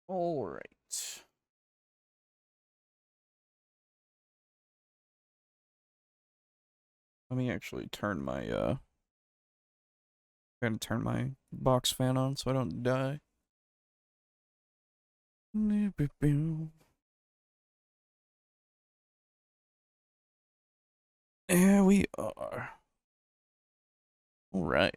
All right. Let me actually turn my gotta turn my box fan on so I don't die. There we are. All right.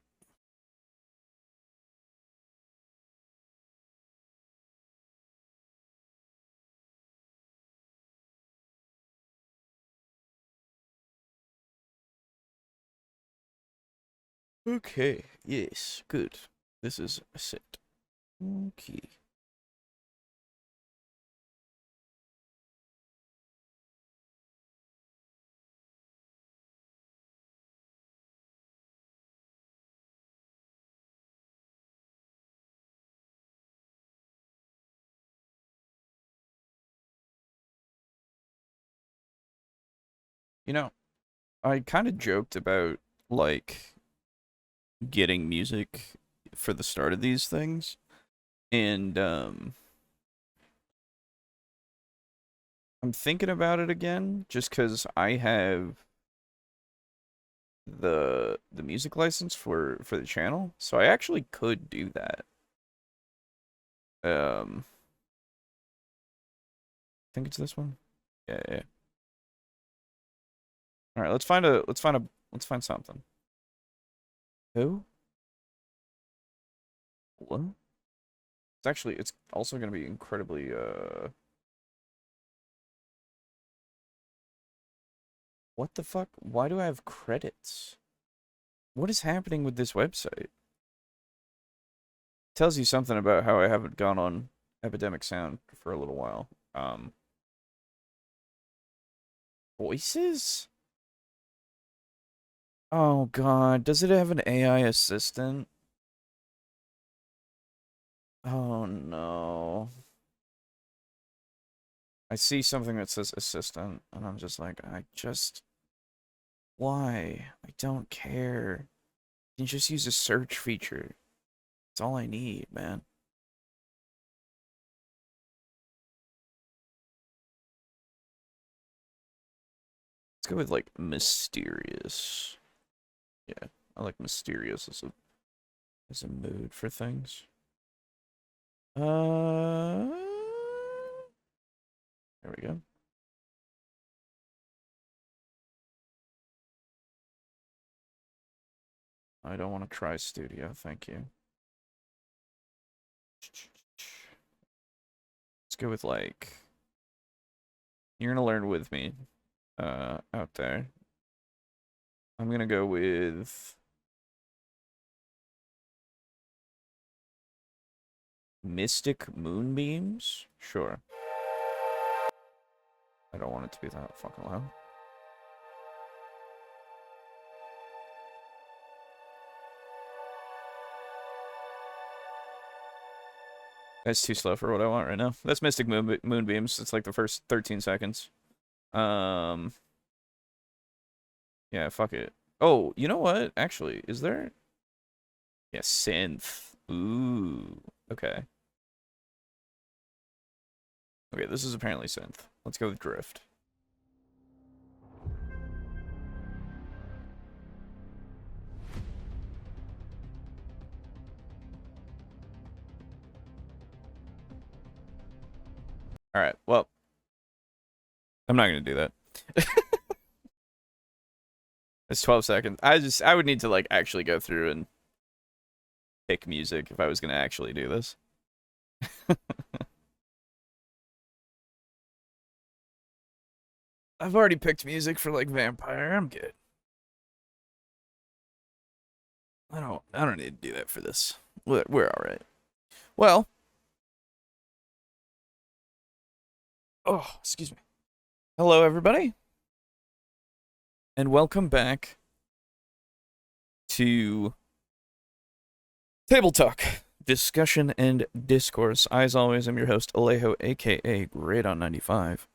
Okay. Yes. Good. This is set. Okay. You know, I kind of joked about like getting music for the start of these things, and I'm thinking about it again just because I have the music license for the channel, so I actually could do that. I think it's this one. Yeah, yeah. All right, let's find something. Who? What? It's also gonna be incredibly what the fuck? Why do I have credits? What is happening with this website? Tells you something about how I haven't gone on Epidemic Sound for a little while. Voices? Oh god, does it have an AI assistant? Oh no. I see something that says assistant, and I'm just like, why? I don't care. You can just use a search feature. That's all I need, man. Let's go with, like, mysterious. Yeah, I like mysterious as a mood for things. There we go. I don't want to try studio, thank you. Let's go with, like, you're gonna learn with me, out there. I'm gonna go with Mystic Moonbeams? Sure. I don't want it to be that fucking loud. That's too slow for what I want right now. That's Mystic Moonbeams. It's like the first 13 seconds. Um, yeah, fuck it. Oh, you know what? Actually, is there? Yeah, synth. Ooh, okay. Okay, this is apparently synth. Let's go with drift. All right. Well, I'm not gonna do that. It's 12 seconds. I would need to like actually go through and pick music if I was gonna actually do this. I've already picked music for like Vampire. I'm good. I don't need to do that for this. We're all right. Well, oh, excuse me. Hello everybody and welcome back to TableTalk, discussion and discourse. I, as always, am your host, Alejo, aka Great on 95.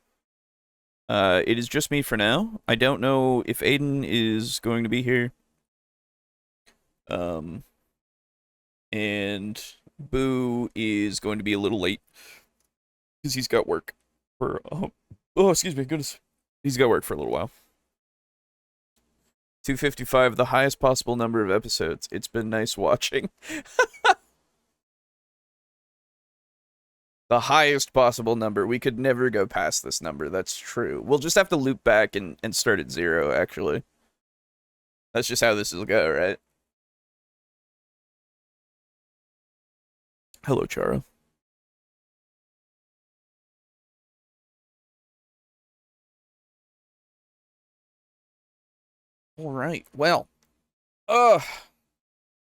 It is just me for now. I don't know if Aiden is going to be here. And Boo is going to be a little late. because he's got work for, oh, excuse me, goodness. He's got work for a little while. 255, the highest possible number of episodes. It's been nice watching. The highest possible number. We could never go past this number. That's true. We'll just have to loop back and start at 0, actually. That's just how this will go, right? Hello, Chara. All right. Well, I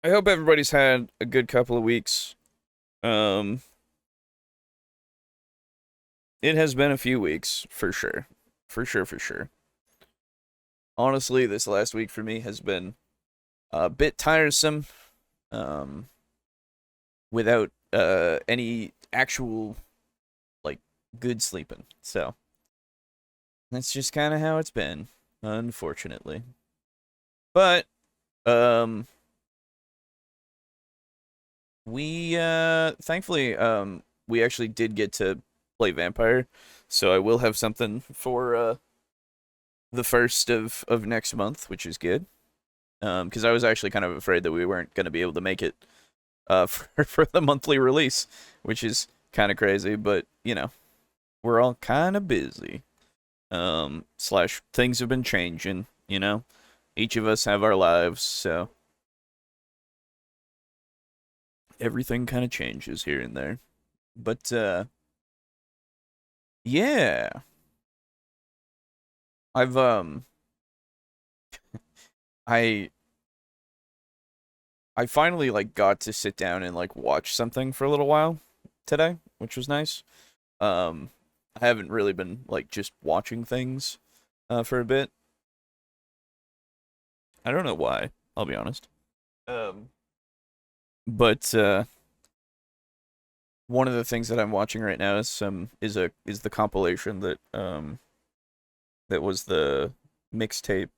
hope everybody's had a good couple of weeks. It has been a few weeks, for sure. For sure. Honestly, this last week for me has been a bit tiresome, without any actual, like, good sleeping. So, that's just kind of how it's been, unfortunately. But, we, thankfully, we actually did get to play Vampire, so I will have something for, the first of next month, which is good. Because I was actually kind of afraid that we weren't going to be able to make it, for the monthly release, which is kind of crazy, but, you know, we're all kind of busy. Slash, things have been changing, you know? Each of us have our lives, so everything kind of changes here and there. But, yeah. I've, I finally, like, got to sit down and, like, watch something for a little while today, which was nice. I haven't really been, like, just watching things, for a bit. I don't know why, I'll be honest. But, one of the things that I'm watching right now is the compilation that, that was the mixtape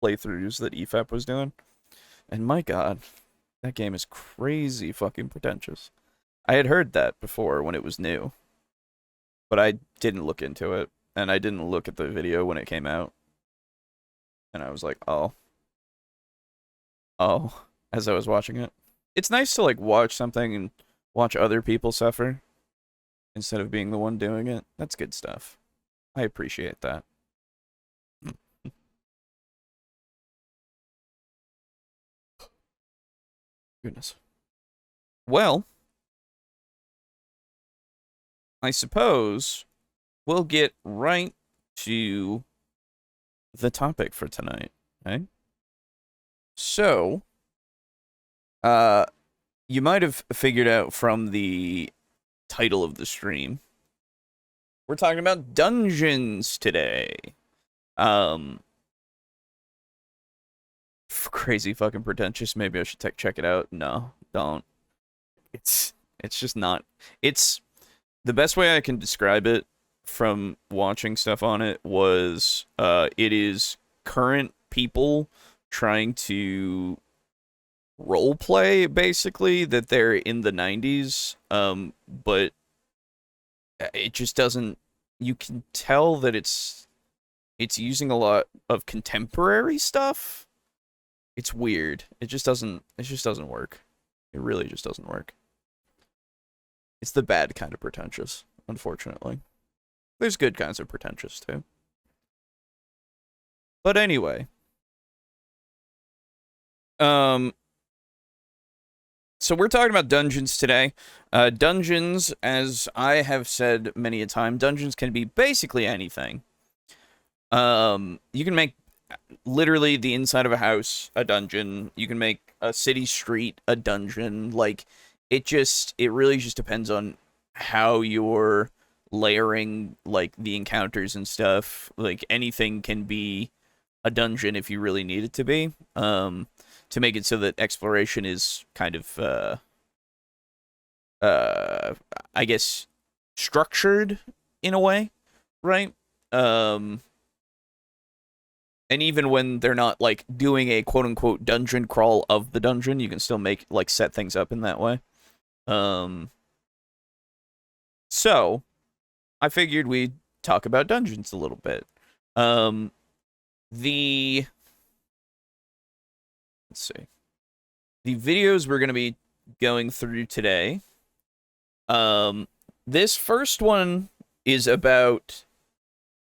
playthroughs that EFAP was doing. And my god, that game is crazy fucking pretentious. I had heard that before when it was new, but I didn't look into it, and I didn't look at the video when it came out. And I was like, oh, as I was watching it. It's nice to, like, watch something and watch other people suffer instead of being the one doing it. That's good stuff. I appreciate that. Goodness. Well, I suppose we'll get right to the topic for tonight, okay? So, you might have figured out from the title of the stream, we're talking about dungeons today. Crazy fucking pretentious. Maybe I should check it out. No, don't. It's just not. It's the best way I can describe it from watching stuff on it was it is current people trying to role play, basically, that they're in the 90s, but it just doesn't. You can tell that it's using a lot of contemporary stuff. It's weird. It just doesn't work. It really just doesn't work. It's the bad kind of pretentious, unfortunately. There's good kinds of pretentious too. But anyway, so we're talking about dungeons today. Dungeons, as I have said many a time, dungeons can be basically anything. You can make literally the inside of a house a dungeon. You can make a city street a dungeon. Like, it really just depends on how you're layering, like, the encounters and stuff. Like, anything can be a dungeon if you really need it to be. To make it so that exploration is kind of, I guess, structured in a way, right? And even when they're not, like, doing a quote-unquote dungeon crawl of the dungeon, you can still make, like, set things up in that way. So, I figured we'd talk about dungeons a little bit. The let's see. The videos we're going to be going through today. This first one is about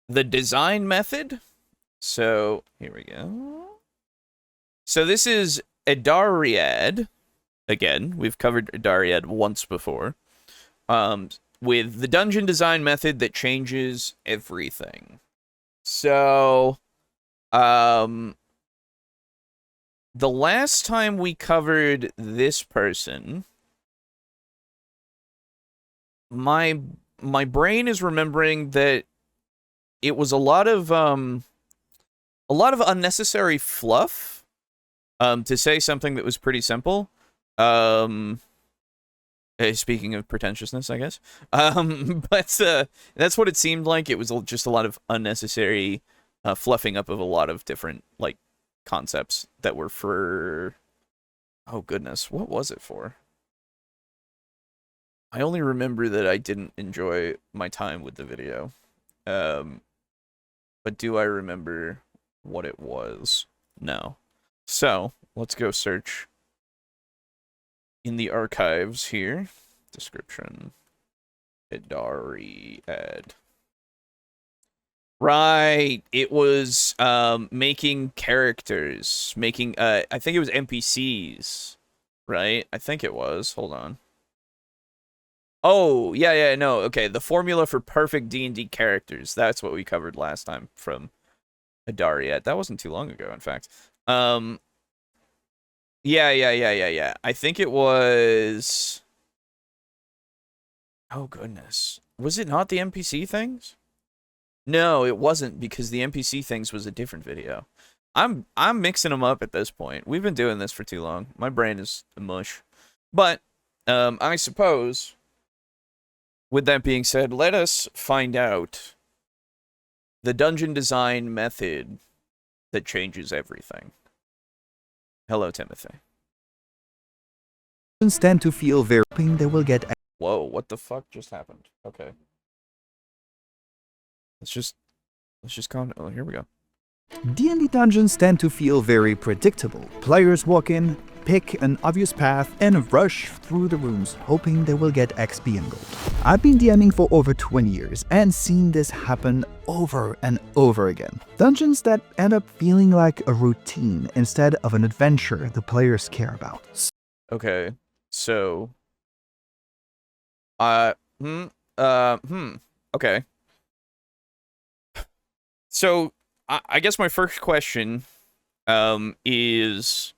the design method. So, here we go. So this is Adariad. Again, we've covered Adariad once before. With the dungeon design method that changes everything. So, the last time we covered this person, my brain is remembering that it was a lot of unnecessary fluff, to say something that was pretty simple. Speaking of pretentiousness, I guess. But that's what it seemed like. It was just a lot of unnecessary fluffing up of a lot of different, like, concepts that were for... Oh, goodness. What was it for? I only remember that I didn't enjoy my time with the video. But do I remember what it was? No. So, let's go search in the archives here. Description. Adariad. Right. It was making characters. Making I think it was NPCs. Right? I think it was. Hold on. Oh, yeah, no. Okay, the formula for perfect D&D characters. That's what we covered last time from Adariad. That wasn't too long ago, in fact. Yeah. I think it was... Oh, goodness. Was it not the NPC things? No, it wasn't, because the NPC things was a different video. I'm mixing them up at this point. We've been doing this for too long. My brain is mush. But, I suppose, with that being said, let us find out the dungeon design method that changes everything. Hello, Timothy. Tend to feel very they will get. Whoa, what the fuck just happened? Okay. Let's just calm down. Oh, here we go. D&D dungeons tend to feel very predictable. Players walk in, pick an obvious path, and rush through the rooms, hoping they will get XP and gold. I've been DMing for over 20 years and seen this happen over and over again. Dungeons that end up feeling like a routine instead of an adventure the players care about. Okay, so... okay. So, I guess my first question, is...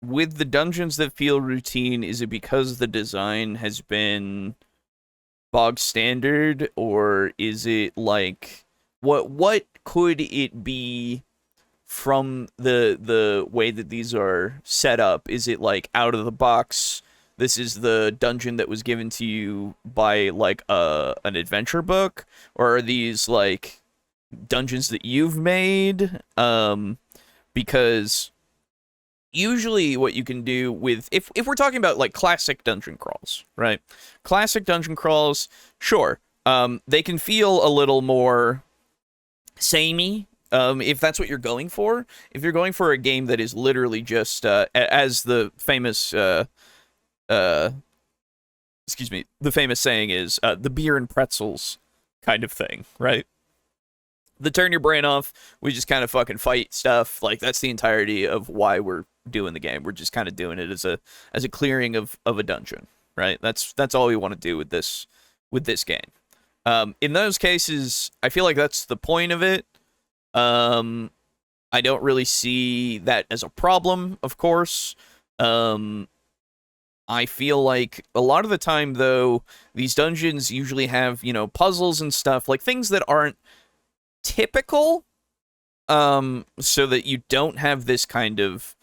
With the dungeons that feel routine, is it because the design has been bog standard, or is it like... What could it be from the way that these are set up? Is it like out of the box, this is the dungeon that was given to you by like an adventure book, or are these like dungeons that you've made? Because usually what you can do with, if we're talking about like classic dungeon crawls, right? Classic dungeon crawls, sure. They can feel a little more samey, if that's what you're going for. If you're going for a game that is literally just, as the famous, excuse me, the famous saying is, the beer and pretzels kind of thing, right? The turn your brain off, we just kind of fucking fight stuff. Like, that's the entirety of why we're doing the game. We're just kind of doing it as a clearing of a dungeon, right? That's all we want to do with this game. In those cases, I feel like that's the point of it. I don't really see that as a problem, of course. I feel like a lot of the time, though, these dungeons usually have, you know, puzzles and stuff, like things that aren't typical, so that you don't have this kind of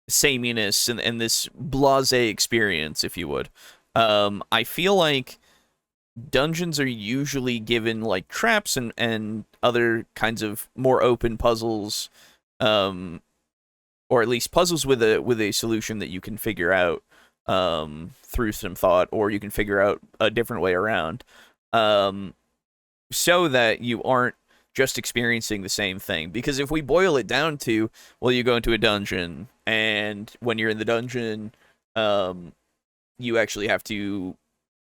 sameness and this blasé experience, if you would. I feel like dungeons are usually given like traps and other kinds of more open puzzles, or at least puzzles with a solution that you can figure out, through some thought, or you can figure out a different way around, so that you aren't just experiencing the same thing. Because if we boil it down to, well, you go into a dungeon, and when you're in the dungeon, you actually have to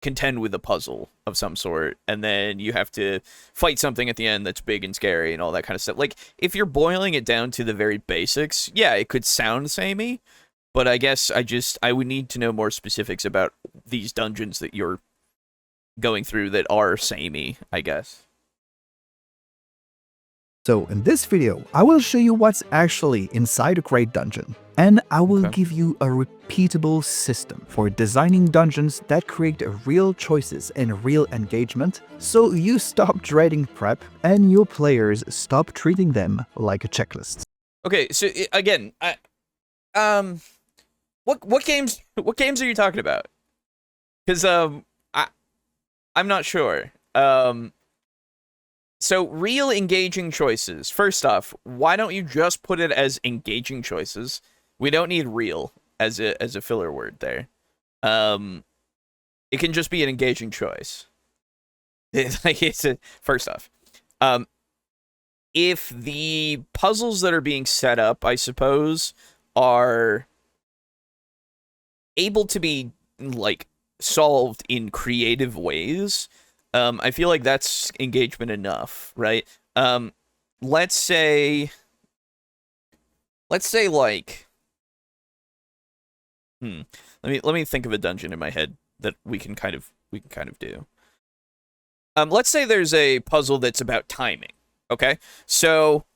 contend with a puzzle of some sort, and then you have to fight something at the end that's big and scary and all that kind of stuff. Like, if you're boiling it down to the very basics, yeah, it could sound samey, but I guess I would need to know more specifics about these dungeons that you're going through that are samey, I guess. So in this video, I will show you what's actually inside a great dungeon, and I will give you a repeatable system for designing dungeons that create real choices and real engagement, so you stop dreading prep and your players stop treating them like a checklist. Okay, so again, what games are you talking about? Because I'm not sure. So, real engaging choices. First off, why don't you just put it as engaging choices? We don't need real as a filler word there. It can just be an engaging choice. First off, if the puzzles that are being set up, I suppose, are able to be like solved in creative ways, I feel like that's engagement enough, right? Let's say like, let me think of a dungeon in my head that we can kind of do. Let's say there's a puzzle that's about timing. Okay, so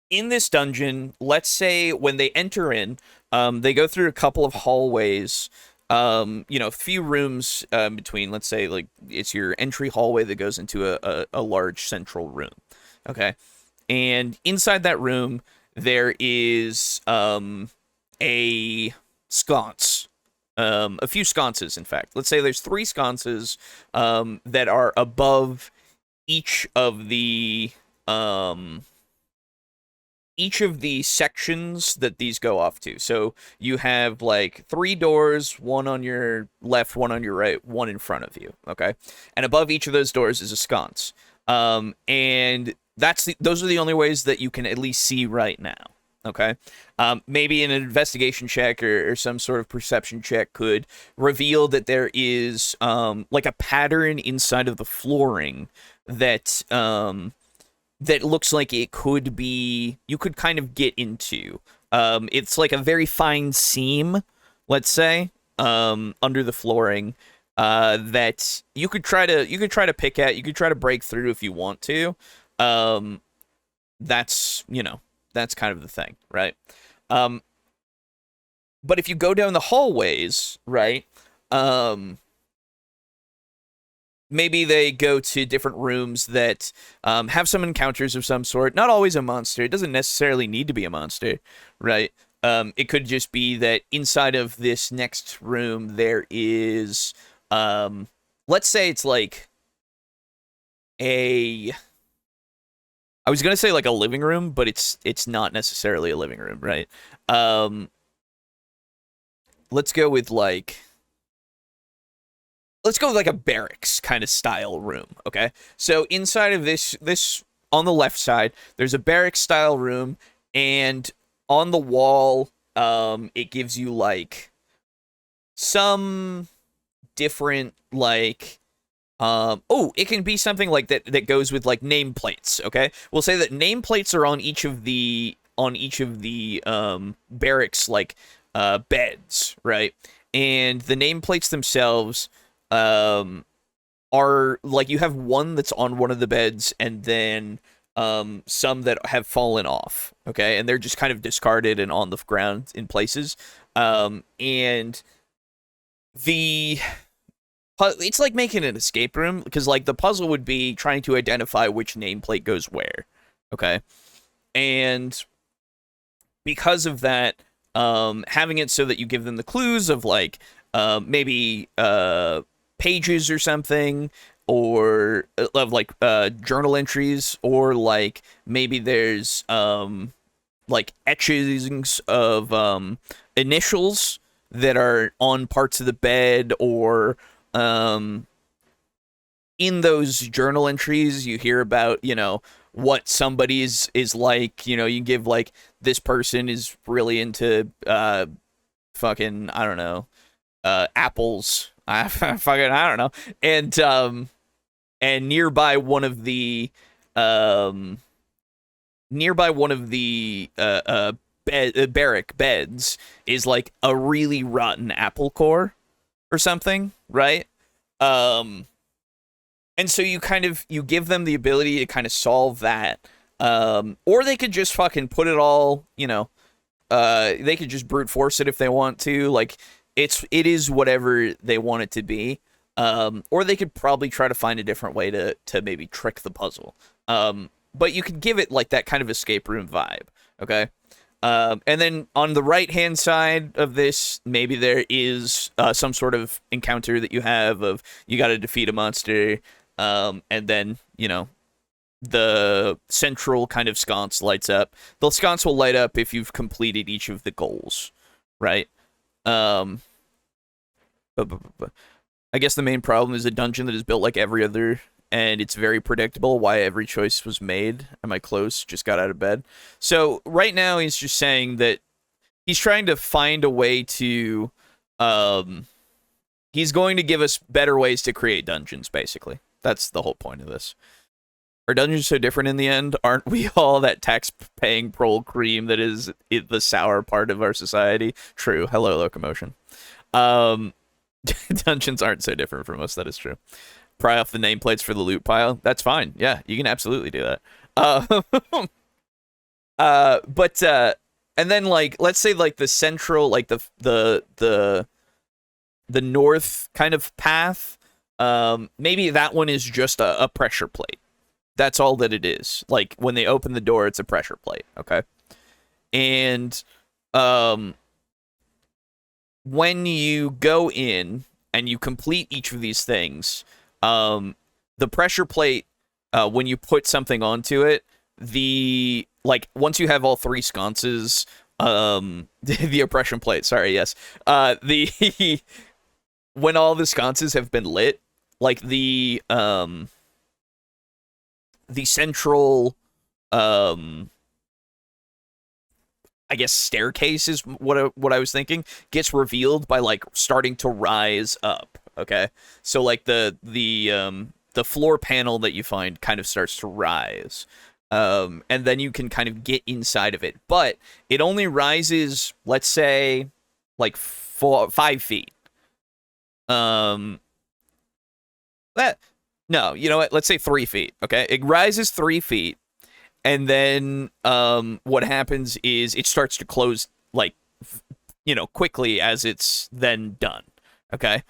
in this dungeon, let's say when they enter in, they go through a couple of hallways. A few rooms between, let's say, like, it's your entry hallway that goes into a large central room, okay? And inside that room, there is a sconce, a few sconces, in fact. Let's say there's 3 sconces that are above each of the sections that these go off to. So you have like 3 doors, one on your left, one on your right, one in front of you, okay? And above each of those doors is a sconce. And those are the only ways that you can at least see right now, okay? Maybe an investigation check or some sort of perception check could reveal that there is like a pattern inside of the flooring that that looks like it could be, you could kind of get into. It's like a very fine seam, let's say, under the flooring, that you could try to pick at, you could try to break through if you want to. That's kind of the thing, right? But if you go down the hallways, right, maybe they go to different rooms that have some encounters of some sort. Not always a monster. It doesn't necessarily need to be a monster, right? It could just be that inside of this next room there is, let's say it's like I was gonna say like a living room, but it's not necessarily a living room, right? Let's go with like a barracks kind of style room, okay? So inside of this on the left side, there's a barracks style room, and on the wall, it gives you like some different like, it can be something like that goes with like nameplates, okay? We'll say that nameplates are on each of the barracks like beds, right? And the nameplates themselves are like, you have one that's on one of the beds, and then some that have fallen off, okay, and they're just kind of discarded and on the ground in places, and it's like making an escape room, because like the puzzle would be trying to identify which nameplate goes where, okay, and because of that, having it so that you give them the clues of like maybe pages or something, or of like journal entries, or like maybe there's like etchings of initials that are on parts of the bed, or in those journal entries you hear about, what somebody is like. You give like, this person is really into fucking, I don't know, apples. I don't know. And nearby one of the barrack beds is like a really rotten apple core or something, right? And so you give them the ability to kind of solve that. Or they could just fucking put it all, they could just brute force it if they want to. Like, it is whatever they want it to be. Or they could probably try to find a different way to maybe trick the puzzle. But you could give it like that kind of escape room vibe, okay? And then on the right-hand side of this, maybe there is some sort of encounter that you have of, you got to defeat a monster, and then, the central kind of sconce lights up. The sconce will light up if you've completed each of the goals, right? I guess the main problem is a dungeon that is built like every other, and it's very predictable why every choice was made. Am I close? Just got out of bed. So right now he's just saying that he's trying to find a way to, he's going to give us better ways to create dungeons, basically. That's the whole point of this. Are dungeons so different in the end? Aren't we all that tax-paying prole cream that is the sour part of our society? True. Hello, locomotion. Dungeons aren't so different from us. That is true. Pry off the nameplates for the loot pile. That's fine. Yeah, you can absolutely do that. And then like, let's say like the central, like the north kind of path. Maybe that one is just a pressure plate. That's all that it is. Like, when they open the door, it's a pressure plate, okay? And when you go in and you complete each of these things, the pressure plate, when you put something onto it, once you have all three sconces, the oppression plate, sorry, yes. When all the sconces have been lit, like the central, I guess staircase is what I was thinking, gets revealed by like starting to rise up. Okay, so like the floor panel that you find kind of starts to rise, and then you can kind of get inside of it, but it only rises, let's say, like 5 feet. No, you know what? Let's say 3 feet, okay? It rises 3 feet, and then what happens is it starts to close, like, quickly as it's then done, okay?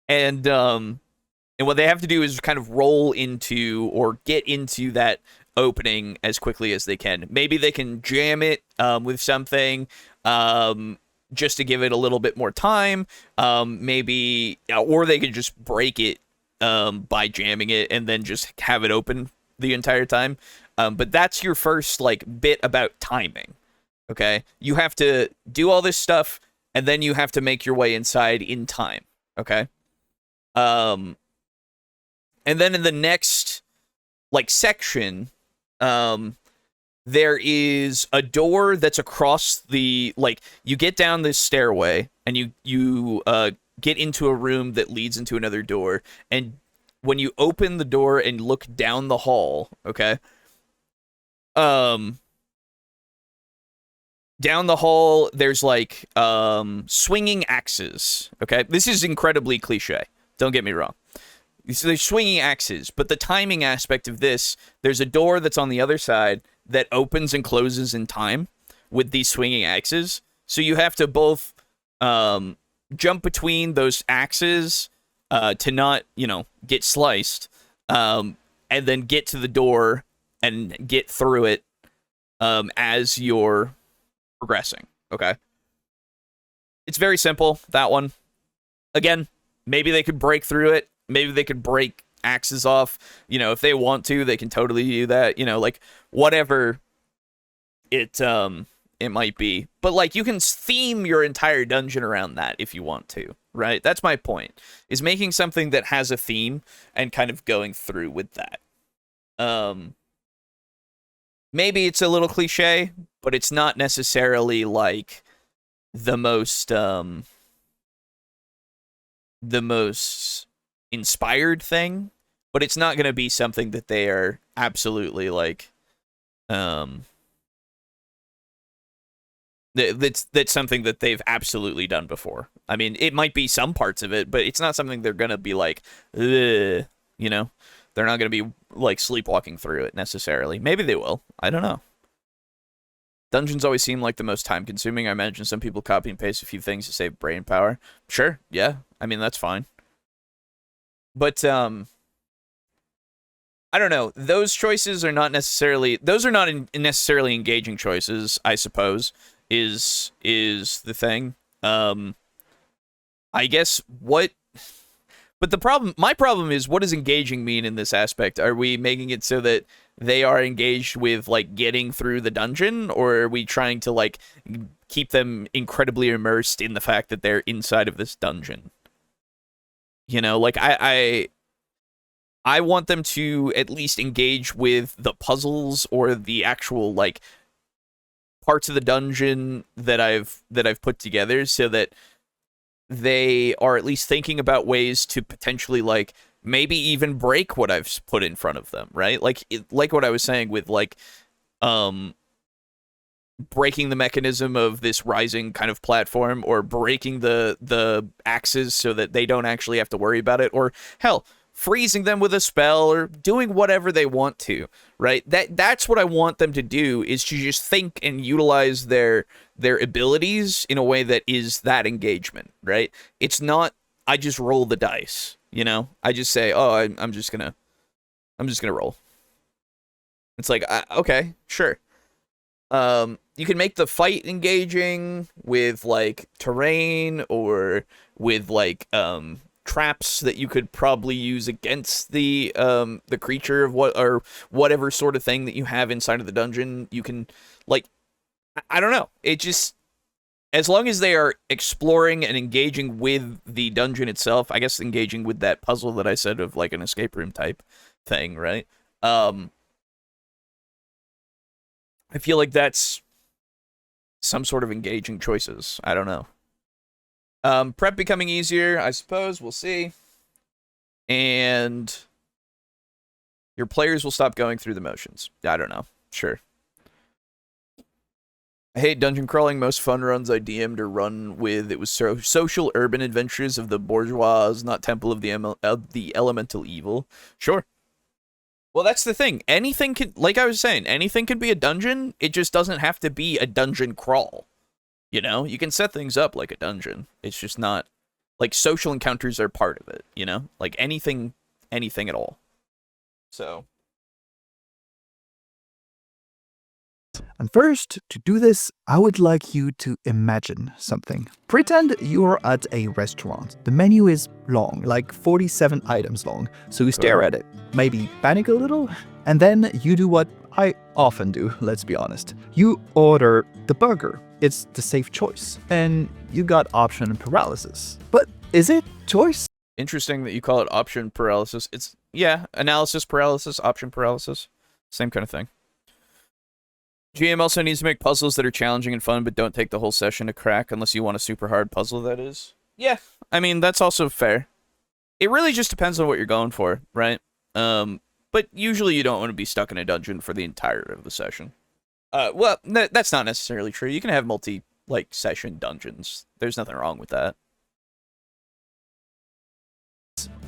And what they have to do is kind of roll into or get into that opening as quickly as they can. Maybe they can jam it with something, just to give it a little bit more time. Maybe, or they could just break it by jamming it and then just have it open the entire time. But that's your first like bit about timing. Okay, you have to do all this stuff, and then you have to make your way inside in time. Okay, and then in the next like section, there is a door that's across the, like, you get down this stairway and you get into a room that leads into another door, and when you open the door and look down the hall, okay, down the hall there's like swinging axes. Okay, this is incredibly cliche, don't get me wrong. So there's swinging axes, but the timing aspect of this, there's a door that's on the other side that opens and closes in time with these swinging axes. So you have to both jump between those axes to not, get sliced, and then get to the door and get through it as you're progressing. Okay. It's very simple, that one. Again, maybe they could break through it. Maybe they could break axes off. If they want to, they can totally do that. Like, whatever it it might be. But, like, you can theme your entire dungeon around that if you want to, right? That's my point, is making something that has a theme and kind of going through with that. Maybe it's a little cliche, but it's not necessarily, like, the most inspired thing, but it's not going to be something that they are absolutely, like, that's something that they've absolutely done before. I mean, it might be some parts of it, but it's not something they're gonna be like, ugh, you know? They're not gonna be, like, sleepwalking through it, necessarily. Maybe they will. I don't know. Dungeons always seem like the most time-consuming. I imagine some people copy and paste a few things to save brain power. Sure, yeah. I mean, that's fine. But, I don't know. Those choices are not necessarily... Those are not necessarily engaging choices, I suppose, is the thing. I guess what... But my problem is, what does engaging mean in this aspect? Are we making it so that they are engaged with, like, getting through the dungeon? Or are we trying to, like, keep them incredibly immersed in the fact that they're inside of this dungeon? You know, like, I want them to at least engage with the puzzles or the actual, like, parts of the dungeon that I've put together, so that they are at least thinking about ways to potentially, like, maybe even break what I've put in front of them, right? Like what I was saying with, like, breaking the mechanism of this rising kind of platform, or breaking the axes so that they don't actually have to worry about it, or hell, freezing them with a spell, or doing whatever they want to, right? That's what I want them to do, is to just think and utilize their abilities in a way that is that engagement, right? It's not, I just roll the dice, you know? I just say, oh, I'm just gonna roll. It's like, okay, sure. You can make the fight engaging with, like, terrain, or with, like, traps that you could probably use against the creature of whatever sort of thing that you have inside of the dungeon. You can, like, I don't know. It just, as long as they are exploring and engaging with the dungeon itself, I guess engaging with that puzzle that I said of, like, an escape room type thing, right? I feel like that's some sort of engaging choices. I don't know. Prep becoming easier, I suppose. We'll see. And your players will stop going through the motions. I don't know. Sure. I hate dungeon crawling. Most fun runs I DM'd or run with, it was social urban adventures of the bourgeois, not temple of the elemental evil. Sure. Well, that's the thing. Anything can, like I was saying, anything can be a dungeon. It just doesn't have to be a dungeon crawl. You know, you can set things up like a dungeon. It's just not, like, social encounters are part of it, you know? Like, anything at all. So. And first, to do this, I would like you to imagine something. Pretend you're at a restaurant. The menu is long, like 47 items long, so you stare at it, maybe panic a little, and then you do what I often do, let's be honest. You order the burger. It's the safe choice, and you got option paralysis. But is it choice? Interesting that you call it option paralysis. It's, yeah, analysis paralysis, option paralysis. Same kind of thing. GM also needs to make puzzles that are challenging and fun, but don't take the whole session to crack, unless you want a super hard puzzle, that is. Yeah, I mean, that's also fair. It really just depends on what you're going for, right? But usually you don't want to be stuck in a dungeon for the entirety of the session. Well, that's not necessarily true. You can have session dungeons. There's nothing wrong with that.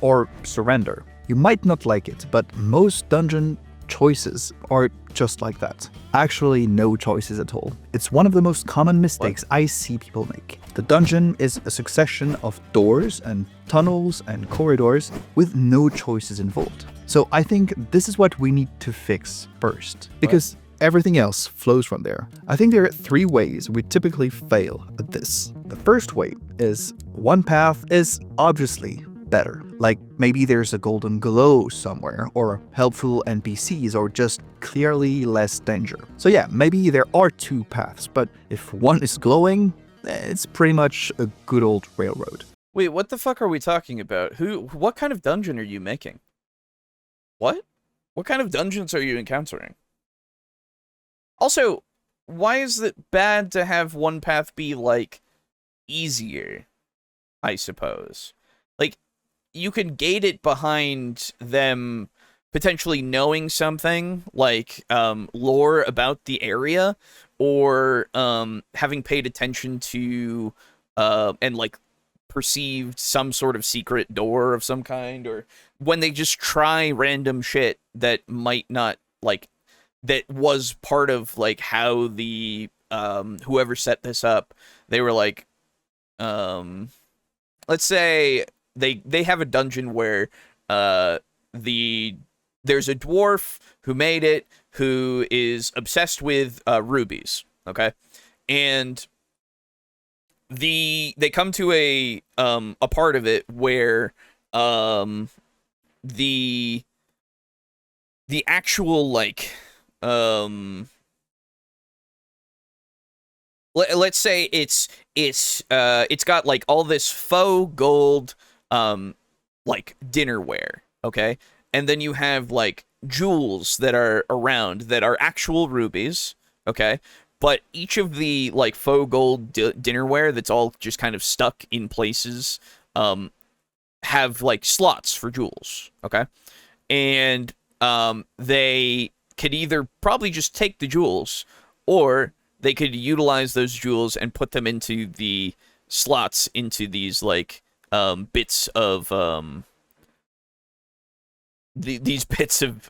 Or surrender. You might not like it, but most dungeon choices are just like that. Actually, no choices at all. It's one of the most common mistakes I see people make. The dungeon is a succession of doors and tunnels and corridors with no choices involved. So I think this is what we need to fix first, because everything else flows from there. I think there are 3 ways we typically fail at this. The first way is one path is obviously better. Like maybe there's a golden glow somewhere, or helpful NPCs, or just clearly less danger. So yeah, maybe there are two paths, but if one is glowing, it's pretty much a good old railroad. Wait, what the fuck are we talking about? What kind of dungeon are you making? What? What kind of dungeons are you encountering? Also, why is it bad to have one path be, like, easier, I suppose? Like, you can gate it behind them potentially knowing something, like, lore about the area, or, having paid attention to, and, like, perceived some sort of secret door of some kind, or when they just try random shit that might not, like, that was part of, like, how the, whoever set this up, they were like, let's say they have a dungeon where, there's a dwarf who made it, who is obsessed with, rubies, okay? And they come to a part of it where, the actual, like, let's say it's got, like, all this faux gold, like, dinnerware, okay? And then you have, like, jewels that are around that are actual rubies, okay? But each of the, like, faux gold dinnerware that's all just kind of stuck in places, have, like, slots for jewels, okay? And they could either probably just take the jewels, or they could utilize those jewels and put them into the slots into these, like, bits of these bits of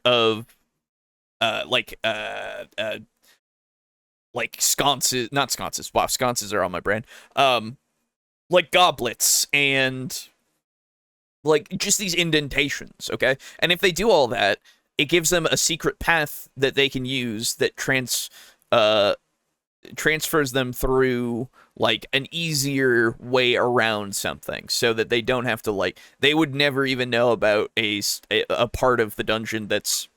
like sconces, not sconces. Wow, sconces are on my brain. Like goblets and, like, just these indentations, okay? And if they do all that, it gives them a secret path that they can use that transfers them through, like, an easier way around something, so that they don't have to, like, they would never even know about a part of the dungeon that's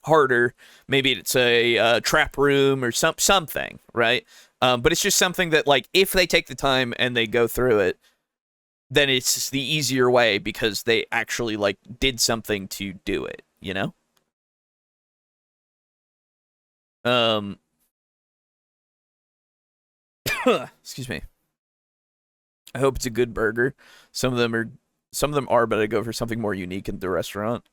harder. Maybe it's a trap room or something, right? But it's just something that, like, if they take the time and they go through it, then it's the easier way because they actually, like, did something to do it, you know? Excuse me. I hope it's a good burger. Some of them are, but I go for something more unique in the restaurant.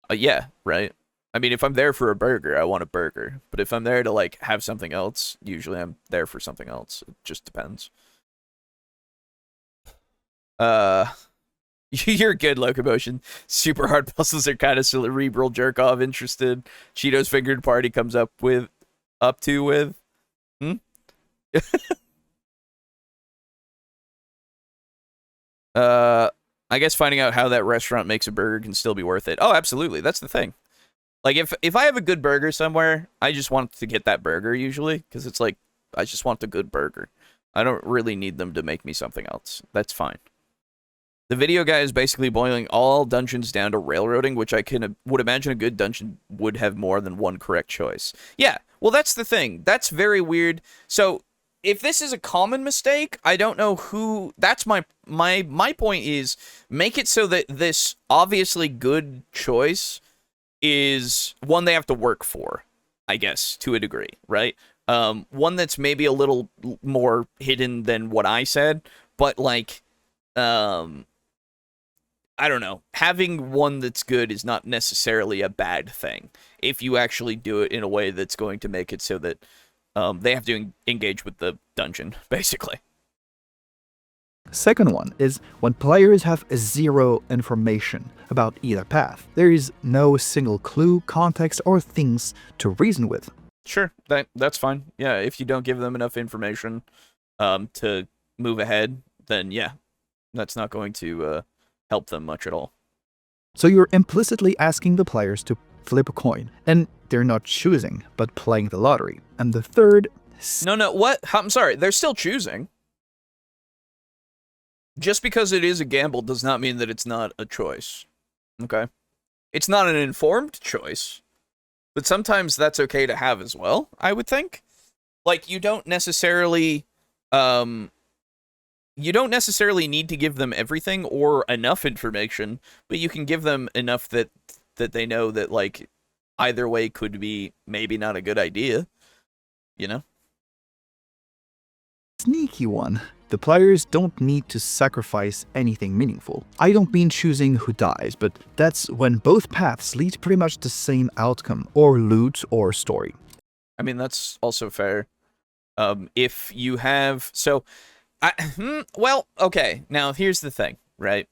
Yeah, right. I mean, if I'm there for a burger, I want a burger. But if I'm there to, like, have something else, usually I'm there for something else. It just depends. You're good, Locomotion. Super hard puzzles are kind of cerebral jerk off interested. Cheetos Fingered Party comes up to with. I guess finding out how that restaurant makes a burger can still be worth it. Oh, absolutely. That's the thing. Like, if I have a good burger somewhere, I just want to get that burger usually, because it's like, I just want the good burger. I don't really need them to make me something else. That's fine. The video guy is basically boiling all dungeons down to railroading, which I would imagine a good dungeon would have more than one correct choice. Yeah, well, that's the thing. That's very weird. So, if this is a common mistake, I don't know who... That's my point is, make it so that this obviously good choice is one they have to work for, I guess, to a degree, right? One that's maybe a little more hidden than what I said, but, like, I don't know. Having one that's good is not necessarily a bad thing if you actually do it in a way that's going to make it so that they have to engage with the dungeon, basically. Second one is when players have zero information about either path. There is no single clue, context, or things to reason with. Sure, that's fine. Yeah, if you don't give them enough information to move ahead, then yeah, that's not going to help them much at all. So you're implicitly asking the players to flip a coin, and they're not choosing, but playing the lottery. And the third... No, what? I'm sorry, they're still choosing. Just because it is a gamble does not mean that it's not a choice. Okay? It's not an informed choice, but sometimes that's okay to have as well, I would think. Like, you don't necessarily need to give them everything or enough information, but you can give them enough that they know that, like, either way could be maybe not a good idea, you know? Sneaky one. The players don't need to sacrifice anything meaningful. I don't mean choosing who dies, but that's when both paths lead pretty much the same outcome, or loot, or story. I mean, that's also fair. If you have... So, well, okay, now here's the thing, right?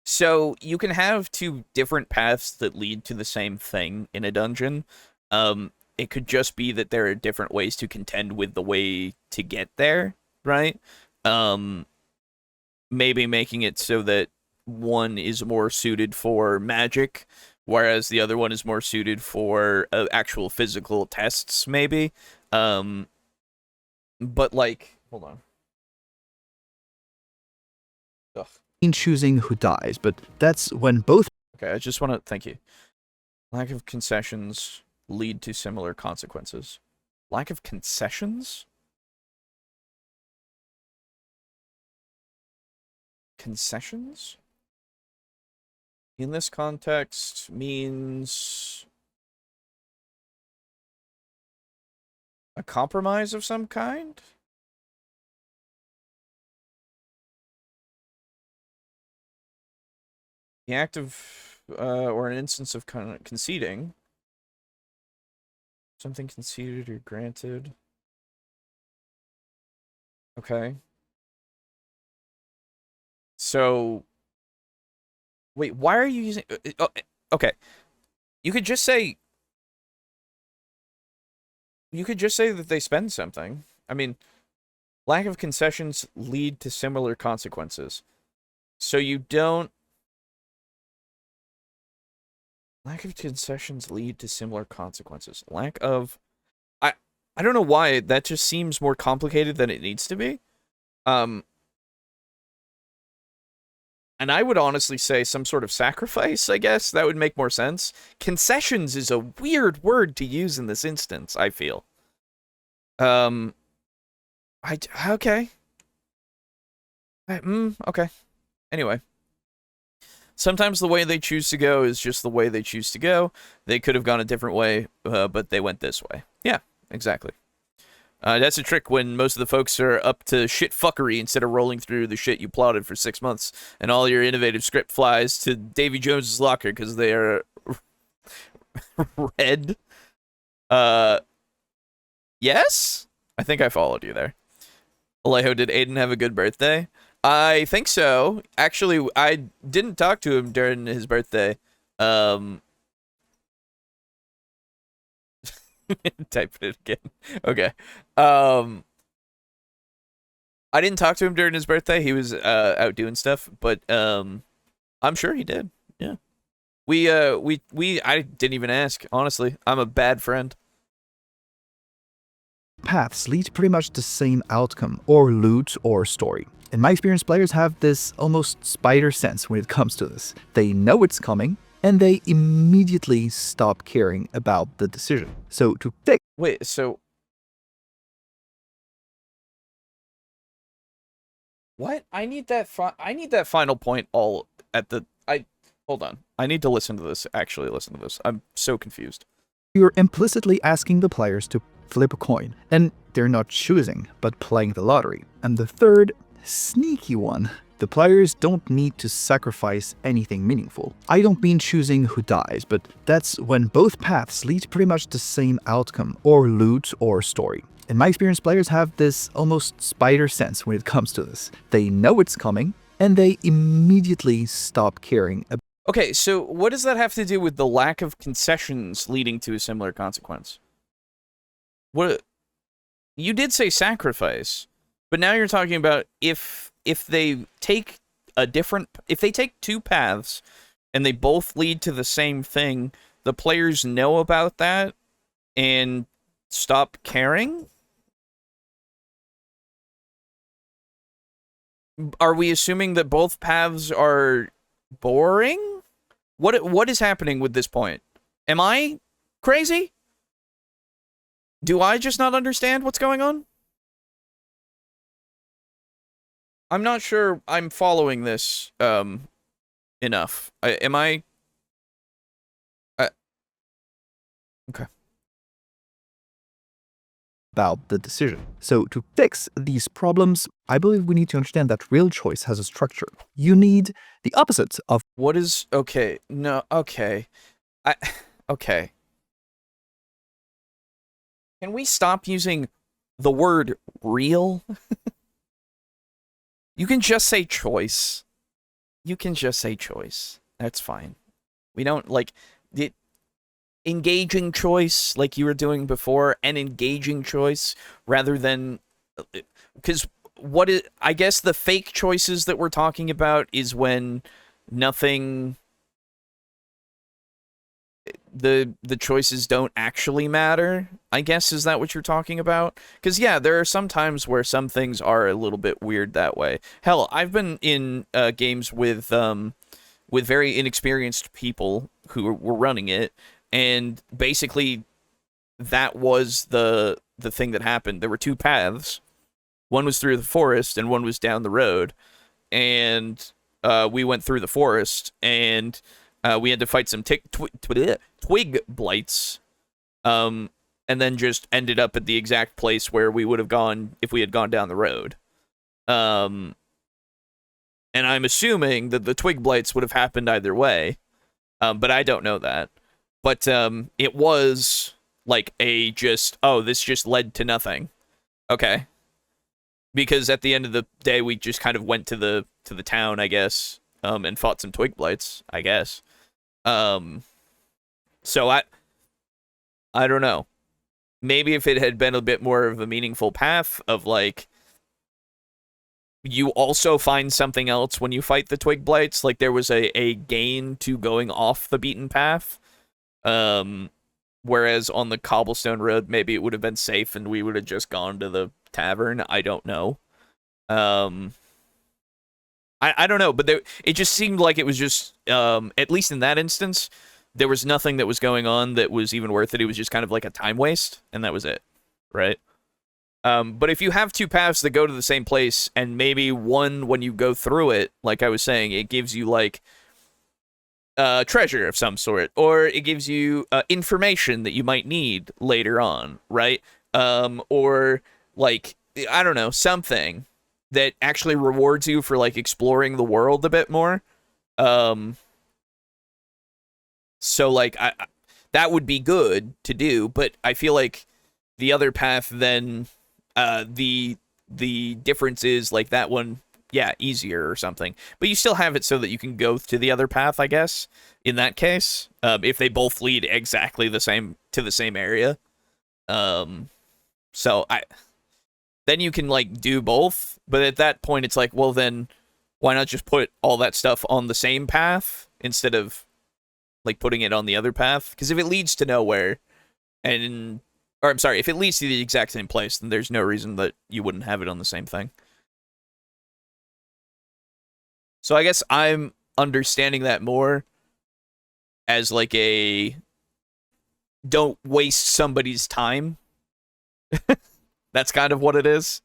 So, you can have two different paths that lead to the same thing in a dungeon. It could just be that there are different ways to contend with the way to get there, right? Maybe making it so that one is more suited for magic, whereas the other one is more suited for actual physical tests, maybe. But, like, hold on. Ugh. In choosing who dies, but that's when both... Okay, I just want to... Thank you. Lack of concessions lead to similar consequences. Lack of concessions? Concessions? In this context means a compromise of some kind? The act of, or an instance of conceding. Something conceded or granted. Okay. So, wait, why are you using... okay. You could just say... You could just say that they spend something. I mean, lack of concessions lead to similar consequences. So you don't... Lack of concessions lead to similar consequences. Lack of... I don't know why, that just seems more complicated than it needs to be. And I would honestly say some sort of sacrifice, I guess. That would make more sense. Concessions is a weird word to use in this instance, I feel. Okay. Okay. Anyway. Sometimes the way they choose to go is just the way they choose to go. They could have gone a different way, but they went this way. Yeah, exactly. That's a trick when most of the folks are up to shit fuckery instead of rolling through the shit you plotted for 6 months, and all your innovative script flies to Davy Jones's locker because they are red. Yes? I think I followed you there. Alejo, did Aiden have a good birthday? I think so. Actually, I didn't talk to him during his birthday. Type it again. Okay. I didn't talk to him during his birthday. He was out doing stuff, but I'm sure he did. Yeah. I didn't even ask, honestly. I'm a bad friend. Paths lead pretty much the same outcome, or loot, or story. In my experience, players have this almost spider sense when it comes to this. They know it's coming, and they immediately stop caring about the decision. So to take... Wait, so... What? I need that final point all at the... Hold on. I need to listen to this, actually listen to this. I'm so confused. You're implicitly asking the players to flip a coin, and they're not choosing, but playing the lottery. And the third, sneaky one. The players don't need to sacrifice anything meaningful. I don't mean choosing who dies, but that's when both paths lead pretty much the same outcome, or loot, or story. In my experience, players have this almost spider sense when it comes to this. They know it's coming, and they immediately stop caring about... Okay, so what does that have to do with the lack of concessions leading to a similar consequence? What... You did say sacrifice, but now you're talking about if they take two paths and they both lead to the same thing, the players know about that and stop caring? are we assuming that both paths are boring? What is happening with this point? Am I crazy? Do I just not understand what's going on? I'm not sure I'm following this enough. Am I? Okay. About the decision. So to fix these problems, I believe we need to understand that real choice has a structure. You need the opposite of What is okay? No, okay. Okay. Can we stop using the word real? You can just say choice. You can just say choice. That's fine. We don't like the engaging choice like you were doing before, an engaging choice rather than because I guess the fake choices that we're talking about is when nothing the choices don't actually matter. I guess, is that what you're talking about? Because yeah, there are some times where some things are a little bit weird that way. Hell, I've been in games with very inexperienced people who were running it, and basically that was the thing that happened. There were two paths. One was through the forest and one was down the road. And we went through the forest, and we had to fight some twig blights. And then just ended up at the exact place where we would have gone if we had gone down the road. And I'm assuming that the twig blights would have happened either way. But I don't know that. But it was like this just led to nothing. Okay. Because at the end of the day, we just kind of went to the town, I guess, and fought some twig blights, I guess. So I don't know. Maybe if it had been a bit more of a meaningful path of like, you also find something else when you fight the twig blights, like there was a gain to going off the beaten path. Whereas on the cobblestone road, maybe it would have been safe and we would have just gone to the tavern. I don't know. I don't know, but it just seemed like it was just, at least in that instance, there was nothing that was going on that was even worth it. It was just kind of like a time waste, and that was it, right? But if you have two paths that go to the same place, and maybe one, when you go through it, like I was saying, it gives you, like, treasure of some sort, or it gives you information that you might need later on, right? Or, like, I don't know, something that actually rewards you for, like, exploring the world a bit more. So, like, that would be good to do, but I feel like the other path then, the difference is, like, that one, yeah, easier or something. But you still have it so that you can go to the other path, I guess, in that case, if they both lead exactly the same, to the same area. So, then you can, like, do both, but at that point, it's like, well, then, why not just put all that stuff on the same path, instead of, like, putting it on the other path? Because if it leads to nowhere, or I'm sorry, if it leads to the exact same place, then there's no reason that you wouldn't have it on the same thing. So I guess I'm understanding that more as, like, a don't waste somebody's time. That's kind of what it is.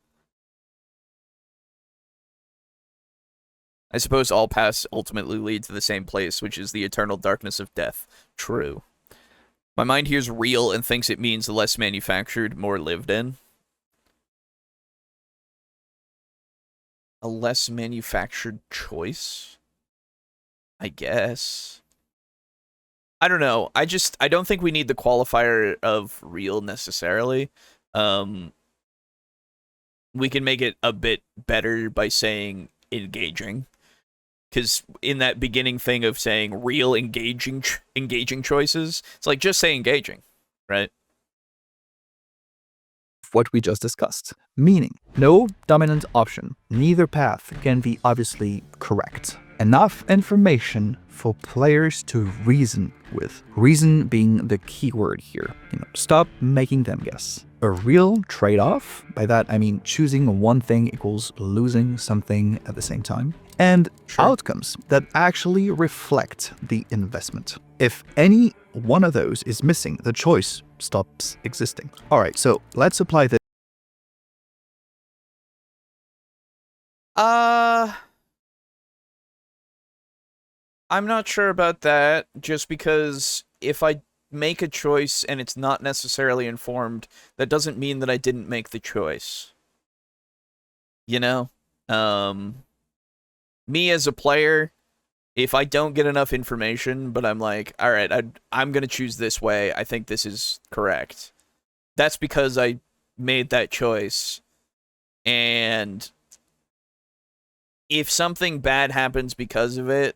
I suppose all paths ultimately lead to the same place, which is the eternal darkness of death. True. My mind hears real and thinks it means less manufactured, more lived in. A less manufactured choice? I guess. I don't know. I don't think we need the qualifier of real necessarily. We can make it a bit better by saying engaging. Because in that beginning thing of saying real engaging choices, it's like, just say engaging, right? what we just discussed. Meaning, no dominant option. Neither path can be obviously correct. Enough information for players to reason with. Reason being the key word here. Stop making them guess. a real trade-off. By that, I mean choosing one thing equals losing something at the same time. And outcomes that actually reflect the investment. If any one of those is missing, the choice stops existing. All right, so let's apply this. I'm not sure about that, just because if I make a choice and it's not necessarily informed, that doesn't mean that I didn't make the choice. You know? Me as a player, if I don't get enough information, but I'm like, all right, I'm going to choose this way, I think this is correct. That's because I made that choice. And if something bad happens because of it,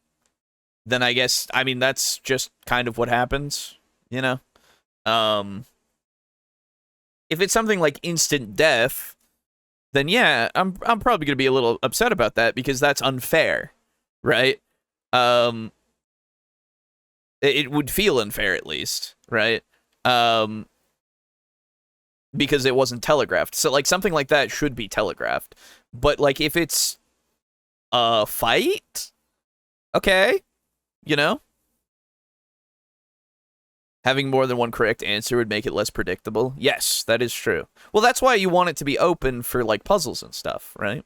then I guess, I mean, that's just kind of what happens, you know? If it's something like instant death, then yeah, I'm probably going to be a little upset about that because that's unfair, right? It would feel unfair at least, right? Because it wasn't telegraphed. So like something like that should be telegraphed. But like if it's a fight, okay, you know? Having more than one correct answer would make it less predictable. Yes, that is true. Well, that's why you want it to be open for like puzzles and stuff, right?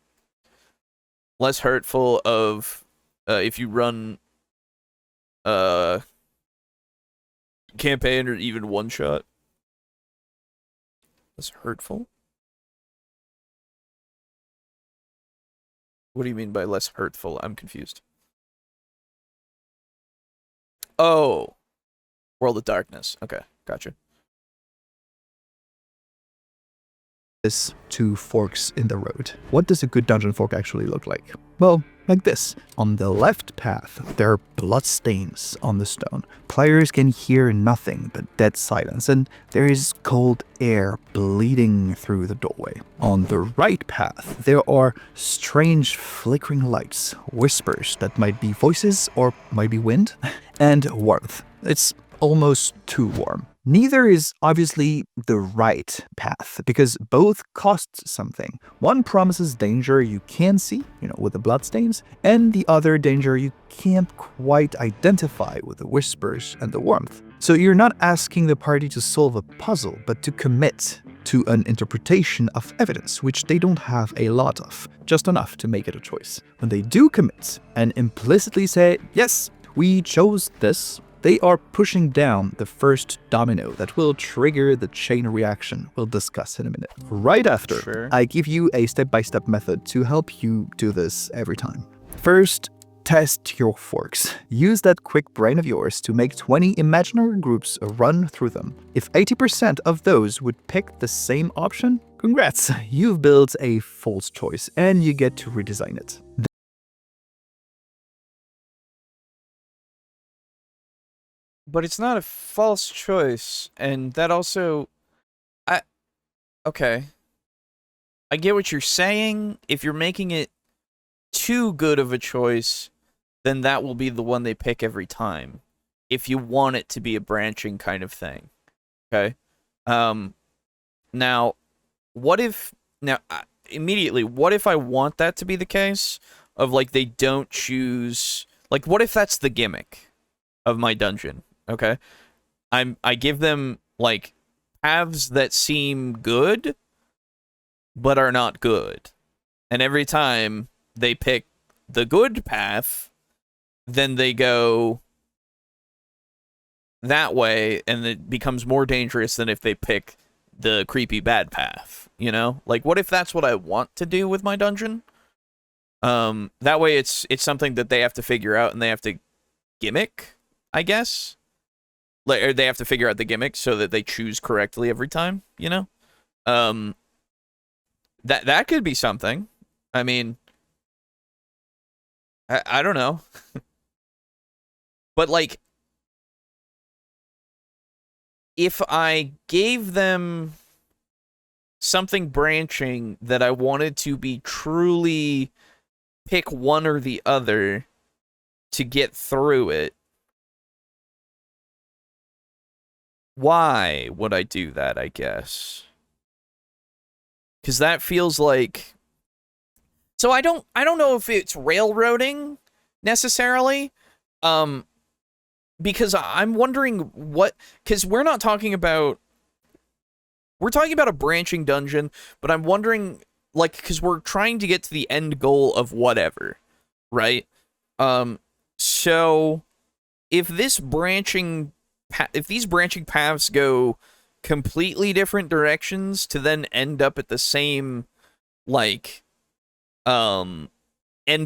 Less hurtful of if you run campaign or even one shot. Less hurtful? What do you mean by less hurtful? I'm confused. Oh, World of Darkness. Okay, gotcha. Two forks in the road. What does a good dungeon fork actually look like? Well, like this. On the left path, there are blood stains on the stone. Players can hear nothing but dead silence, and there is cold air bleeding through the doorway. On the right path, there are strange flickering lights, whispers that might be voices or might be wind, and warmth. It's almost too warm. Neither is obviously the right path, because both cost something. One promises danger you can see, with the bloodstains, and the other danger you can't quite identify with the whispers and the warmth. So you're not asking the party to solve a puzzle, but to commit to an interpretation of evidence, which they don't have a lot of, just enough to make it a choice. When they do commit and implicitly say, yes, we chose this, they are pushing down the first domino that will trigger the chain reaction we'll discuss in a minute. Right after, I give you a step-by-step method to help you do this every time. First, test your forks. Use that quick brain of yours to make 20 imaginary groups run through them. If 80% of those would pick the same option, congrats, you've built a false choice and you get to redesign it. But it's not a false choice, and that also... Okay. I get what you're saying. If you're making it too good of a choice, then that will be the one they pick every time. If you want it to be a branching kind of thing. Okay? Now, what if... Now, immediately, what if I want that to be the case? Of, like, they don't choose... Like, what if that's the gimmick of my dungeon? Okay, I give them like paths that seem good, but are not good, and every time they pick the good path, then they go that way, and it becomes more dangerous than if they pick the creepy bad path. Like what if that's what I want to do with my dungeon? That way it's something that they have to figure out and they have to gimmick, I guess. Or they have to figure out the gimmick so that they choose correctly every time, That could be something. I mean, I don't know. But, like, if I gave them something branching that I wanted to be truly pick one or the other to get through it, why would I do that, I guess? Because that feels like... So I don't know if it's railroading, necessarily. Because I'm wondering what... Because we're not talking about... We're talking about a branching dungeon, but I'm wondering, like, because we're trying to get to the end goal of whatever, right? So if these branching paths go completely different directions to then end up at the same, like, end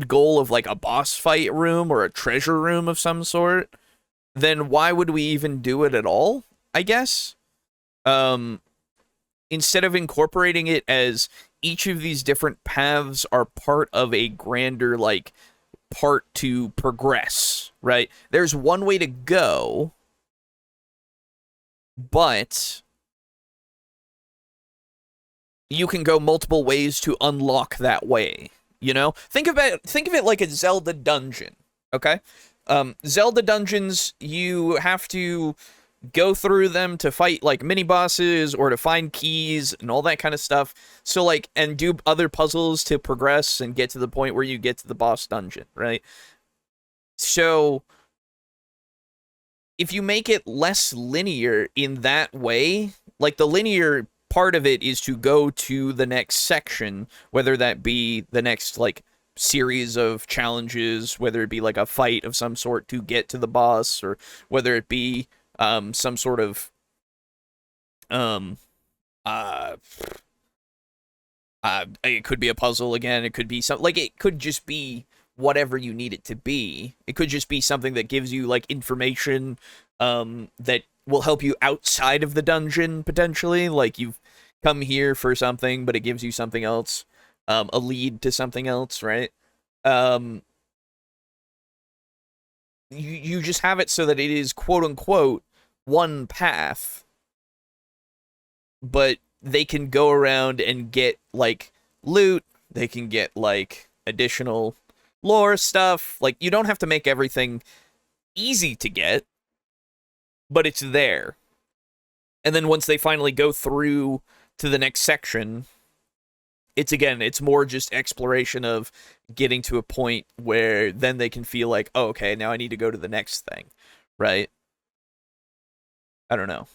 goal of, like, a boss fight room or a treasure room of some sort, then why would we even do it at all, I guess? Instead of incorporating it as each of these different paths are part of a grander, like, part to progress, right? There's one way to go, but you can go multiple ways to unlock that way, you know? Think of it like a Zelda dungeon, okay? Zelda dungeons, you have to go through them to fight, like, mini-bosses or to find keys and all that kind of stuff. So, like, and do other puzzles to progress and get to the point where you get to the boss dungeon, right? So, if you make it less linear in that way, like, the linear part of it is to go to the next section, whether that be the next, like, series of challenges, whether it be, like, a fight of some sort to get to the boss, or whether it be some sort of it could be a puzzle again, it could be something, like, it could just be whatever you need it to be. It could just be something that gives you, like, information that will help you outside of the dungeon, potentially, like, you've come here for something, but it gives you something else, a lead to something else, right? You just have it so that it is, quote-unquote, one path, but they can go around and get, like, loot, they can get, like, additional lore stuff. Like, you don't have to make everything easy to get, but it's there. And then once they finally go through to the next section, it's more just exploration of getting to a point where then they can feel like, oh, okay, now I need to go to the next thing, right? I don't know.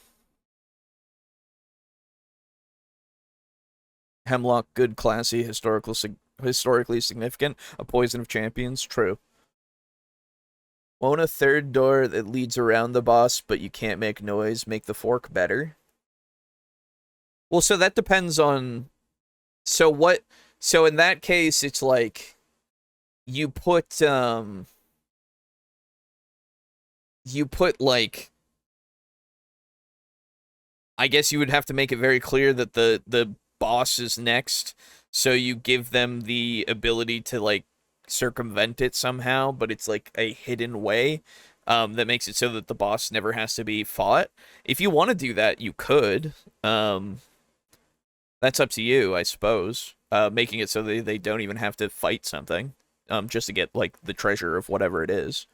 Hemlock, good, classy, historically significant. A poison of champions, true. Won't a third door that leads around the boss, but you can't make noise, make the fork better? Well, so that depends on... So in that case, it's like... You put, like... I guess you would have to make it very clear that the boss is next, so you give them the ability to, like, circumvent it somehow, but it's, like, a hidden way that makes it so that the boss never has to be fought. If you want to do that, you could. That's up to you, I suppose. Making it so that they don't even have to fight something, just to get, like, the treasure of whatever it is.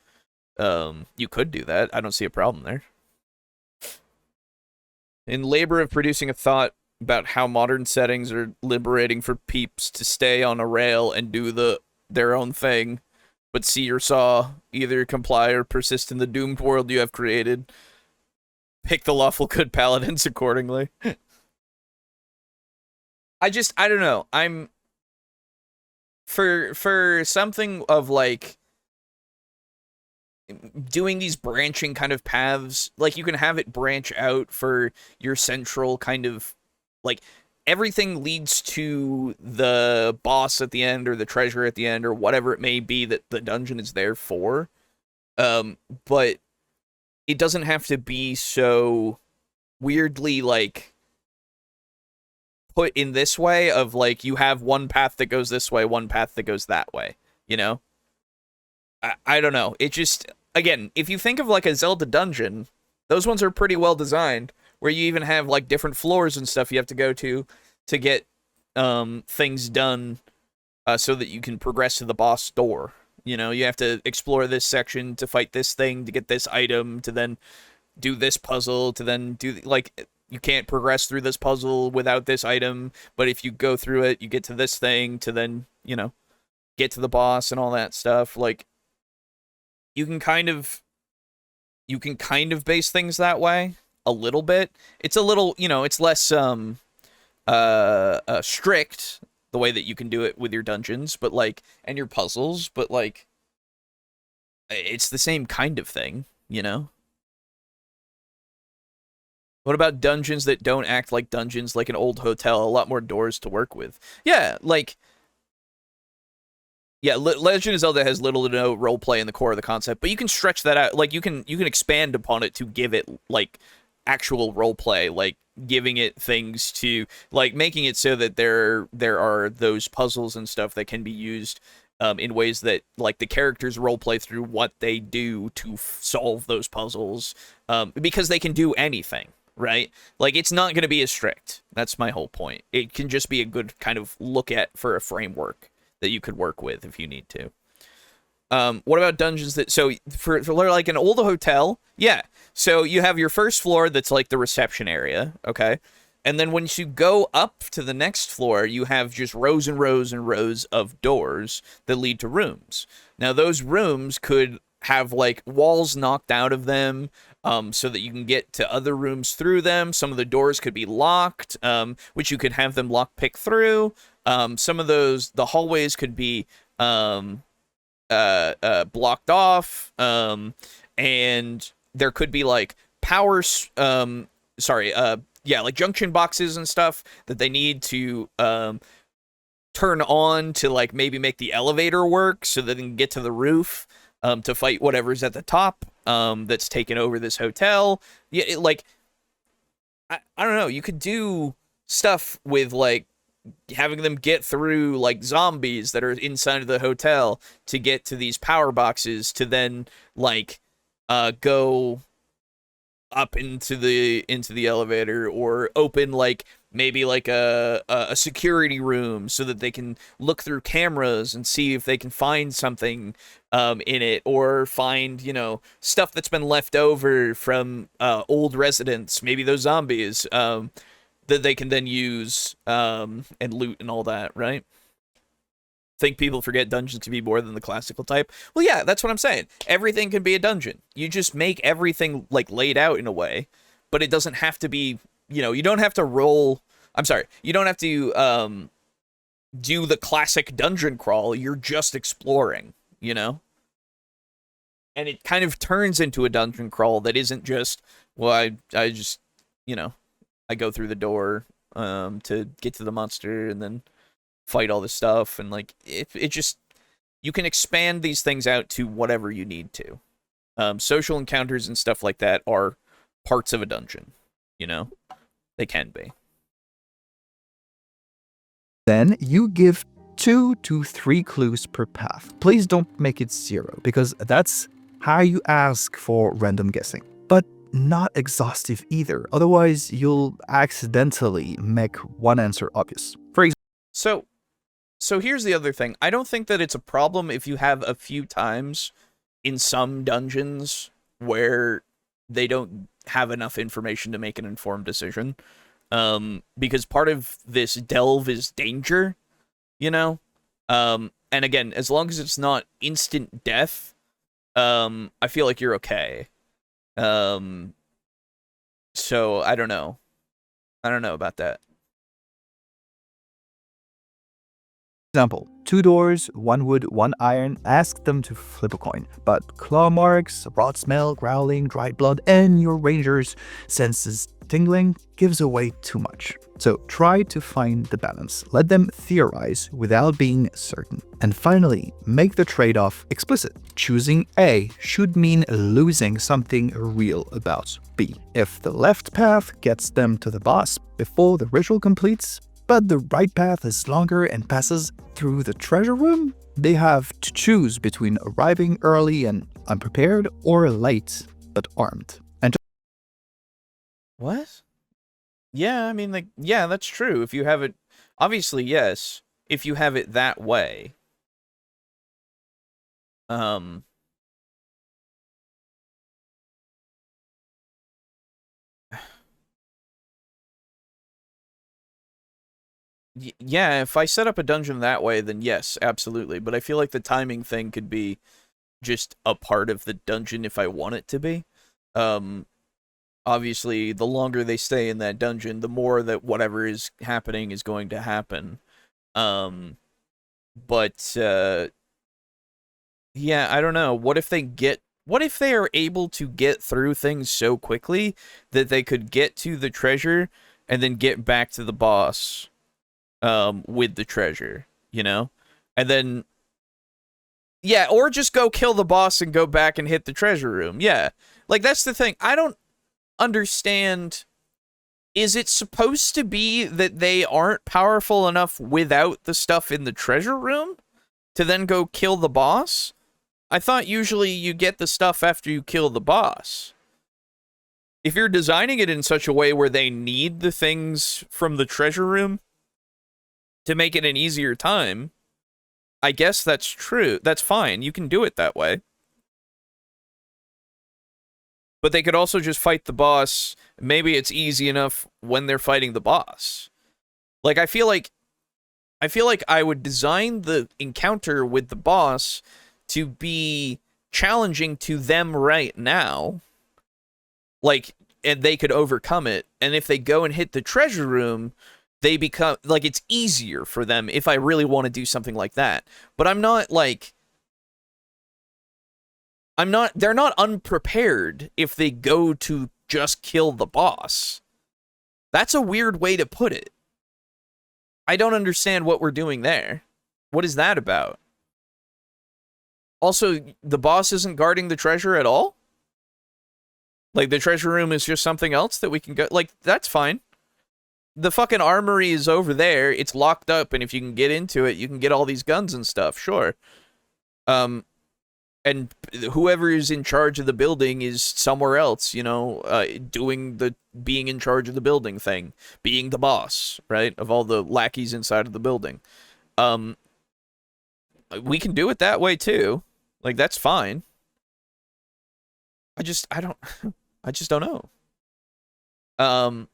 You could do that. I don't see a problem there. In labor of producing a thought about how modern settings are liberating for peeps to stay on a rail and do their own thing, but see or saw, either comply or persist in the doomed world you have created. Pick the lawful good paladins accordingly. I don't know. I'm... For something of, like, doing these branching kind of paths, like, you can have it branch out for your central kind of, like, everything leads to the boss at the end or the treasure at the end or whatever it may be that the dungeon is there for. But it doesn't have to be so weirdly, like, put in this way of, like, you have one path that goes this way, one path that goes that way, you know? I don't know. It just... Again, if you think of, like, a Zelda dungeon, those ones are pretty well designed, where you even have, like, different floors and stuff you have to go to get things done so that you can progress to the boss door. You know, you have to explore this section to fight this thing, to get this item, to then do this puzzle, to then do... Like, you can't progress through this puzzle without this item, but if you go through it, you get to this thing to then, you know, get to the boss and all that stuff. Like, you can kind of base things that way a little bit. It's a little, you know, it's less strict the way that you can do it with your dungeons, but like, and your puzzles, but like, it's the same kind of thing, you know? What about dungeons that don't act like dungeons, like an old hotel, a lot more doors to work with? Yeah, like, yeah, Legend of Zelda has little to no roleplay in the core of the concept, but you can stretch that out. Like, you can expand upon it to give it, like, actual roleplay, like, giving it things to, like, making it so that there are those puzzles and stuff that can be used in ways that, like, the characters roleplay through what they do to solve those puzzles, because they can do anything. Right? Like, it's not going to be as strict. That's my whole point. It can just be a good kind of look at for a framework that you could work with if you need to. What about dungeons that... So, for like an old hotel, yeah. So, you have your first floor that's like the reception area, okay? And then once you go up to the next floor, you have just rows and rows and rows of doors that lead to rooms. Now, those rooms could have, like, walls knocked out of them, so that you can get to other rooms through them. Some of the doors could be locked, which you could have them lockpick through. Some of those, the hallways could be blocked off, and there could be, like, like junction boxes and stuff that they need to turn on to, like, maybe make the elevator work so that they can get to the roof to fight whatever's at the top that's taken over this hotel. Yeah, I don't know. You could do stuff with, like, having them get through, like, zombies that are inside of the hotel to get to these power boxes to then, like, go up into the elevator, or open, like, maybe like a security room so that they can look through cameras and see if they can find something in it, or find, you know, stuff that's been left over from old residents, maybe those zombies, that they can then use and loot and all that, right? Think people forget dungeons to be more than the classical type. Well, yeah, that's what I'm saying. Everything can be a dungeon. You just make everything, like, laid out in a way, but it doesn't have to be, you know, you don't have to roll. I'm sorry, you don't have to do the classic dungeon crawl. You're just exploring, you know? And it kind of turns into a dungeon crawl that isn't just, well, I just, you know, I go through the door to get to the monster and then fight all this stuff, and, like, it just, you can expand these things out to whatever you need to. Social encounters and stuff like that are parts of a dungeon, you know? They can be. Then you give 2 to 3 clues per path. Please don't make it 0, because that's how you ask for random guessing. But not exhaustive either, otherwise you'll accidentally make one answer obvious. For example, So here's the other thing. I don't think that it's a problem if you have a few times in some dungeons where they don't have enough information to make an informed decision. Because part of this delve is danger, you know? And again, as long as it's not instant death, I feel like you're okay. So I don't know. I don't know about that. example, 2 doors, 1 wood, 1 iron. Ask them to flip a coin. But claw marks, rot smell, growling, dried blood, and your ranger's senses tingling gives away too much. So try to find the balance. Let them theorize without being certain. And finally, make the trade-off explicit. Choosing A should mean losing something real about B. If the left path gets them to the boss before the ritual completes, but the right path is longer and passes through the treasure room, they have to choose between arriving early and unprepared, or late but armed. And What? Yeah, I mean, like, yeah, that's true. If you have it, obviously, yes. If you have it that way. Um, Yeah, if I set up a dungeon that way, then yes, absolutely. But I feel like the timing thing could be just a part of the dungeon if I want it to be. Um, Obviously, the longer they stay in that dungeon, the more that whatever is happening is going to happen. Um, but yeah, I don't know. What if they are able to get through things so quickly that they could get to the treasure and then get back to the boss with the treasure, you know? And then yeah, or just go kill the boss and go back and hit the treasure room. Yeah. Like that's the thing. I don't understand. Is it supposed to be that they aren't powerful enough without the stuff in the treasure room to then go kill the boss? I thought usually you get the stuff after you kill the boss. If you're designing it in such a way where they need the things from the treasure room to make it an easier time, I guess that's true. That's fine. You can do it that way. But they could also just fight the boss. Maybe it's easy enough when they're fighting the boss. Like I feel like I would design the encounter with the boss to be challenging to them right now. Like, and they could overcome it. And if they go and hit the treasure room, they become like it's easier for them if I really want to do something like that. But they're not unprepared if they go to just kill the boss. That's a weird way to put it. I don't understand what we're doing there. What is that about? Also, the boss isn't guarding the treasure at all? Like, the treasure room is just something else that we can go... Like, that's fine. The fucking armory is over there. It's locked up, and if you can get into it, you can get all these guns and stuff. Sure. And whoever is in charge of the building is somewhere else, you know, doing the being in charge of the building thing, being the boss, right, of all the lackeys inside of the building. We can do it that way too. Like that's fine. I just don't I just don't know.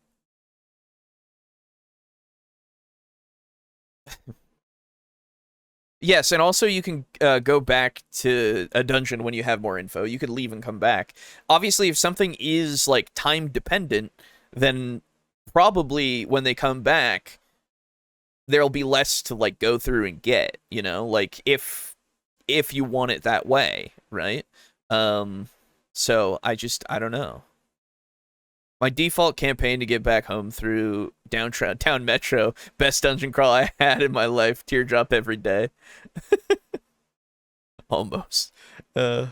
Yes, and also you can go back to a dungeon when you have more info. You could leave and come back. Obviously, if something is like time dependent, then probably when they come back, there'll be less to like go through and get, you know, like if you want it that way, right? So I don't know. My default campaign to get back home through Downtown Metro, best dungeon crawl I had in my life, teardrop every day. Almost. I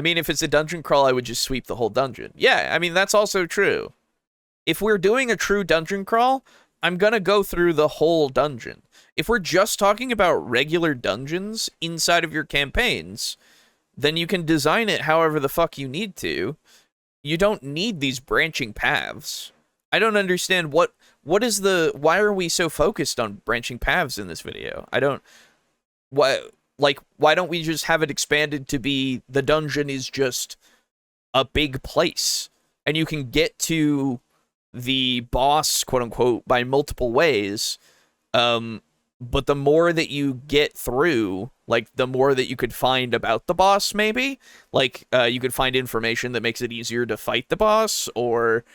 mean, if it's a dungeon crawl, I would just sweep the whole dungeon. Yeah, I mean, that's also true. If we're doing a true dungeon crawl, I'm gonna go through the whole dungeon. If we're just talking about regular dungeons inside of your campaigns, then you can design it however the fuck you need to. You don't need these branching paths. I don't understand what is the... Why are we so focused on branching paths in this video? I don't... Why don't we just have it expanded to be the dungeon is just a big place and you can get to the boss, quote unquote, by multiple ways. But the more that you get through, like the more that you could find about the boss, maybe like you could find information that makes it easier to fight the boss, or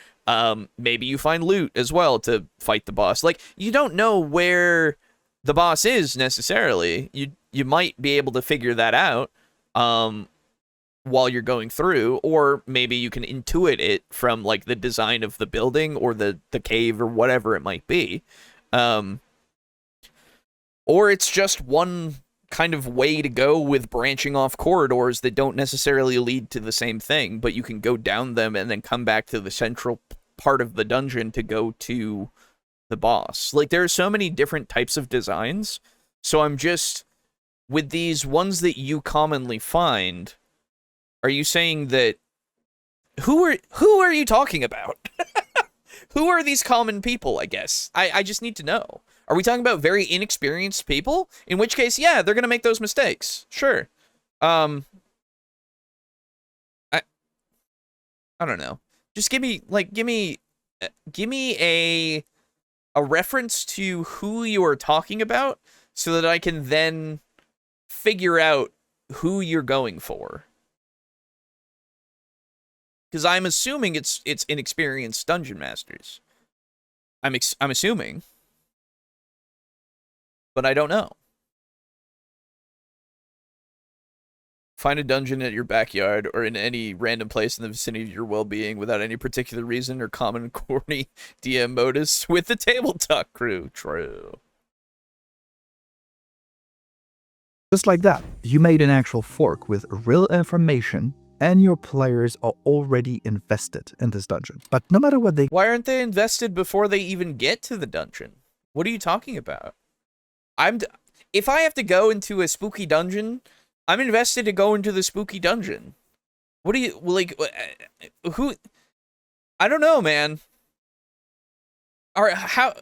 maybe you find loot as well to fight the boss. Like you don't know where the boss is necessarily. You might be able to figure that out while you're going through, or maybe you can intuit it from like the design of the building or the cave or whatever it might be. Or it's just one kind of way to go with branching off corridors that don't necessarily lead to the same thing, but you can go down them and then come back to the central part of the dungeon to go to the boss. Like, there are so many different types of designs, so I'm just... With these ones that you commonly find, are you saying that... Who are you talking about? Who are these common people, I guess? I just need to know. Are we talking about very inexperienced people? In which case, yeah, they're gonna make those mistakes. Sure. I don't know. Just give me a a reference to who you are talking about so that I can then figure out who you're going for. Because I'm assuming it's inexperienced dungeon masters. I'm assuming, but I don't know. Find a dungeon at your backyard or in any random place in the vicinity of your well-being without any particular reason or common corny DM modus with the TableTalk crew. True. Just like that, you made an actual fork with real information, and your players are already invested in this dungeon. But no matter what they... Why aren't they invested before they even get to the dungeon? What are you talking about? If I have to go into a spooky dungeon, I'm invested to go into the spooky dungeon. What do you, like, who... I don't know, man. Or how...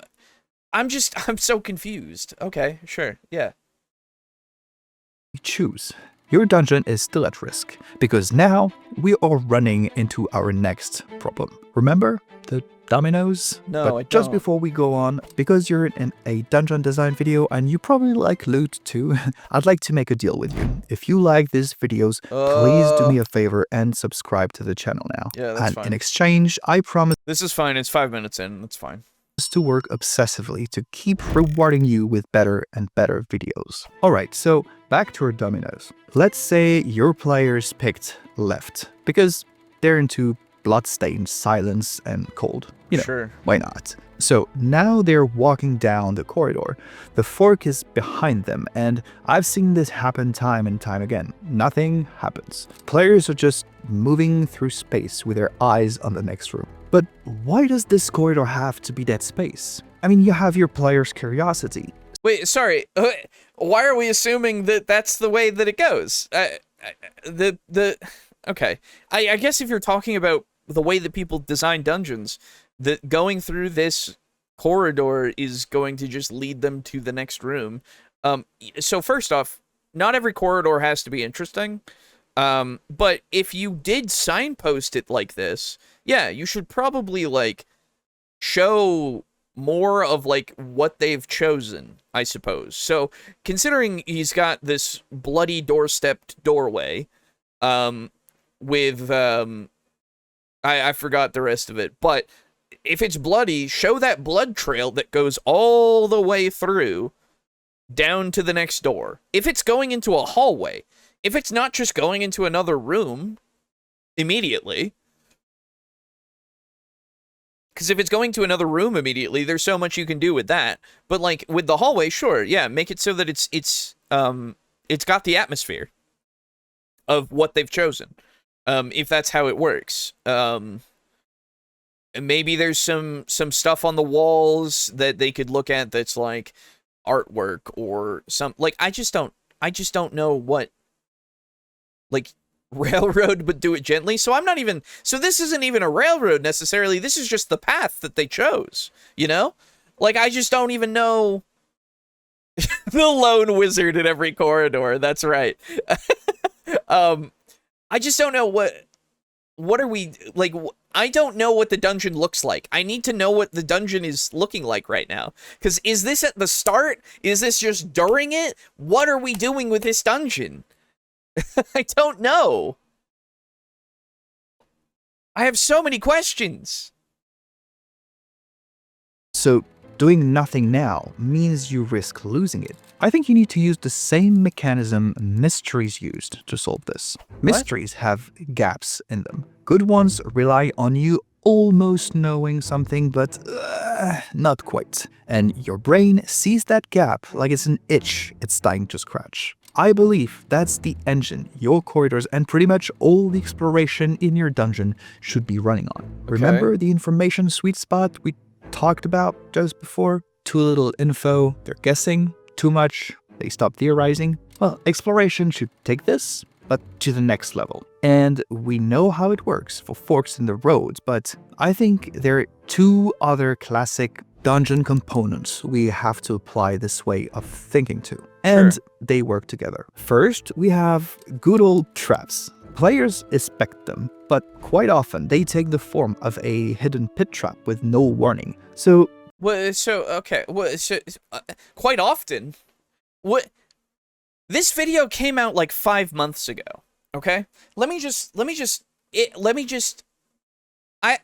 I'm so confused. Okay, sure, yeah. choose, your dungeon is still at risk, because now we are running into our next problem. Remember the dominoes? No, but I don't. Just before we go on, because you're in a dungeon design video and you probably like loot too, I'd like to make a deal with you. If you like these videos, please do me a favor and subscribe to the channel now. Yeah, that's and fine. In exchange, I promise This is fine. It's 5 minutes in. That's fine. to work obsessively to keep rewarding you with better and better videos. Alright, so back to our dominoes. Let's say your players picked left, because they're into bloodstained silence and cold. You know, Sure. why not? So now they're walking down the corridor. The fork is behind them, and I've seen this happen time and time again. Nothing happens. Players are just moving through space with their eyes on the next room. But why does this corridor have to be that space? I mean, you have your player's curiosity. Wait, sorry. Why are we assuming that that's the way that it goes? Okay. I guess if you're talking about the way that people design dungeons, that going through this corridor is going to just lead them to the next room. So first off, not every corridor has to be interesting. But if you did signpost it like this, yeah, you should probably, like, show more of, like, what they've chosen, I suppose. So, considering he's got this bloody doorstepped doorway, with, I forgot the rest of it, but if it's bloody, show that blood trail that goes all the way through down to the next door. If it's going into a hallway, if it's not just going into another room immediately, because if it's going to another room immediately, there's so much you can do with that. But, like, with the hallway, sure, yeah, make it so that it's got the atmosphere of what they've chosen, if that's how it works. And maybe there's some stuff on the walls that they could look at that's, like, artwork or some, like, I just don't know what, like, railroad but do it gently. So this isn't even a railroad necessarily. This is just the path that they chose, you know? Like, I just don't even know. The lone wizard in every corridor. That's right. I just don't know what are we, like, I don't know what the dungeon looks like. I need to know what the dungeon is looking like right now. Because is this at the start? Is this just during it? What are we doing with this dungeon? I don't know. I have so many questions. So, doing nothing now means you risk losing it. I think you need to use the same mechanism mysteries used to solve this. Mysteries have gaps in them. Good ones rely on you almost knowing something, but not quite. And your brain sees that gap like it's an itch it's dying to scratch. I believe that's the engine your corridors and pretty much all the exploration in your dungeon should be running on. Okay. Remember the information sweet spot we talked about just before? Too little info, they're guessing. Too much, they stop theorizing. Well, exploration should take this, but to the next level. And we know how it works for forks in the road, but I think there are two other classic dungeon components we have to apply this way of thinking to. And they work together. First, we have good old traps. Players expect them, but quite often they take the form of a hidden pit trap with no warning. So Well, so okay. Well, so quite often, what this video came out like 5 months ago. Okay, let me just. I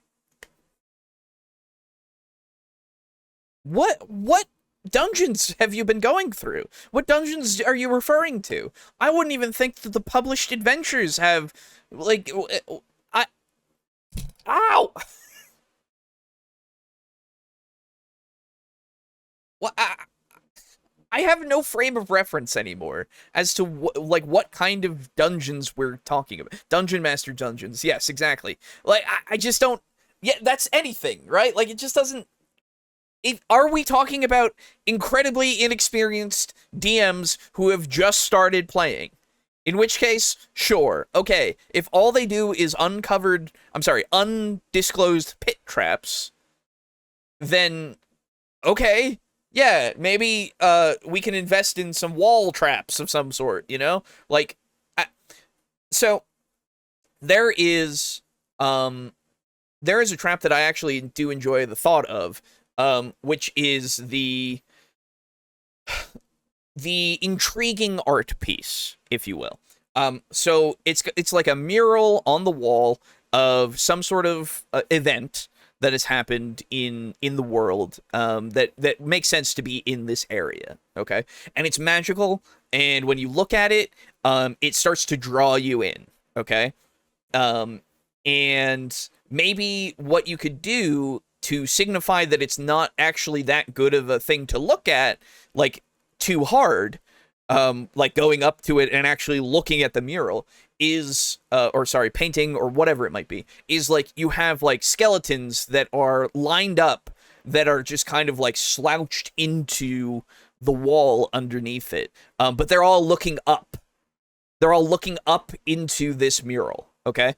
what dungeons have you been going through? What dungeons are you referring to? I wouldn't even think that the published adventures have like I ow. What I have no frame of reference anymore as to what kind of dungeons we're talking about. Dungeon Master dungeons. Yes, exactly. Like I just don't. Yeah, that's anything, right? Like it just doesn't. Are we talking about incredibly inexperienced DMs who have just started playing? In which case, sure, okay. If all they do is undisclosed pit traps, then okay, yeah, maybe we can invest in some wall traps of some sort, you know? Like so there is a trap that I actually do enjoy the thought of, which is the intriguing art piece, if you will. So it's like a mural on the wall of some sort of event that has happened in the world, that makes sense to be in this area. Okay, and it's magical, and when you look at it, it starts to draw you in. Okay, and maybe what you could do to signify that it's not actually that good of a thing to look at, like too hard, like going up to it and actually looking at the mural is, or sorry, painting or whatever it might be, is like you have like skeletons that are lined up that are just kind of like slouched into the wall underneath it. But they're all looking up. They're all looking up into this mural, okay?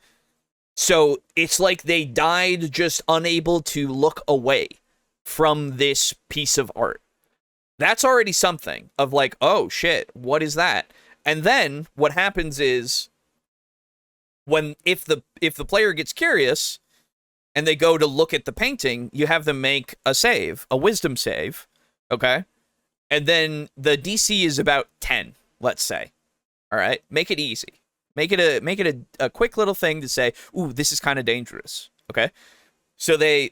So it's like they died just unable to look away from this piece of art. That's already something of like, oh shit, what is that? And then what happens is if the player gets curious and they go to look at the painting, you have them make a wisdom save, okay? And then the DC is about 10, let's say. All right, make it easy. Make it a quick little thing to say, ooh, this is kind of dangerous. Okay, so they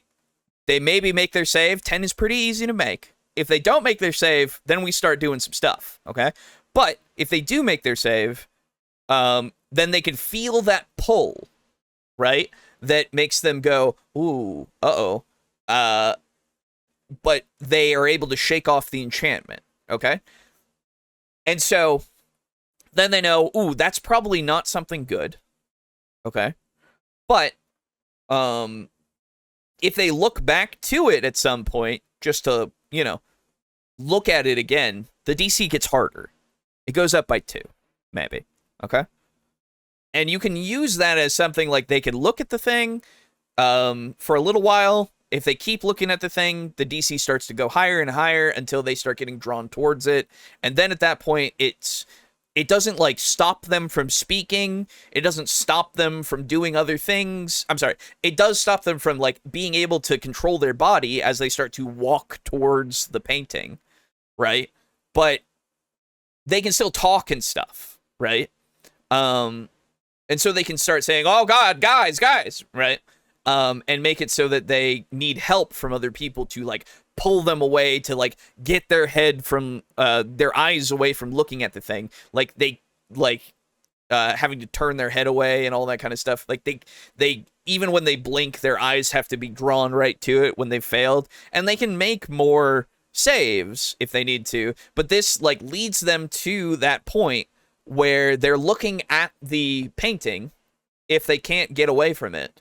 maybe make their save. 10 is pretty easy to make. If they don't make their save, then we start doing some stuff. Okay, but if they do make their save, then they can feel that pull, right? That makes them go, ooh, uh-oh. But they are able to shake off the enchantment. Okay, and so then they know, ooh, that's probably not something good. Okay. But if they look back to it at some point, just to, look at it again, the DC gets harder. It goes up by 2, maybe. Okay. And you can use that as something like they can look at the thing for a little while. If they keep looking at the thing, the DC starts to go higher and higher until they start getting drawn towards it. And then at that point, it doesn't like stop them from speaking. It doesn't stop them from doing other things. I'm sorry. It does stop them from like being able to control their body as they start to walk towards the painting, right? But they can still talk and stuff, right? And so they can start saying, "Oh God, guys," right? And make it so that they need help from other people to like pull them away, to like get their head from their eyes away from looking at the thing, like they having to turn their head away and all that kind of stuff. Like they even when they blink, their eyes have to be drawn right to it when they failed, and they can make more saves if they need to, but this like leads them to that point where they're looking at the painting if they can't get away from it.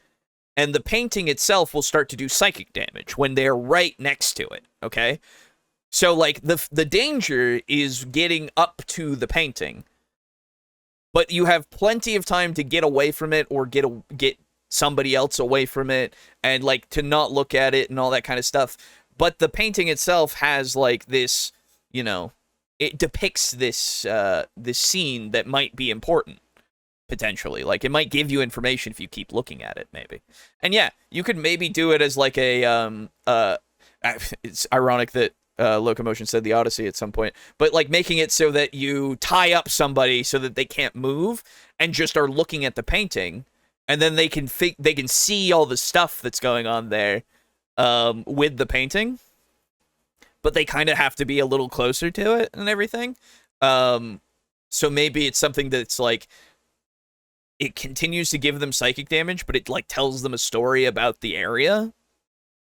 And the painting itself will start to do psychic damage when they're right next to it, okay? So, like, the danger is getting up to the painting. But you have plenty of time to get away from it or get somebody else away from it and, like, to not look at it and all that kind of stuff. But the painting itself has, like, this, it depicts this, this scene that might be important. Potentially, like it might give you information if you keep looking at it, maybe. And yeah, you could maybe do it as like a It's ironic that Locomotion said the Odyssey at some point, but like making it so that you tie up somebody so that they can't move and just are looking at the painting, and then they can see all the stuff that's going on there with the painting, but they kind of have to be a little closer to it and everything. So maybe it's something that's like it continues to give them psychic damage, but it like tells them a story about the area.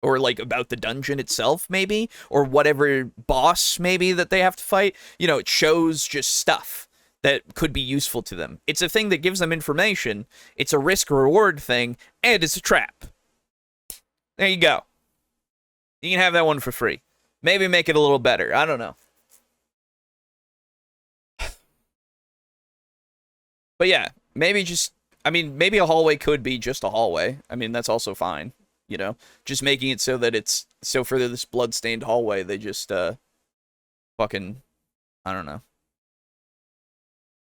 Or, like, about the dungeon itself, maybe? Or whatever boss, maybe, that they have to fight. You know, it shows just stuff that could be useful to them. It's a thing that gives them information. It's a risk-reward thing. And it's a trap. There you go. You can have that one for free. Maybe make it a little better. I don't know. But yeah, maybe just... I mean, maybe a hallway could be just a hallway. I mean, that's also fine. You know, just making it so that it's so for this blood-stained hallway, they just fucking, I don't know.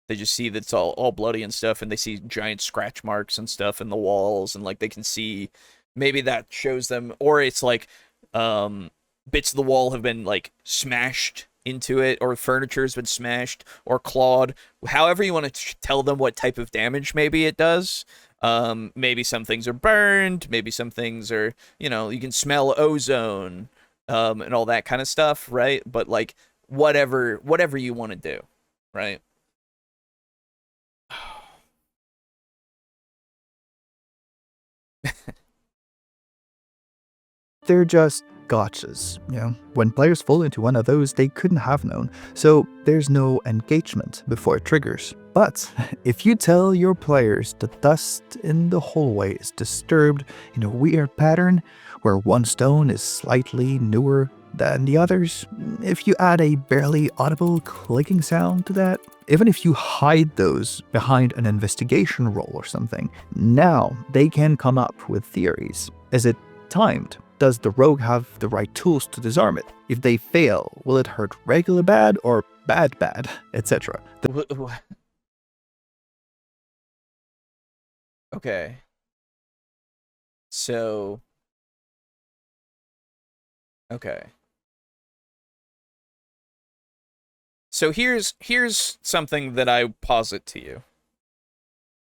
They just see that it's all bloody and stuff, and they see giant scratch marks and stuff in the walls, and like they can see, maybe that shows them, or it's like bits of the wall have been like smashed into it, or furniture has been smashed or clawed. However you want to tell them what type of damage maybe it does. Maybe some things are burned, maybe some things are, you know, you can smell ozone, and all that kind of stuff, right? But like, whatever you want to do, right? They're just gotchas, you know. When players fall into one of those, they couldn't have known, so there's no engagement before it triggers. But if you tell your players the dust in the hallway is disturbed in a weird pattern, where one stone is slightly newer than the others, if you add a barely audible clicking sound to that, even if you hide those behind an investigation roll or something, now they can come up with theories. Is it timed? Does the rogue have the right tools to disarm it? If they fail, will it hurt regular bad or bad, etc.? Okay. So... Okay. So here's something that I posit to you.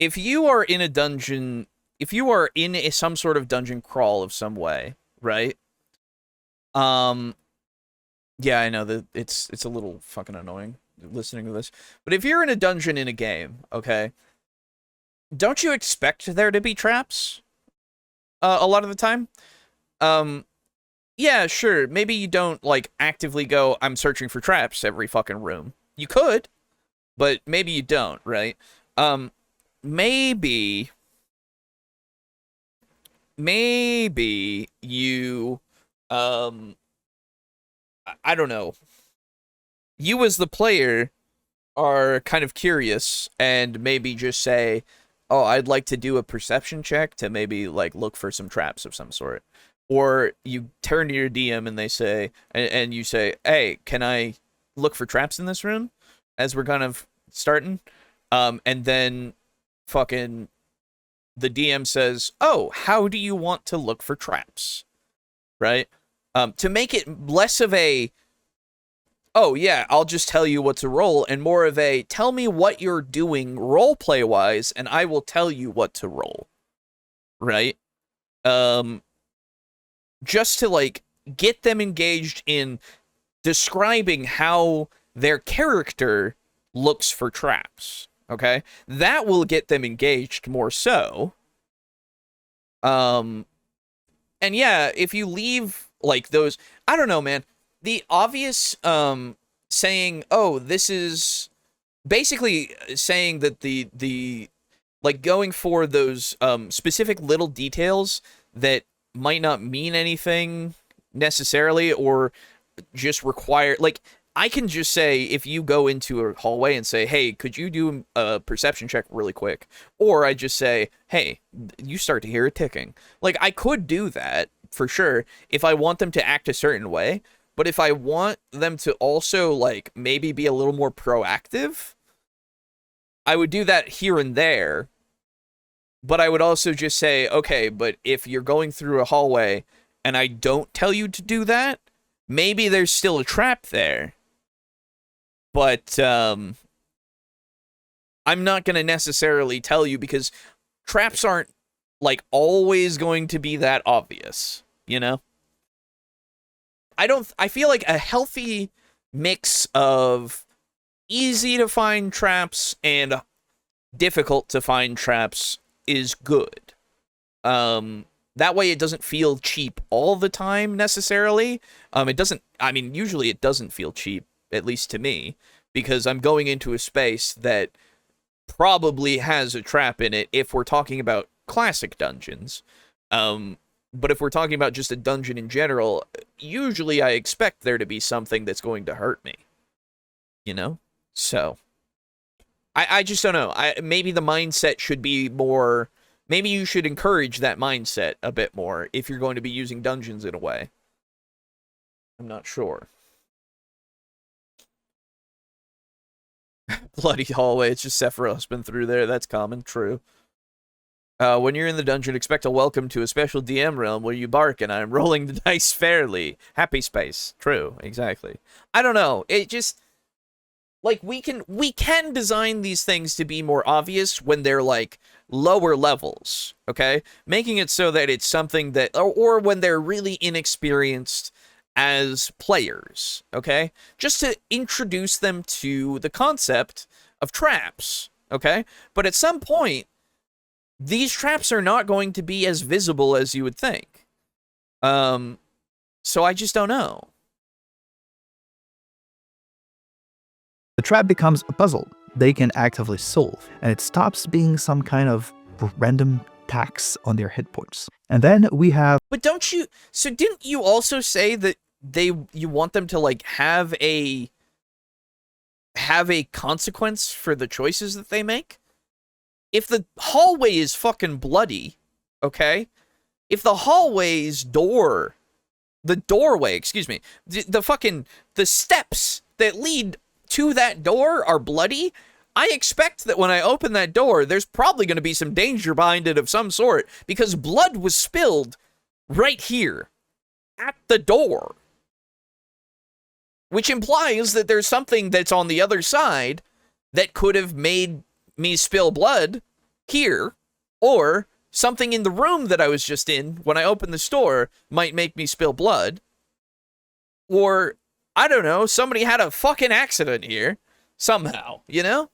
If you are in a dungeon, if you are in some sort of dungeon crawl of some way, right? Yeah, I know that it's a little fucking annoying listening to this. But if you're in a dungeon in a game, okay, don't you expect there to be traps? A lot of the time? Yeah, sure. Maybe you don't, like, actively go, I'm searching for traps every fucking room. You could, but maybe you don't, right? Maybe you, I don't know. You as the player are kind of curious and maybe just say, oh, I'd like to do a perception check to maybe, like, look for some traps of some sort. Or you turn to your DM and they say, and you say, hey, can I look for traps in this room? As we're kind of starting. And then fucking the DM says, oh, how do you want to look for traps? Right? To make it less of a, oh yeah, I'll just tell you what to roll, and more of a, tell me what you're doing roleplay-wise, and I will tell you what to roll. Right? Just to, like, get them engaged in describing how their character looks for traps, okay? That will get them engaged more so. And yeah, if you leave, like, those... I don't know, man. The obvious, saying, oh, this is... Basically saying that the like, going for those, specific little details that might not mean anything necessarily, or just require, like, I can just say, if you go into a hallway and say, hey, could you do a perception check really quick? Or I just say, hey, you start to hear a ticking. Like, I could do that, for sure, if I want them to act a certain way, but if I want them to also, like, maybe be a little more proactive, I would do that here and there. But I would also just say, okay, but if you're going through a hallway and I don't tell you to do that, maybe there's still a trap there. But I'm not going to necessarily tell you, because traps aren't like always going to be that obvious, you know? I feel like a healthy mix of easy to find traps and difficult to find traps is good. That way it doesn't feel cheap all the time necessarily. Usually it doesn't feel cheap, at least to me, because I'm going into a space that probably has a trap in it if we're talking about classic dungeons. But if we're talking about just a dungeon in general, usually I expect there to be something that's going to hurt me. You know? So, I just don't know. Maybe the mindset should be more... Maybe you should encourage that mindset a bit more if you're going to be using dungeons in a way. I'm not sure. Bloody hallway. It's just Sephiroth's been through there. That's common. True. When you're in the dungeon, expect a welcome to a special DM realm where you bark and I'm rolling the dice fairly. Happy space. True. Exactly. I don't know. It just... Like, we can design these things to be more obvious when they're, like, lower levels, okay? Making it so that it's something that... Or when they're really inexperienced as players, okay? Just to introduce them to the concept of traps, okay? But at some point, these traps are not going to be as visible as you would think. So I just don't know. The trap becomes a puzzle they can actively solve, and it stops being some kind of random tax on their hit points. And then we have... But don't you... So didn't you also say that you want them to, like, have a consequence for the choices that they make? If the hallway is fucking bloody, okay? If the hallway's doorway, the steps that lead to that door are bloody, I expect that when I open that door, there's probably going to be some danger behind it of some sort, because blood was spilled right here at the door. Which implies that there's something that's on the other side that could have made me spill blood here, or something in the room that I was just in when I opened the store might make me spill blood, or I don't know, somebody had a fucking accident here somehow, you know?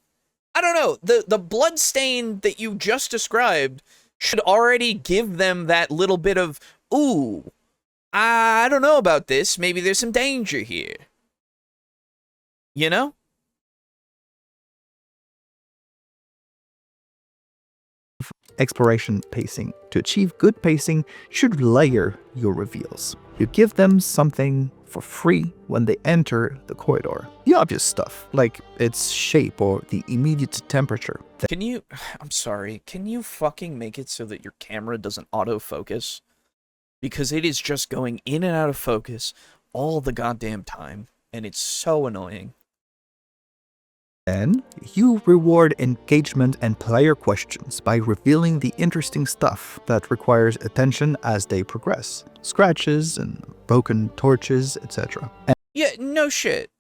I don't know. The blood stain that you just described should already give them that little bit of, ooh, I don't know about this. Maybe there's some danger here. You know? Exploration pacing. To achieve good pacing, should layer your reveals. You give them something for free when they enter the corridor. The obvious stuff, like its shape or the immediate temperature. I'm sorry, can you fucking make it so that your camera doesn't autofocus? Because it is just going in and out of focus all the goddamn time, and it's so annoying. Then, you reward engagement and player questions by revealing the interesting stuff that requires attention as they progress. Scratches and broken torches, etc. Yeah, no shit.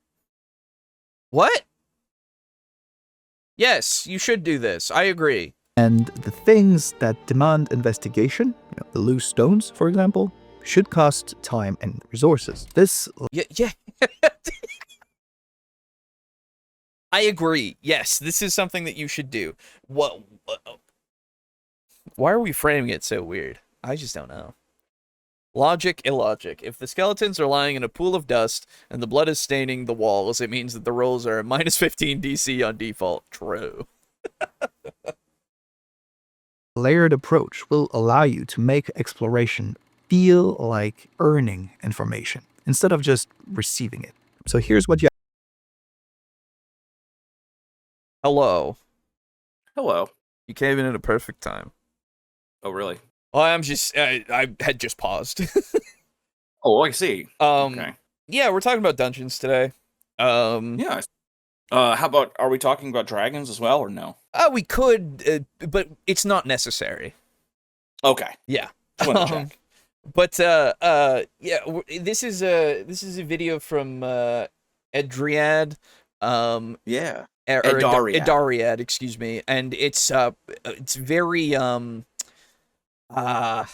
What? Yes, you should do this. I agree. And the things that demand investigation, the loose stones, for example, should cost time and resources. Yeah. I agree. Yes, this is something that you should do. What? Why are we framing it so weird? I just don't know. Logic, illogic. If the skeletons are lying in a pool of dust and the blood is staining the walls, it means that the rolls are a -15 DC on default. True. Layered approach will allow you to make exploration feel like earning information instead of just receiving it. So here's what you... Hello. Hello. You came in at a perfect time. Oh, really? Well, I had just paused. Oh, I see. Okay. Yeah, we're talking about dungeons today. Yeah. How about, are we talking about dragons as well, or no? We could, but it's not necessary. Okay. Yeah. Just wanted to check. But yeah, this is a video from Edriad, Yeah. or Edariad. Edariad, excuse me, and it's very uh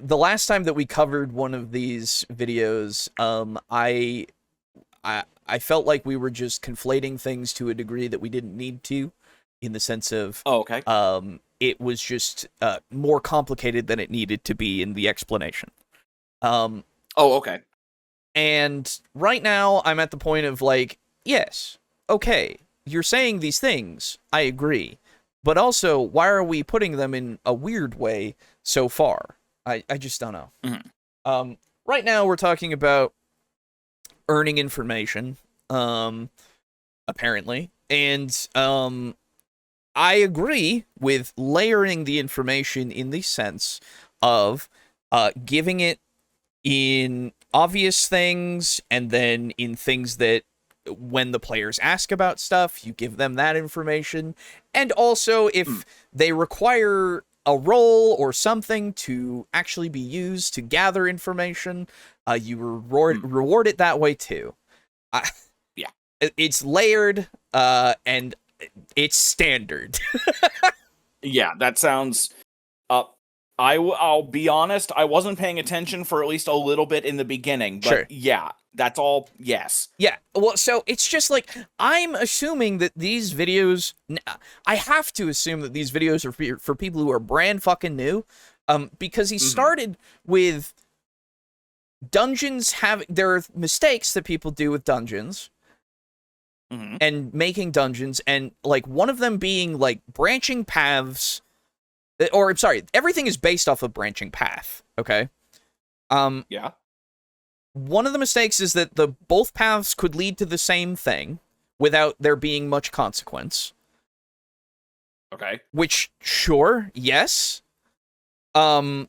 the last time that we covered one of these videos, I felt like we were just conflating things to a degree that we didn't need to, in the sense of Oh, okay. it was just more complicated than it needed to be in the explanation. Oh, okay. And right now I'm at the point of like, yes, okay, you're saying these things, I agree, but also why are we putting them in a weird way so far? I just don't know. Mhm. Right now we're talking about earning information, apparently, and I agree with layering the information in the sense of giving it in obvious things, and then in things that when the players ask about stuff, you give them that information, and also if they require a role or something to actually be used to gather information, you reward it that way too. Yeah. It's layered, and it's standard. Yeah, that sounds. I'll be honest. I wasn't paying attention for at least a little bit in the beginning, but Sure. yeah, that's all. Yes. Yeah, well, so it's just like, I'm assuming that these videos, I have to assume that these videos are for people who are brand fucking new, because he started with dungeons there are mistakes that people do with dungeons, and making dungeons, and like one of them being like branching paths, or I'm sorry, everything is based off of branching path, okay? Yeah. One of the mistakes is that both paths could lead to the same thing without there being much consequence. Okay. Which, sure, yes. One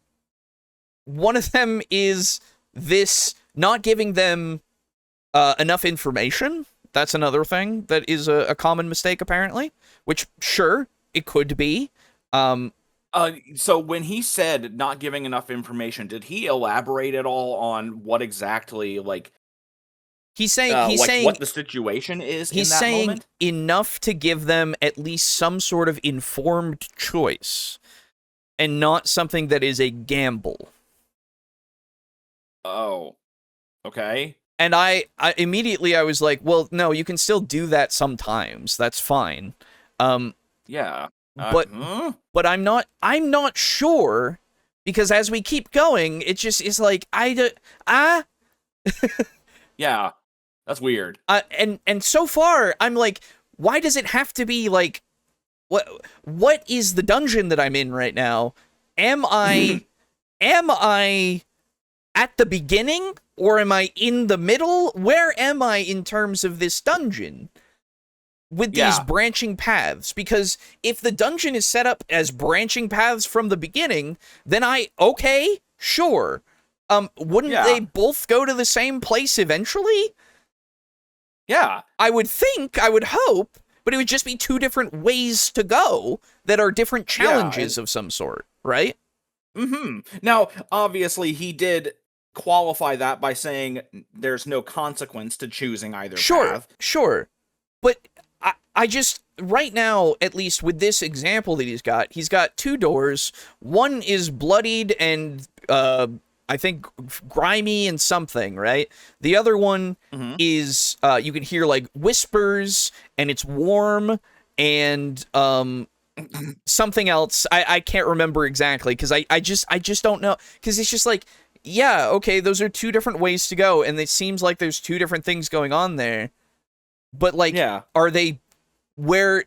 of them is this not giving them enough information. That's another thing that is a common mistake, apparently. Which, sure, it could be. So when he said not giving enough information, did he elaborate at all on what exactly, like, He's saying what the situation is in that moment? Enough to give them at least some sort of informed choice, and not something that is a gamble. Oh, okay. And I immediately I was like, well, no, you can still do that sometimes. That's fine. Yeah. But I'm not sure, because as we keep going, it just is like Yeah, that's weird. And so far I'm like, why does it have to be like, what is the dungeon that I'm in right now? Am I at the beginning, or am I in the middle? Where am I in terms of this dungeon with these branching paths? Because if the dungeon is set up as branching paths from the beginning, then okay, sure. Wouldn't they both go to the same place eventually? Yeah. I would hope, but it would just be two different ways to go that are different challenges of some sort, right? Now, obviously, he did qualify that by saying there's no consequence to choosing either path. Sure. But I just, right now, at least with this example that he's got two doors. One is bloodied and, I think, grimy and something, right? The other one is, you can hear, like, whispers, and it's warm, and, something else. I can't remember exactly, because I just don't know. Because it's just like, yeah, okay, those are two different ways to go, and it seems like there's two different things going on there. But, like, are they they're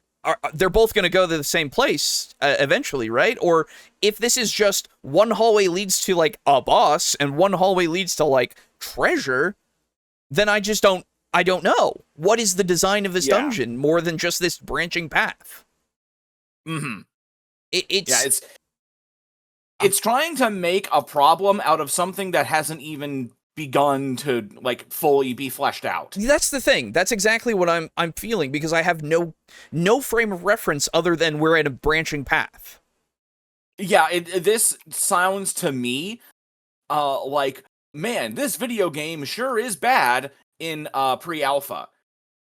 both going to go to the same place eventually, right? Or if this is just one hallway leads to, like, a boss, and one hallway leads to, like, treasure, then I don't know. What is the design of this dungeon more than just this branching path? It's trying to make a problem out of something that hasn't even begun to, like, fully be fleshed out. That's the thing. That's exactly what I'm feeling, because I have no frame of reference other than we're at a branching path. Yeah, this sounds to me like, man, this video game sure is bad in pre-alpha.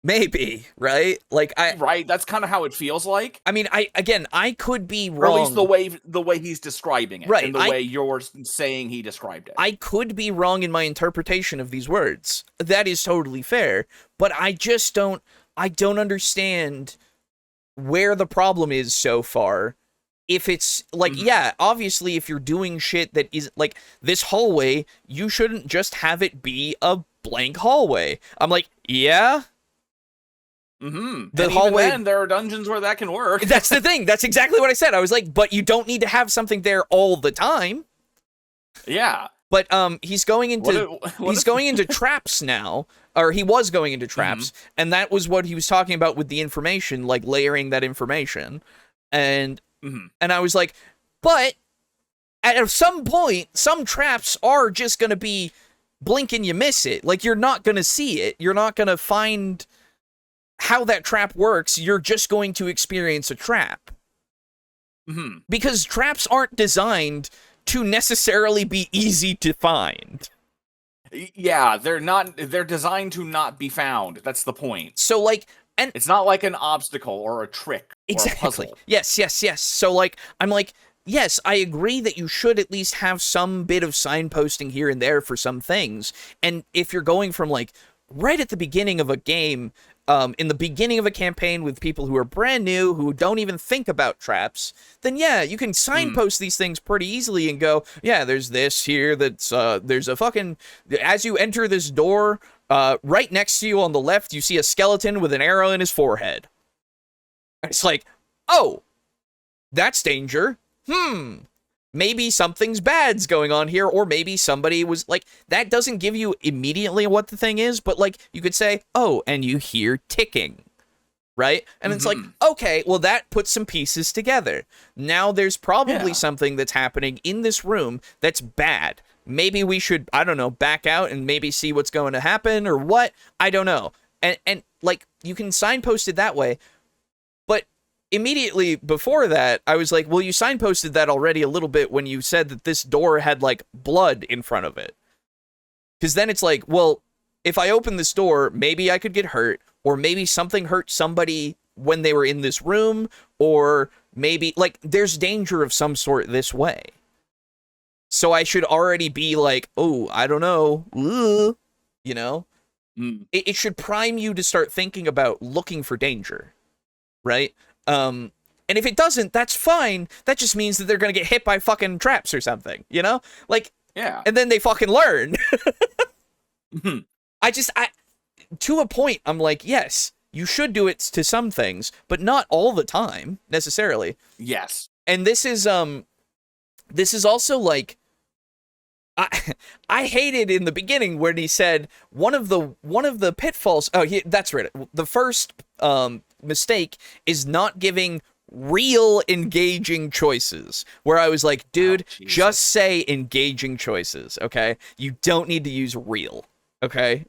Maybe, right? Like Right? That's kind of how it feels like. I mean, I could be Or at least wrong. the way he's describing it, Right, and the way you're saying he described it. I could be wrong in my interpretation of these words. That is totally fair, but I just don't understand where the problem is so far. If it's like, yeah, obviously if you're doing shit that isn't like this hallway, you shouldn't just have it be a blank hallway. I'm like, yeah. The hallway. Even then, there are dungeons where that can work. That's the thing. That's exactly what I said. I was like, but you don't need to have something there all the time. Yeah. But he's going into going into traps now, or he was going into traps, and that was what he was talking about with the information, like layering that information, and I was like, but at some point, some traps are just gonna be blink and you miss it. Like you're not gonna see it. You're not gonna find how that trap works. You're just going to experience a trap. Because traps aren't designed to necessarily be easy to find. Yeah, they're designed to not be found. That's the point. So like, and it's not like an obstacle or a trick or a puzzle. Yes. So like, I'm like, yes, I agree that you should at least have some bit of signposting here and there for some things. And if you're going from like right at the beginning of a game, in the beginning of a campaign with people who are brand new, who don't even think about traps, then yeah, you can signpost these things pretty easily and go, yeah, there's this here that's, there's a fucking, as you enter this door, right next to you on the left, you see a skeleton with an arrow in his forehead. It's like, oh, that's danger. Maybe something's bad's going on here, or maybe somebody was like, that doesn't give you immediately what the thing is, but like you could say, oh, and you hear ticking, right? And it's like, okay, well, that puts some pieces together. Now there's probably something that's happening in this room that's bad. Maybe we should, I don't know, back out and maybe see what's going to happen or what. I don't know. And like, you can signpost it that way. But immediately before that, I was like, well, you signposted that already a little bit when you said that this door had, like, blood in front of it. Because then it's like, well, if I open this door, maybe I could get hurt, or maybe something hurt somebody when they were in this room, or maybe, like, there's danger of some sort this way. So I should already be like, oh, I don't know, you know? It should prime you to start thinking about looking for danger, right? And if it doesn't, that's fine. That just means that they're gonna get hit by fucking traps or something, you know? Like, yeah. And then they fucking learn. I to a point, I'm like, yes, you should do it to some things, but not all the time, necessarily. Yes. And this is also like, I hated in the beginning when he said one of the pitfalls. Oh, that's right. The first mistake is not giving real engaging choices. Where I was like, dude, just say engaging choices, okay? You don't need to use real, okay?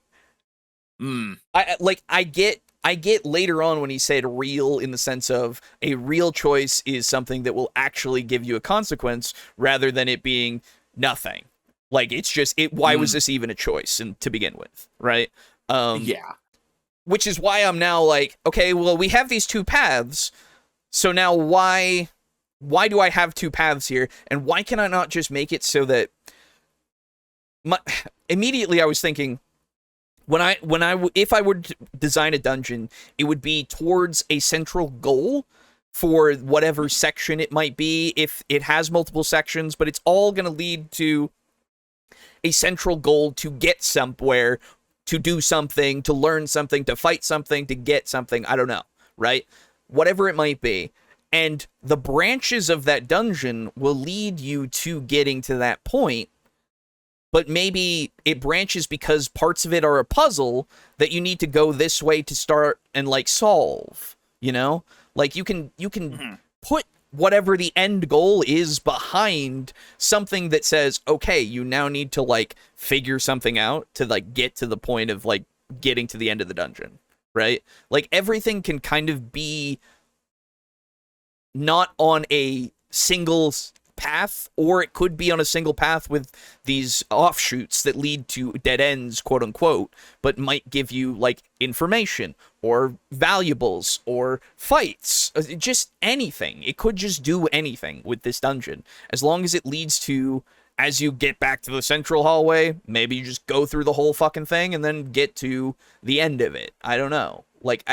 I get later on when he said real in the sense of a real choice is something that will actually give you a consequence rather than it being nothing. Like, it's just, why was this even a choice to begin with, right? Yeah. Which is why I'm now like, okay, well, we have these two paths, so now why do I have two paths here, and why can I not just make it so that... Immediately I was thinking, if I were to design a dungeon, it would be towards a central goal for whatever section it might be, if it has multiple sections, but it's all going to lead to a central goal to get somewhere, to do something, to learn something, to fight something, to get something, I don't know, right? Whatever it might be. And the branches of that dungeon will lead you to getting to that point, but maybe it branches because parts of it are a puzzle that you need to go this way to start and, like, solve, you know? Like, you can put whatever the end goal is behind something that says, okay, you now need to, like, figure something out to, like, get to the point of, like, getting to the end of the dungeon, right? Like, everything can kind of be not on a single path, or it could be on a single path with these offshoots that lead to dead ends, quote unquote, but might give you like information or valuables or fights, just anything. It could just do anything with this dungeon, as long as it leads to, as you get back to the central hallway, maybe you just go through the whole fucking thing and then get to the end of it. I don't know. Like,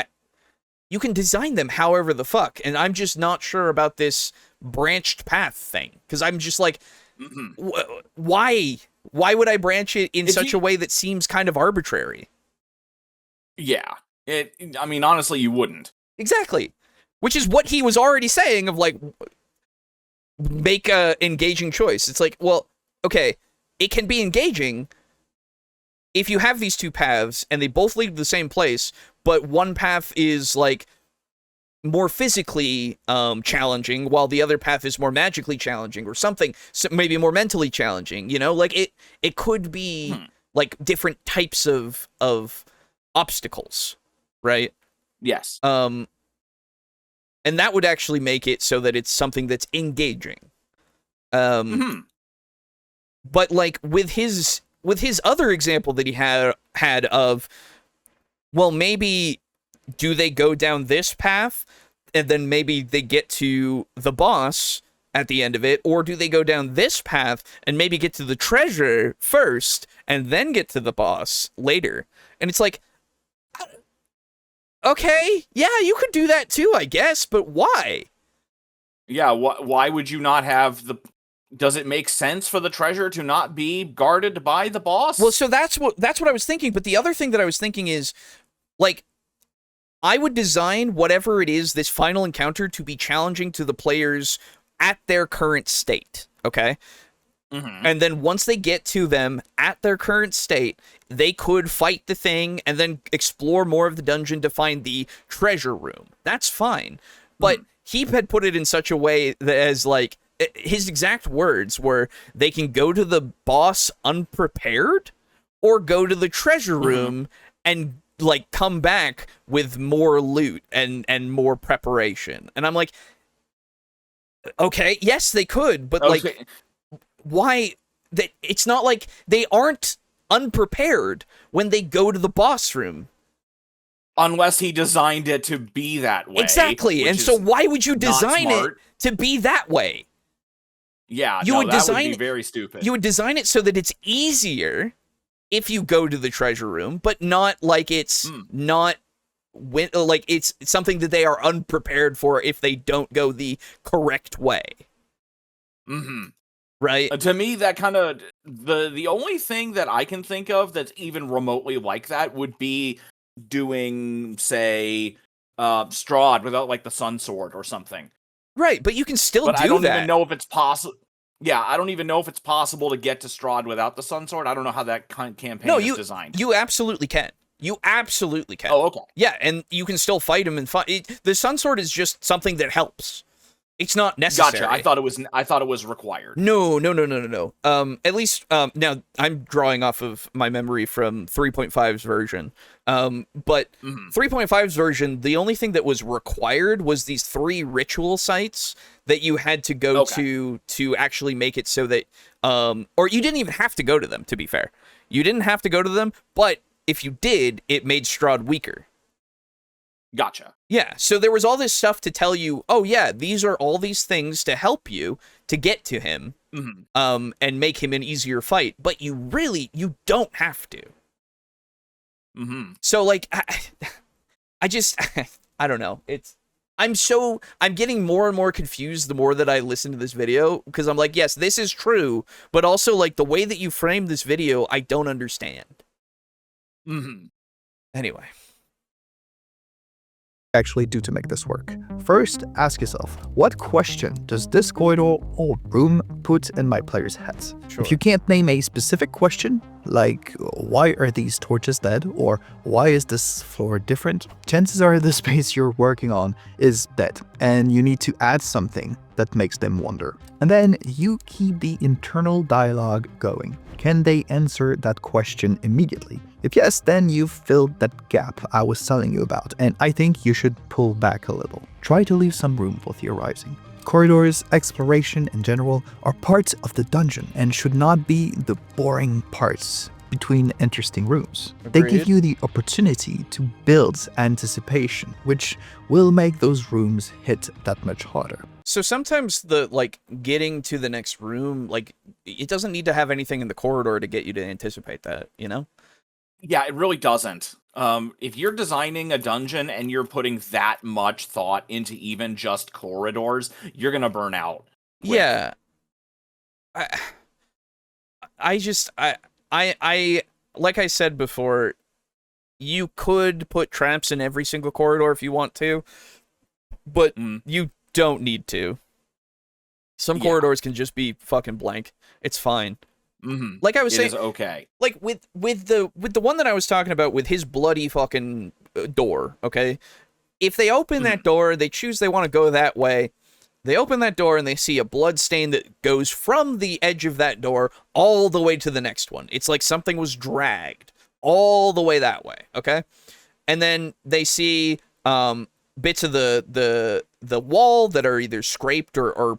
you can design them however the fuck, and I'm just not sure about this branched path thing, because I'm just like, why would I branch it in such a way that seems kind of arbitrary? Yeah, I mean, honestly, you wouldn't. Exactly, which is what he was already saying, of like, make a engaging choice. It's like, well, okay, it can be engaging if you have these two paths and they both lead to the same place, but one path is like more physically challenging, while the other path is more magically challenging, or something, so maybe more mentally challenging. You know, like it could be like different types of obstacles, right? Yes. And that would actually make it so that it's something that's engaging. But like with his other example that he had of, well, maybe do they go down this path and then maybe they get to the boss at the end of it, or do they go down this path and maybe get to the treasure first and then get to the boss later? And it's like, okay, yeah, you could do that too, I guess, but why? Yeah, why would you not have the... Does it make sense for the treasure to not be guarded by the boss? Well, so that's what I was thinking, but the other thing that I was thinking is, like, I would design whatever it is, this final encounter, to be challenging to the players at their current state, okay? And then once they get to them at their current state, they could fight the thing and then explore more of the dungeon to find the treasure room. That's fine. But he had put it in such a way that, as like, his exact words were, they can go to the boss unprepared or go to the treasure room and like come back with more loot and more preparation. And I'm like, okay, yes, they could, but like, why? That it's not like they aren't unprepared when they go to the boss room. Unless he designed it to be that way. Exactly. And so why would you design it to be that way? Yeah, that would be very stupid. You would design it so that it's easier if you go to the treasure room, but not like it's not like it's something that they are unprepared for if they don't go the correct way. Right? To me, that kind of the only thing that I can think of that's even remotely like that would be doing, say, Strahd without like the Sun Sword or something. Right, but you can still do that. I don't even know if it's possible. Yeah, I don't even know if it's possible to get to Strahd without the Sun Sword. I don't know how that campaign is designed. You absolutely can. You absolutely can. Oh, okay. Yeah, and you can still fight him and fight. The Sun Sword is just something that helps. It's not necessary. Gotcha. I thought it was required. No. At least now I'm drawing off of my memory from 3.5's version. But 3.5's version, the only thing that was required was these 3 ritual sites that you had to go to actually make it so that or you didn't even have to go to them, to be fair. You didn't have to go to them, but if you did, it made Strahd weaker. Gotcha. Yeah, so there was all this stuff to tell you, oh yeah, these are all these things to help you to get to him, and make him an easier fight, but you don't have to. So like, I just, I don't know, I'm getting more and more confused the more that I listen to this video, because I'm like, yes, this is true, but also like the way that you framed this video, I don't understand. Anyway. Actually do to make this work. First, ask yourself, what question does this corridor or room put in my players' heads? Sure. If you can't name a specific question, like why are these torches dead, or why is this floor different, chances are the space you're working on is dead, and you need to add something that makes them wonder. And then you keep the internal dialogue going. Can they answer that question immediately? If yes, then you've filled that gap I was telling you about, and I think you should pull back a little. Try to leave some room for theorizing. Corridors, exploration in general, are parts of the dungeon and should not be the boring parts between interesting rooms. They give Agreed. you the opportunity to build anticipation, which will make those rooms hit that much harder. So sometimes the, like, getting to the next room, like, it doesn't need to have anything in the corridor to get you to anticipate that, you know? Yeah, it really doesn't. If you're designing a dungeon and you're putting that much thought into even just corridors, you're gonna burn out. quick. Yeah. I just, like I said before, you could put traps in every single corridor if you want to, but you don't need to. Some Yeah. corridors can just be fucking blank. It's fine. Mm-hmm. Like I was It saying, is okay. like with the one that I was talking about with his bloody fucking door, okay? If they open that door, they choose they want to go that way. They open that door and they see a blood stain that goes from the edge of that door all the way to the next one. It's like something was dragged all the way that way, okay? And then they see bits of the wall that are either scraped or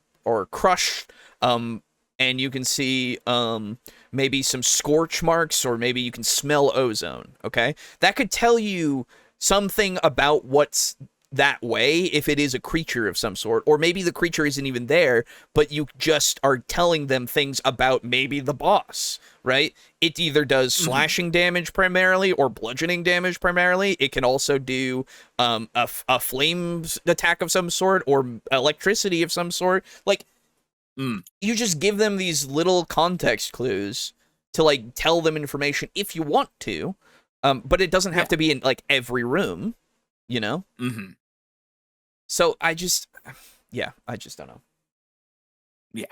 crushed, and you can see maybe some scorch marks, or maybe you can smell ozone, okay? That could tell you something about what's that way if it is a creature of some sort, or maybe the creature isn't even there, but you just are telling them things about maybe the boss, right? It either does slashing damage primarily or bludgeoning damage primarily. It can also do a flames attack of some sort or electricity of some sort. Like, you just give them these little context clues to, like, tell them information if you want to, but it doesn't have to be in, like, every room, you know? Mm-hmm. So I just don't know. Yeah.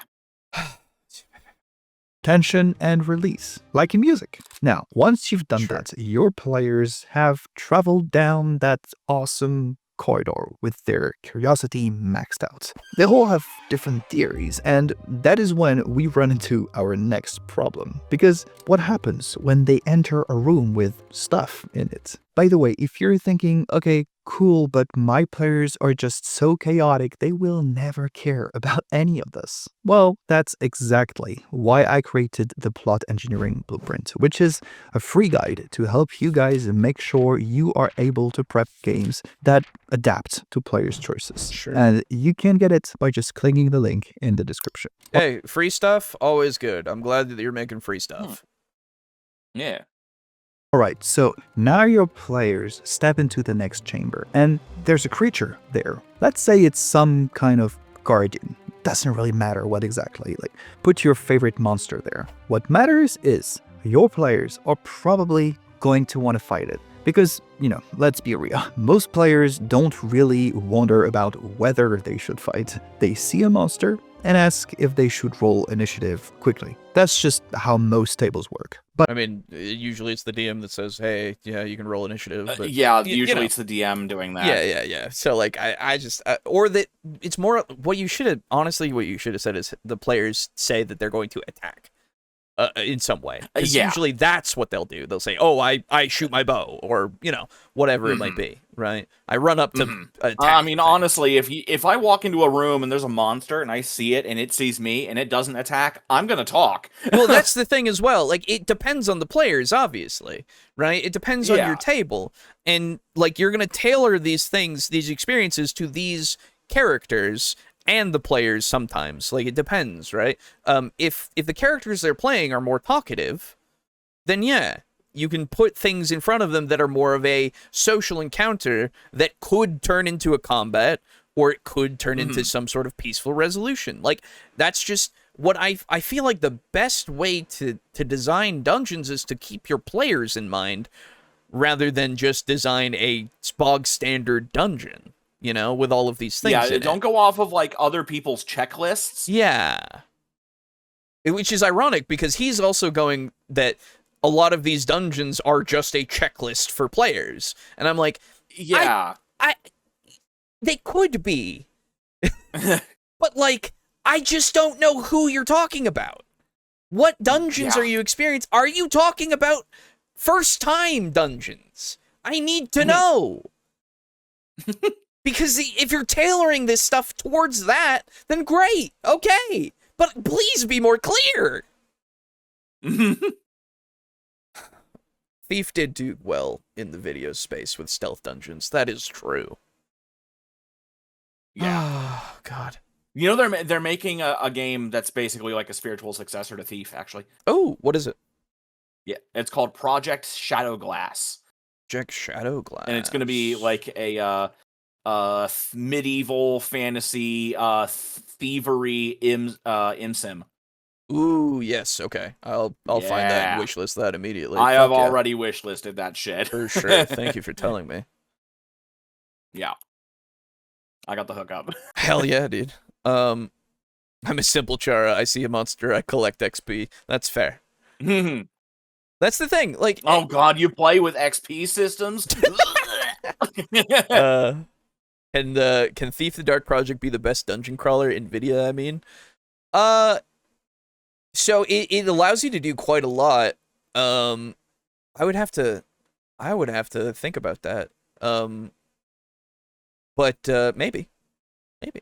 Tension and release, like in music. Now, once you've done Sure. that, your players have traveled down that awesome corridor with their curiosity maxed out. They all have different theories, and that is when we run into our next problem. Because what happens when they enter a room with stuff in it? By the way, if you're thinking, okay, cool, but my players are just so chaotic, they will never care about any of this. Well, that's exactly why I created the Plot Engineering Blueprint, which is a free guide to help you guys make sure you are able to prep games that adapt to players' choices. Sure. And you can get it by just clicking the link in the description. Hey, free stuff, always good. I'm glad that you're making free stuff. Yeah. Alright, so now your players step into the next chamber, and there's a creature there. Let's say it's some kind of guardian. Doesn't really matter what exactly, like, put your favorite monster there. What matters is your players are probably going to want to fight it. Because, you know, let's be real, most players don't really wonder about whether they should fight. They see a monster and ask if they should roll initiative quickly. That's just how most tables work. But I mean, usually it's the DM that says, hey, yeah, you can roll initiative. But Yeah, you usually know. it's the DM doing that. Yeah. So, like, I just, or that it's more, what you should have said is the players say that they're going to attack in some way. 'Cause Yeah. usually that's what they'll do. They'll say, oh, I shoot my bow, or, you know, whatever it might be, right? I run up to attack. I mean, the thing. honestly, if I walk into a room and there's a monster and I see it and it sees me and it doesn't attack, I'm gonna talk. Well, that's the thing as well. Like, it depends on the players, obviously, right? It depends on Yeah. your table. And, like, you're going to tailor these things, these experiences to these characters and the players sometimes. Like, it depends, right? If the characters they're playing are more talkative, then yeah, you can put things in front of them that are more of a social encounter that could turn into a combat, or it could turn into some sort of peaceful resolution. Like, that's just what I feel like the best way to design dungeons is to keep your players in mind, rather than just design a bog standard dungeon, you know, with all of these things Yeah, in don't it. go off of like other people's checklists. Yeah. Which is ironic, because he's also going that a lot of these dungeons are just a checklist for players. And I'm like, Yeah. they could be. But, like, I just don't know who you're talking about. What dungeons Yeah. are you experiencing? Are you talking about first-time dungeons? I need to know. Because if you're tailoring this stuff towards that, then great, okay. But please be more clear. Thief did do well in the video space with stealth dungeons. That is true. Yeah. Oh, God. You know, they're making a game that's basically like a spiritual successor to Thief, actually. Oh, what is it? Yeah, it's called Project Shadowglass. Project Shadowglass. And it's going to be like a medieval fantasy thievery sim. Ooh, yes, okay. I'll find that and wishlist that immediately. I have already wishlisted that shit. For sure. Thank you for telling me. Yeah. I got the hookup. Hell yeah, dude. I'm a simple Chara. I see a monster, I collect XP. That's fair. That's the thing. Like, oh god, you play with XP systems? Can Thief the Dark Project be the best dungeon crawler in Nvidia, I mean? So it allows you to do quite a lot. I would have to think about that. But maybe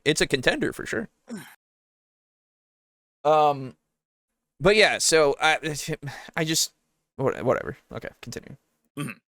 it's a contender for sure. But yeah, so I just whatever. Okay, continue.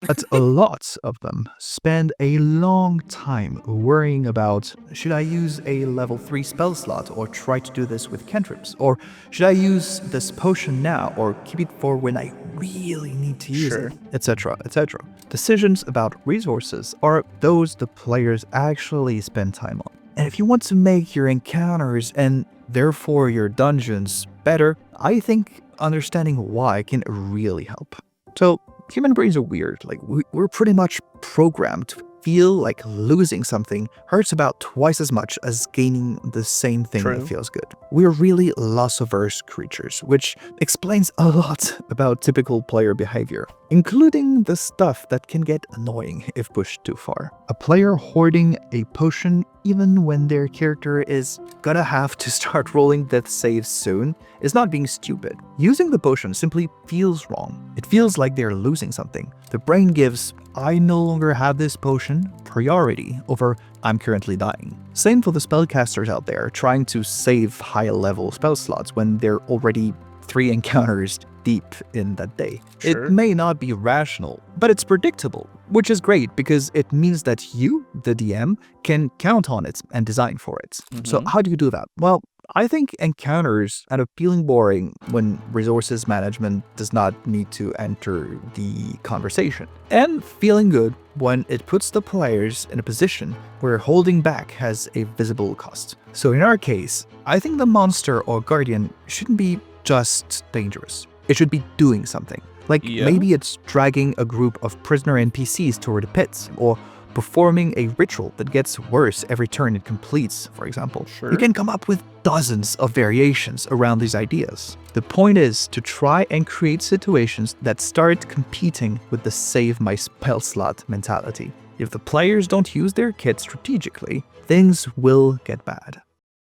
But a lot of them spend a long time worrying about, should I use a level 3 spell slot or try to do this with cantrips? Or should I use this potion now or keep it for when I really need to use it? Etc, etc. Decisions about resources are those the players actually spend time on. And if you want to make your encounters and therefore your dungeons better, I think understanding why can really help. So, human brains are weird. Like, we're pretty much programmed to feel like losing something hurts about twice as much as gaining the same thing that feels good. We're really loss-averse creatures, which explains a lot about typical player behavior, including the stuff that can get annoying if pushed too far. A player hoarding a potion even when their character is gonna have to start rolling death saves soon is not being stupid. Using the potion simply feels wrong. It feels like they're losing something. The brain gives, I no longer have this potion, priority over I'm currently dying. Same for the spellcasters out there trying to save high-level spell slots when they're already 3 encounters deep in that day. It may not be rational, but it's predictable, which is great because it means that you, the DM, can count on it and design for it. So how do you do that? Well, I think encounters end up feeling boring when resources management does not need to enter the conversation, and feeling good when it puts the players in a position where holding back has a visible cost. So in our case, I think the monster or guardian shouldn't be just dangerous. It should be doing something. Like maybe it's dragging a group of prisoner NPCs toward the pits, or performing a ritual that gets worse every turn it completes, for example. You can come up with dozens of variations around these ideas. The point is to try and create situations that start competing with the save my spell slot mentality. If the players don't use their kit strategically, things will get bad.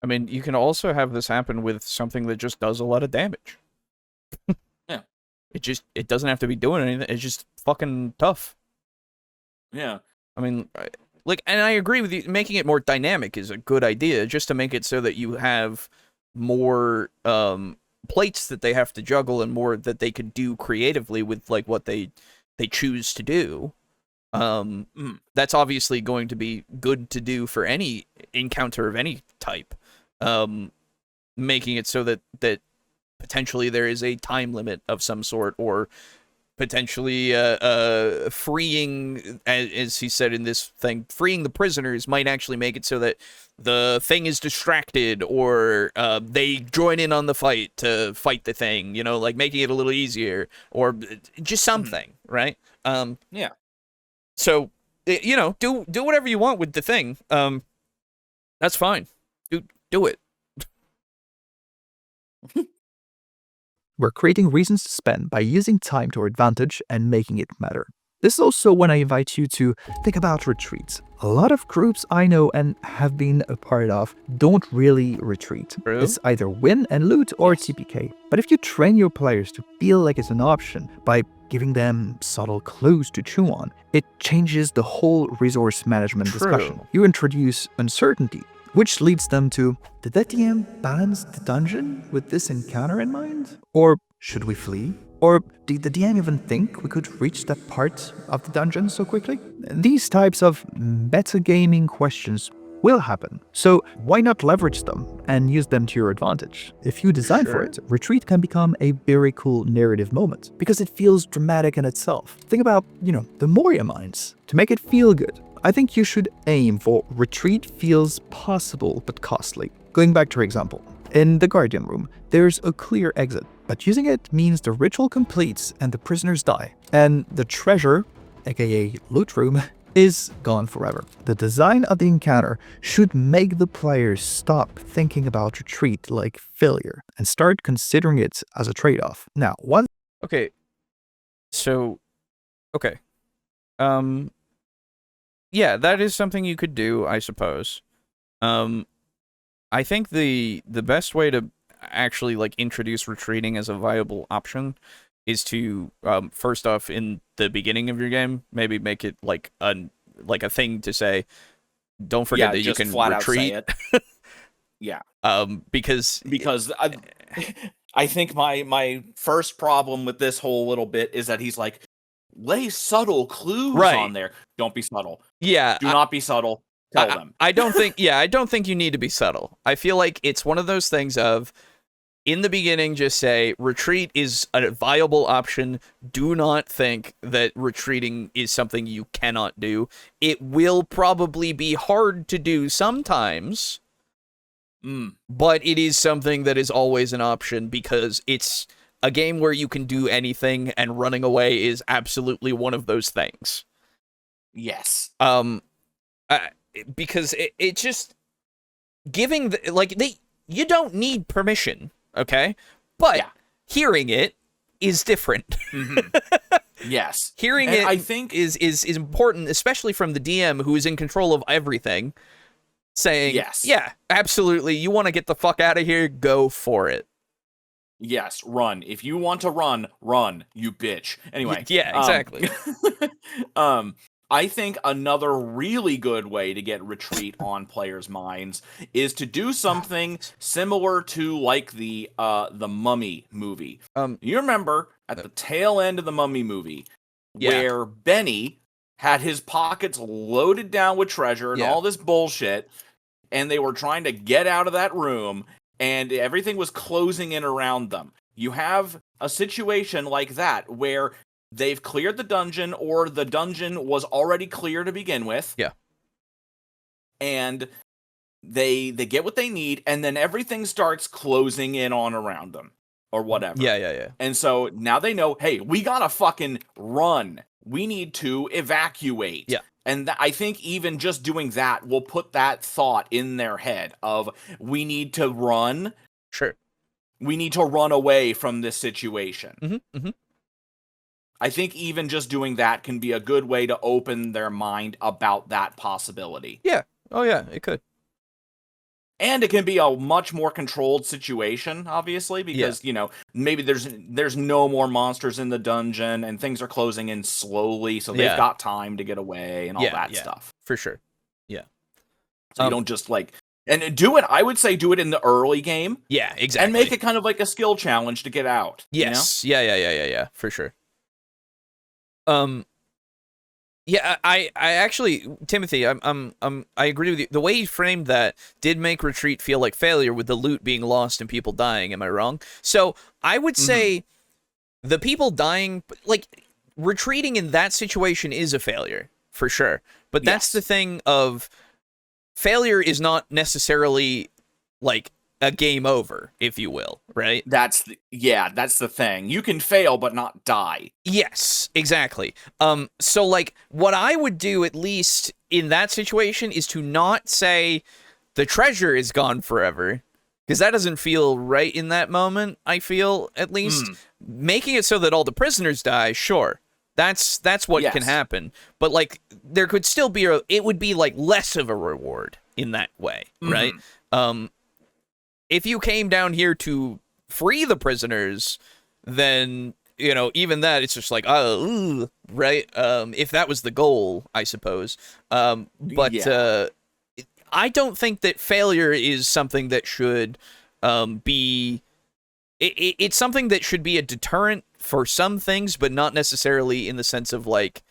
I mean, you can also have this happen with something that just does a lot of damage. Yeah. It doesn't have to be doing anything. It's just fucking tough. Yeah. I mean, like, and I agree with you, making it more dynamic is a good idea, just to make it so that you have more plates that they have to juggle and more that they could do creatively with, like, what they choose to do. That's obviously going to be good to do for any encounter of any type. Making it so that potentially there is a time limit of some sort, or potentially freeing, as he said in this thing, freeing the prisoners might actually make it so that the thing is distracted, or they join in on the fight to fight the thing, you know, like making it a little easier, or just something, right? Yeah. So, you know, do whatever you want with the thing. That's fine. Do it. We're creating reasons to spend by using time to our advantage and making it matter. This is also when I invite you to think about retreats. A lot of groups I know and have been a part of don't really retreat. True. It's either win and loot or TPK. But if you train your players to feel like it's an option by giving them subtle clues to chew on, it changes the whole resource management discussion. You introduce uncertainty, which leads them to, did that DM balance the dungeon with this encounter in mind? Or should we flee? Or did the DM even think we could reach that part of the dungeon so quickly? These types of metagaming questions will happen, so why not leverage them and use them to your advantage? If you design for it, retreat can become a very cool narrative moment, because it feels dramatic in itself. Think about, the Moria mines. To make it feel good, I think you should aim for retreat feels possible but costly. Going back to your example, in the Guardian Room, there's a clear exit, but using it means the ritual completes and the prisoners die, and the treasure, aka loot room, is gone forever. The design of the encounter should make the players stop thinking about retreat like failure and start considering it as a trade-off. Now, one... Okay. So, okay. Yeah, that is something you could do, I suppose. I think the best way to actually introduce retreating as a viable option is to first off, in the beginning of your game, maybe make it like a thing to say, don't forget that you can flat retreat. Out say it. Yeah. Because I think my first problem with this whole little bit is that he's like, lay subtle clues on there. Don't be subtle. Yeah. Do not be subtle. Tell them. I don't think you need to be subtle. I feel like it's one of those things of, in the beginning, just say, retreat is a viable option. Do not think that retreating is something you cannot do. It will probably be hard to do sometimes, but it is something that is always an option, because it's a game where you can do anything, and running away is absolutely one of those things. Yes. Because it just giving you don't need permission. Okay, but hearing it is different. Yes, hearing it, I think, is important, especially from the DM, who is in control of everything. Saying, yes, yeah, absolutely, you want to get the fuck out of here, go for it. Yes, run. If you want to run, you bitch. Anyway, yeah, exactly. I think another really good way to get retreat on players' minds is to do something similar to the Mummy movie. You remember at the tail end of the Mummy movie where Benny had his pockets loaded down with treasure and all this bullshit, and they were trying to get out of that room, and everything was closing in around them. You have a situation like that where they've cleared the dungeon, or the dungeon was already clear to begin with. Yeah. And they get what they need, and then everything starts closing in on around them, or whatever. Yeah. And so now they know, hey, we gotta fucking run. We need to evacuate. Yeah. And I think even just doing that will put that thought in their head of, we need to run. Sure. We need to run away from this situation. Mm-hmm. I think even just doing that can be a good way to open their mind about that possibility. Yeah. Oh, yeah, it could. And it can be a much more controlled situation, obviously, because, maybe there's no more monsters in the dungeon and things are closing in slowly, so they've got time to get away and all that stuff. For sure. Yeah. So you don't just and do it, I would say do it in the early game. Yeah, exactly. And make it kind of like a skill challenge to get out. Yes. Yeah, for sure. Yeah, I actually, Timothy, I agree with you. The way you framed that did make retreat feel like failure, with the loot being lost and people dying. Am I wrong? So I would say the people dying, retreating in that situation is a failure for sure. But that's the thing of, failure is not necessarily a game over, if you will, right? That's the thing. You can fail but not die. Yes, exactly. So what I would do, at least in that situation, is to not say the treasure is gone forever, because that doesn't feel right in that moment, I feel, at least. Making it so that all the prisoners die, sure. That's what can happen. But like there could still be it would be like less of a reward in that way, right? If you came down here to free the prisoners, then even that, it's just like, right? If that was the goal, I suppose. But I don't think that failure is something that should be. It's something that should be a deterrent for some things, but not necessarily in the sense of like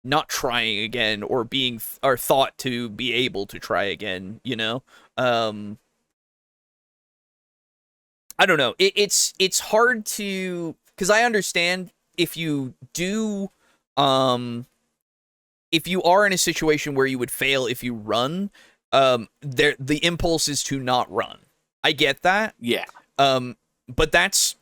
not trying again or being or thought to be able to try again. I don't know. It's hard to, because I understand if you do, if you are in a situation where you would fail if you run, the impulse is to not run. I get that. Yeah. But that's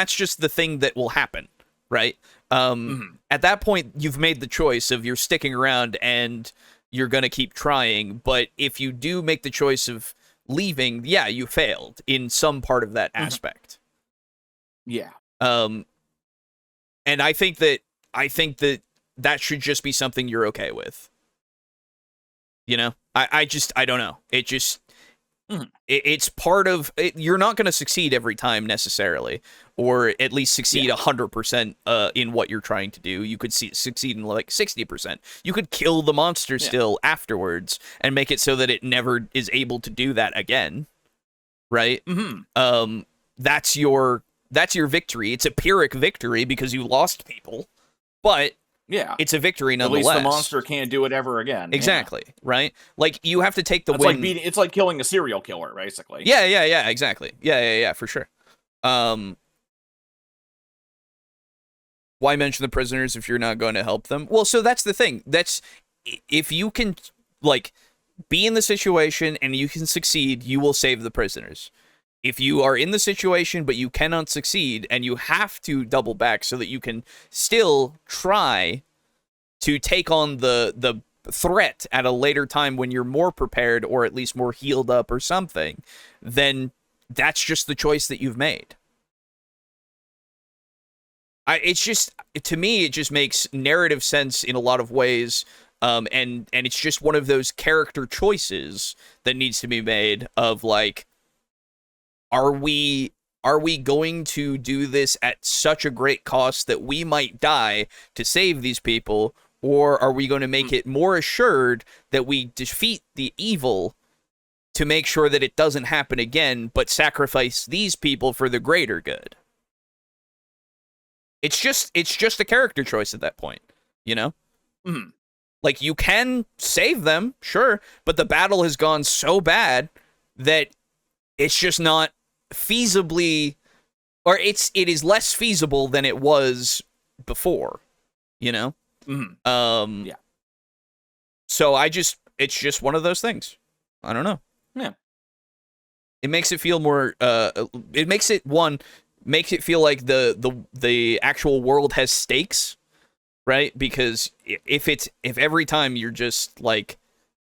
just the thing that will happen, right? At that point, you've made the choice of you're sticking around and you're gonna keep trying. But if you do make the choice of leaving, yeah, you failed in some part of that aspect. Yeah. And I think that that should just be something you're okay with. I don't know. It just it's part of it. You're not going to succeed every time necessarily, or at least succeed 100% in what you're trying to do. You could succeed in like 60%. You could kill the monster still afterwards and make it so that it never is able to do that again, right? That's your victory. It's a Pyrrhic victory because you lost people, but it's a victory nonetheless. At least the monster can't do it ever again. Exactly, right? Like, you have to take the win. It's like killing a serial killer, basically. Yeah, exactly. Yeah, for sure. Why mention the prisoners if you're not going to help them? Well, so that's the thing. That's, if you can, like, be in the situation and you can succeed, you will save the prisoners. If you are in the situation but you cannot succeed and you have to double back so that you can still try to take on the threat at a later time when you're more prepared or at least more healed up or something, then that's just the choice that you've made. It's just, to me, it just makes narrative sense in a lot of ways, and it's just one of those character choices that needs to be made of like, Are we going to do this at such a great cost that we might die to save these people, or are we going to make it more assured that we defeat the evil to make sure that it doesn't happen again, but sacrifice these people for the greater good? It's just a character choice at that point, Like, you can save them, sure, but the battle has gone so bad that it's just not feasibly, or it is less feasible than it was before, So it's just one of those things. I don't know. Yeah. It makes it feel more it makes it feel like the actual world has stakes, right? Because if every time you're just like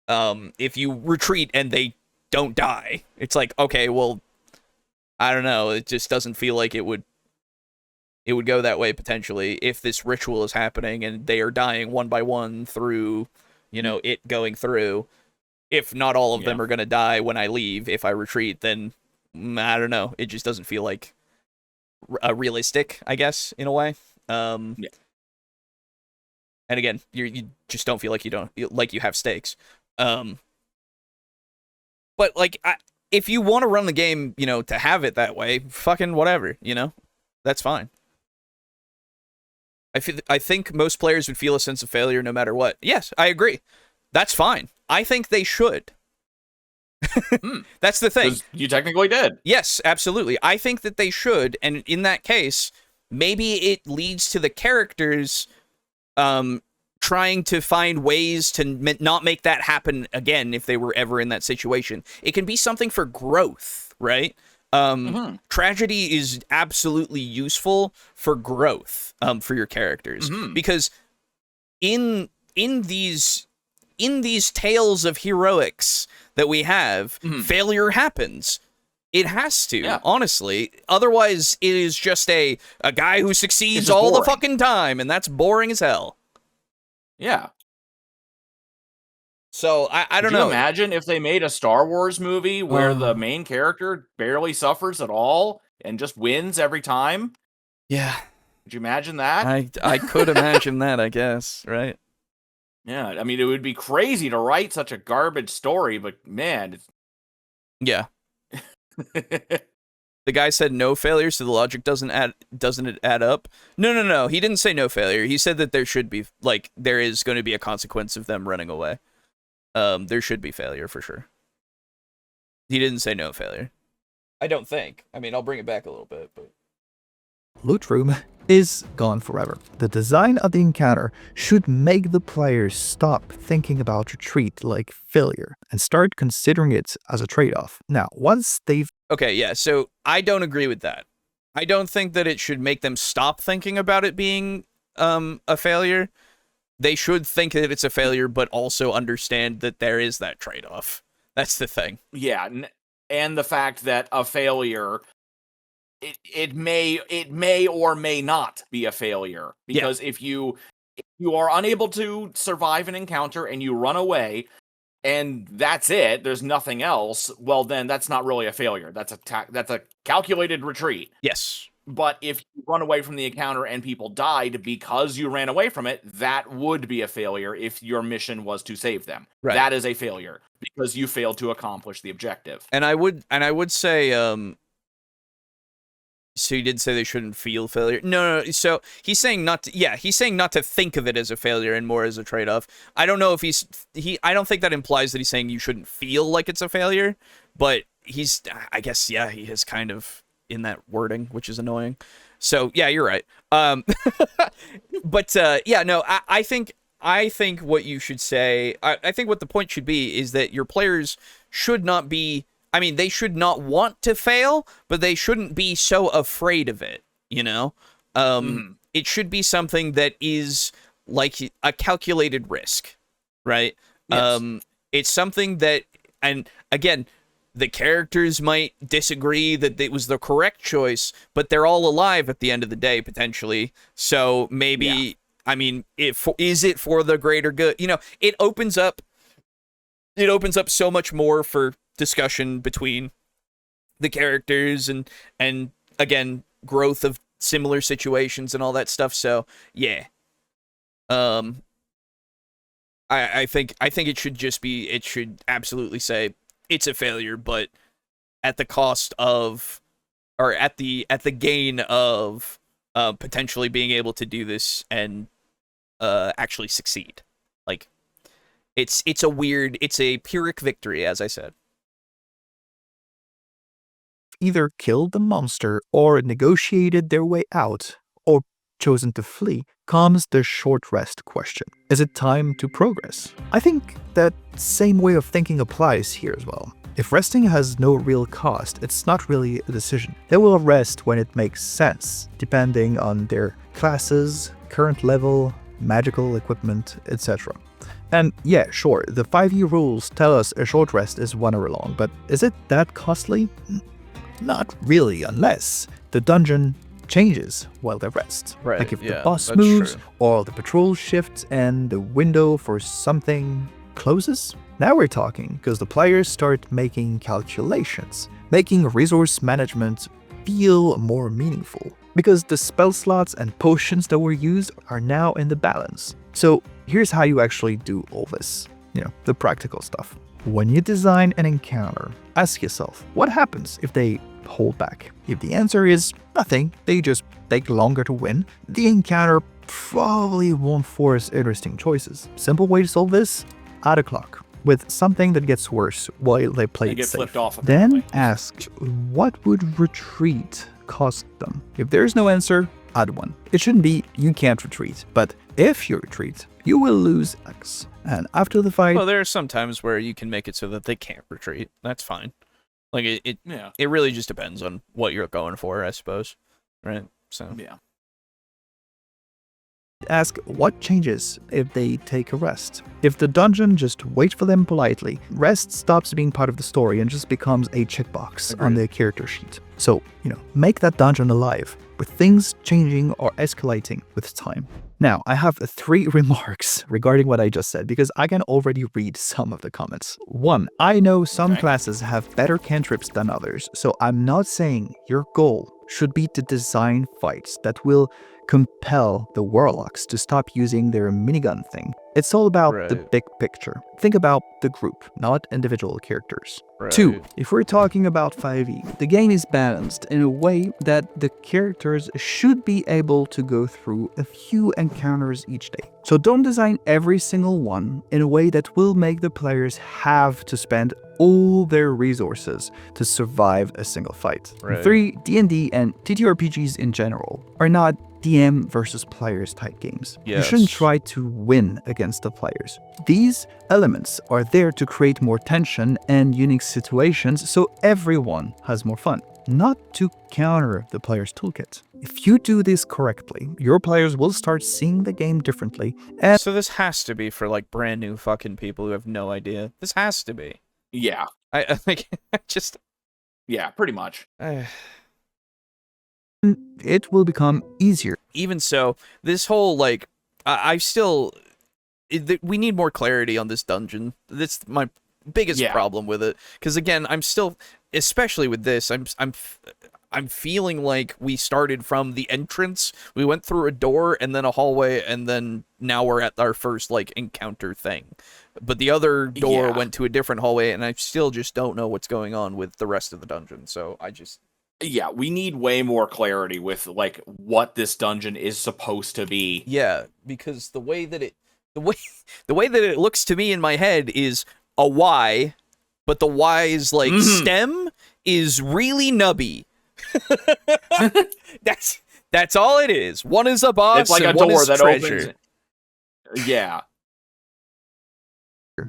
if you retreat and they don't die, it's like, okay, well, I don't know. It just doesn't feel like it would go that way potentially if this ritual is happening and they are dying one by one through, it going through. If not all of them are going to die when I leave, if I retreat, then I don't know. It just doesn't feel like realistic, I guess, in a way. And again, you just don't feel like you have stakes. But like, if you want to run the game, to have it that way, fucking whatever, that's fine. I think most players would feel a sense of failure no matter what. Yes, I agree. That's fine. I think they should. That's the thing. You technically did. Yes, absolutely. I think that they should, and in that case, maybe it leads to the characters trying to find ways to not make that happen again if they were ever in that situation. It can be something for growth, right? Tragedy is absolutely useful for growth for your characters, because in these tales of heroics that we have, failure happens. It has to, Yeah. honestly. Otherwise, it is just a guy who succeeds just all the boring. fucking time, and that's boring as hell. Yeah. So, I don't Could you know. imagine if they made a Star Wars movie where the main character barely suffers at all and just wins every time? Yeah. Could you imagine that? I could imagine that, I guess, right? Yeah, I mean, it would be crazy to write such a garbage story, but man, Yeah. it's The guy said no failure, so the logic doesn't it add up? No. He didn't say no failure. He said that there should be, like, there is going to be a consequence of them running away. There should be failure for sure. He didn't say no failure. I don't think. I mean, I'll bring it back a little bit, but Loot room is gone forever. The design of the encounter should make the players stop thinking about retreat like failure and start considering it as a trade-off. Now, once they've okay, yeah. So I don't agree with that. I don't think that it should make them stop thinking about it being a failure. They should think that it's a failure, but also understand that there is that trade-off. That's the thing. yeah, and the fact that a failure, it may or may not be a failure, because if you are unable to survive an encounter and you run away and that's it, there's nothing else, well then that's not really a failure. That's a calculated retreat. Yes. But if you run away from the encounter and people died because you ran away from it, that would be a failure if your mission was to save them. Right. That is a failure because you failed to accomplish the objective. And I would say so he did say they shouldn't feel failure. No. So he's saying not to. Yeah, he's saying not to think of it as a failure and more as a trade-off. I don't know if I don't think that implies that he's saying you shouldn't feel like it's a failure, but I guess, yeah, he is kind of in that wording, which is annoying. So yeah, you're right. But yeah, no, I think what you should say. I think what the point should be is that your players should not be. I mean, they should not want to fail, but they shouldn't be so afraid of it, you know? It should be something that is like a calculated risk, right? Yes. It's something that, and again, the characters might disagree that it was the correct choice, but they're all alive at the end of the day, potentially. So maybe, I mean, is it for the greater good? You know, it opens up so much more for discussion between the characters and again, growth of similar situations and all that stuff. So yeah, I think it should absolutely say it's a failure, but at the cost of, or at the gain of potentially being able to do this and actually succeed. Like, it's a Pyrrhic victory, as I said. either killed the monster or negotiated their way out or chosen to flee, comes the short rest question. Is it time to progress? I think that same way of thinking applies here as well. If resting has no real cost, it's not really a decision. They will rest when it makes sense, depending on their classes, current level, magical equipment, etc. And yeah, sure, the 5e rules tell us a short rest is 1 hour long, but is it that costly? Not really, unless the dungeon changes while they rest. Right, Like if the yeah, boss that's moves, true. or the patrol shifts and the window for something closes. Now we're talking, because the players start making calculations, making resource management feel more meaningful. Because the spell slots and potions that were used are now in the balance. So here's how you actually do all this. You know, the practical stuff. When you design an encounter, ask yourself, what happens if they hold back? If the answer is nothing, they just take longer to win, the encounter probably won't force interesting choices. Simple way to solve this? Add a clock with something that gets worse while they play They it get safe. flipped off, Then apparently. ask, what would retreat cost them? If there's no answer, add one. It shouldn't be you can't retreat, but if you retreat, you will lose X. And after the fight, Well, there are some times where you can make it so that they can't retreat. That's fine. Like, it really just depends on what you're going for, I suppose. Right? So Yeah. Ask what changes if they take a rest. If the dungeon just waits for them politely, rest stops being part of the story and just becomes a checkbox on the character sheet. So, make that dungeon alive, with things changing or escalating with time. Now, I have 3 remarks regarding what I just said, because I can already read some of the comments. 1, I know some classes have better cantrips than others, so I'm not saying your goal should be to design fights that will compel the warlocks to stop using their minigun thing. It's all about the big picture. Think about the group, not individual characters. 2, if we're talking about 5e, the game is balanced in a way that the characters should be able to go through a few encounters each day. So don't design every single one in a way that will make the players have to spend all their resources to survive a single fight. 3, D&D and TTRPGs in general are not DM versus players type games. You shouldn't try to win against the players. These elements are there to create more tension and unique situations so everyone has more fun, not to counter the player's toolkit. If you do this correctly, your players will start seeing the game differently. And so this has to be for like brand new fucking people who have no idea. This has to be. Yeah. I think just. Yeah, pretty much. It will become easier. Even so, this whole, like, I still... we need more clarity on this dungeon. That's my biggest problem with it. Because, again, I'm still... Especially with this, I'm feeling like we started from the entrance, we went through a door, and then a hallway, and then now we're at our first, like, encounter thing. But the other door went to a different hallway, and I still just don't know what's going on with the rest of the dungeon, so I just... Yeah, we need way more clarity with, like, what this dungeon is supposed to be. Yeah, because the way that it looks to me in my head is a Y, but the Y's like stem is really nubby. That's all it is. One is a boss, it's like and a one door is that treasure. opens. Yeah.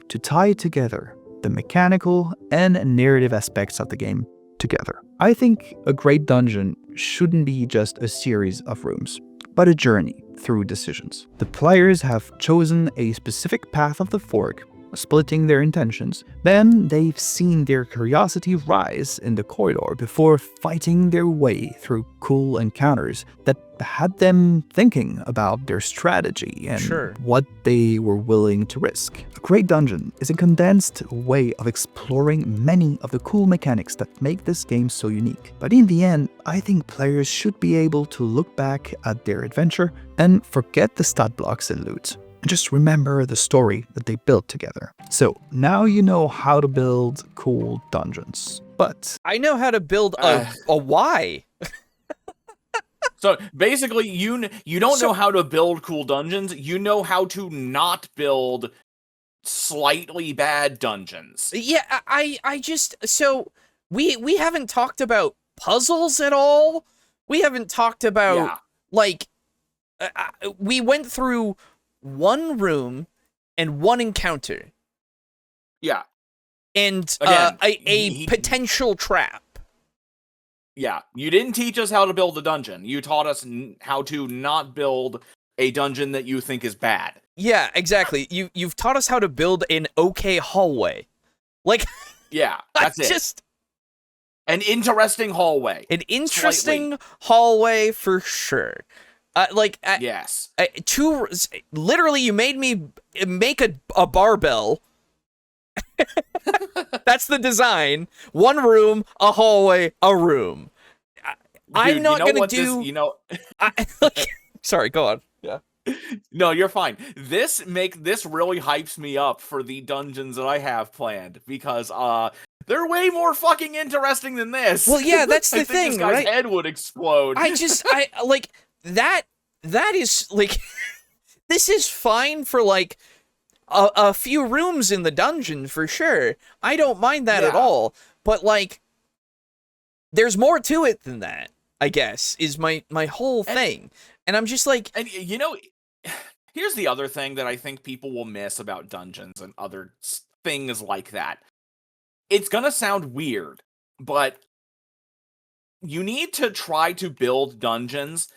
To tie together the mechanical and narrative aspects of the game together. I think a great dungeon shouldn't be just a series of rooms, but a journey through decisions. The players have chosen a specific path of the fork, splitting their intentions. Then they've seen their curiosity rise in the corridor before fighting their way through cool encounters that had them thinking about their strategy and what they were willing to risk. A great dungeon is a condensed way of exploring many of the cool mechanics that make this game so unique. But in the end, I think players should be able to look back at their adventure and forget the stat blocks and loot. And just remember the story that they built together. So now you know how to build cool dungeons. But I know how to build a Y. So basically, you don't know how to build cool dungeons. You know how to not build slightly bad dungeons. Yeah, I just... So, we haven't talked about puzzles at all. We haven't talked about, like... we went through one room and one encounter. Yeah. And again, a potential trap. Yeah, you didn't teach us how to build a dungeon. You taught us how to not build a dungeon that you think is bad. Yeah, exactly. You've taught us how to build an okay hallway. Like, yeah, that's it. Just an interesting hallway. An interesting hallway for sure. Yes. Literally, you made me make a barbell. That's the design. One room, a hallway, a room. I'm not gonna do. Sorry, go on. Yeah. No, you're fine. This really hypes me up for the dungeons that I have planned because they're way more fucking interesting than this. Well, yeah, that's the thing, this guy's right? head would explode. That is like this is fine for like a few rooms in the dungeon for sure. I don't mind that at all. But like there's more to it than that, I guess, is my whole thing. And I'm just like, and you know, here's the other thing that I think people will miss about dungeons and other things like that. It's gonna sound weird, but you need to try to build dungeons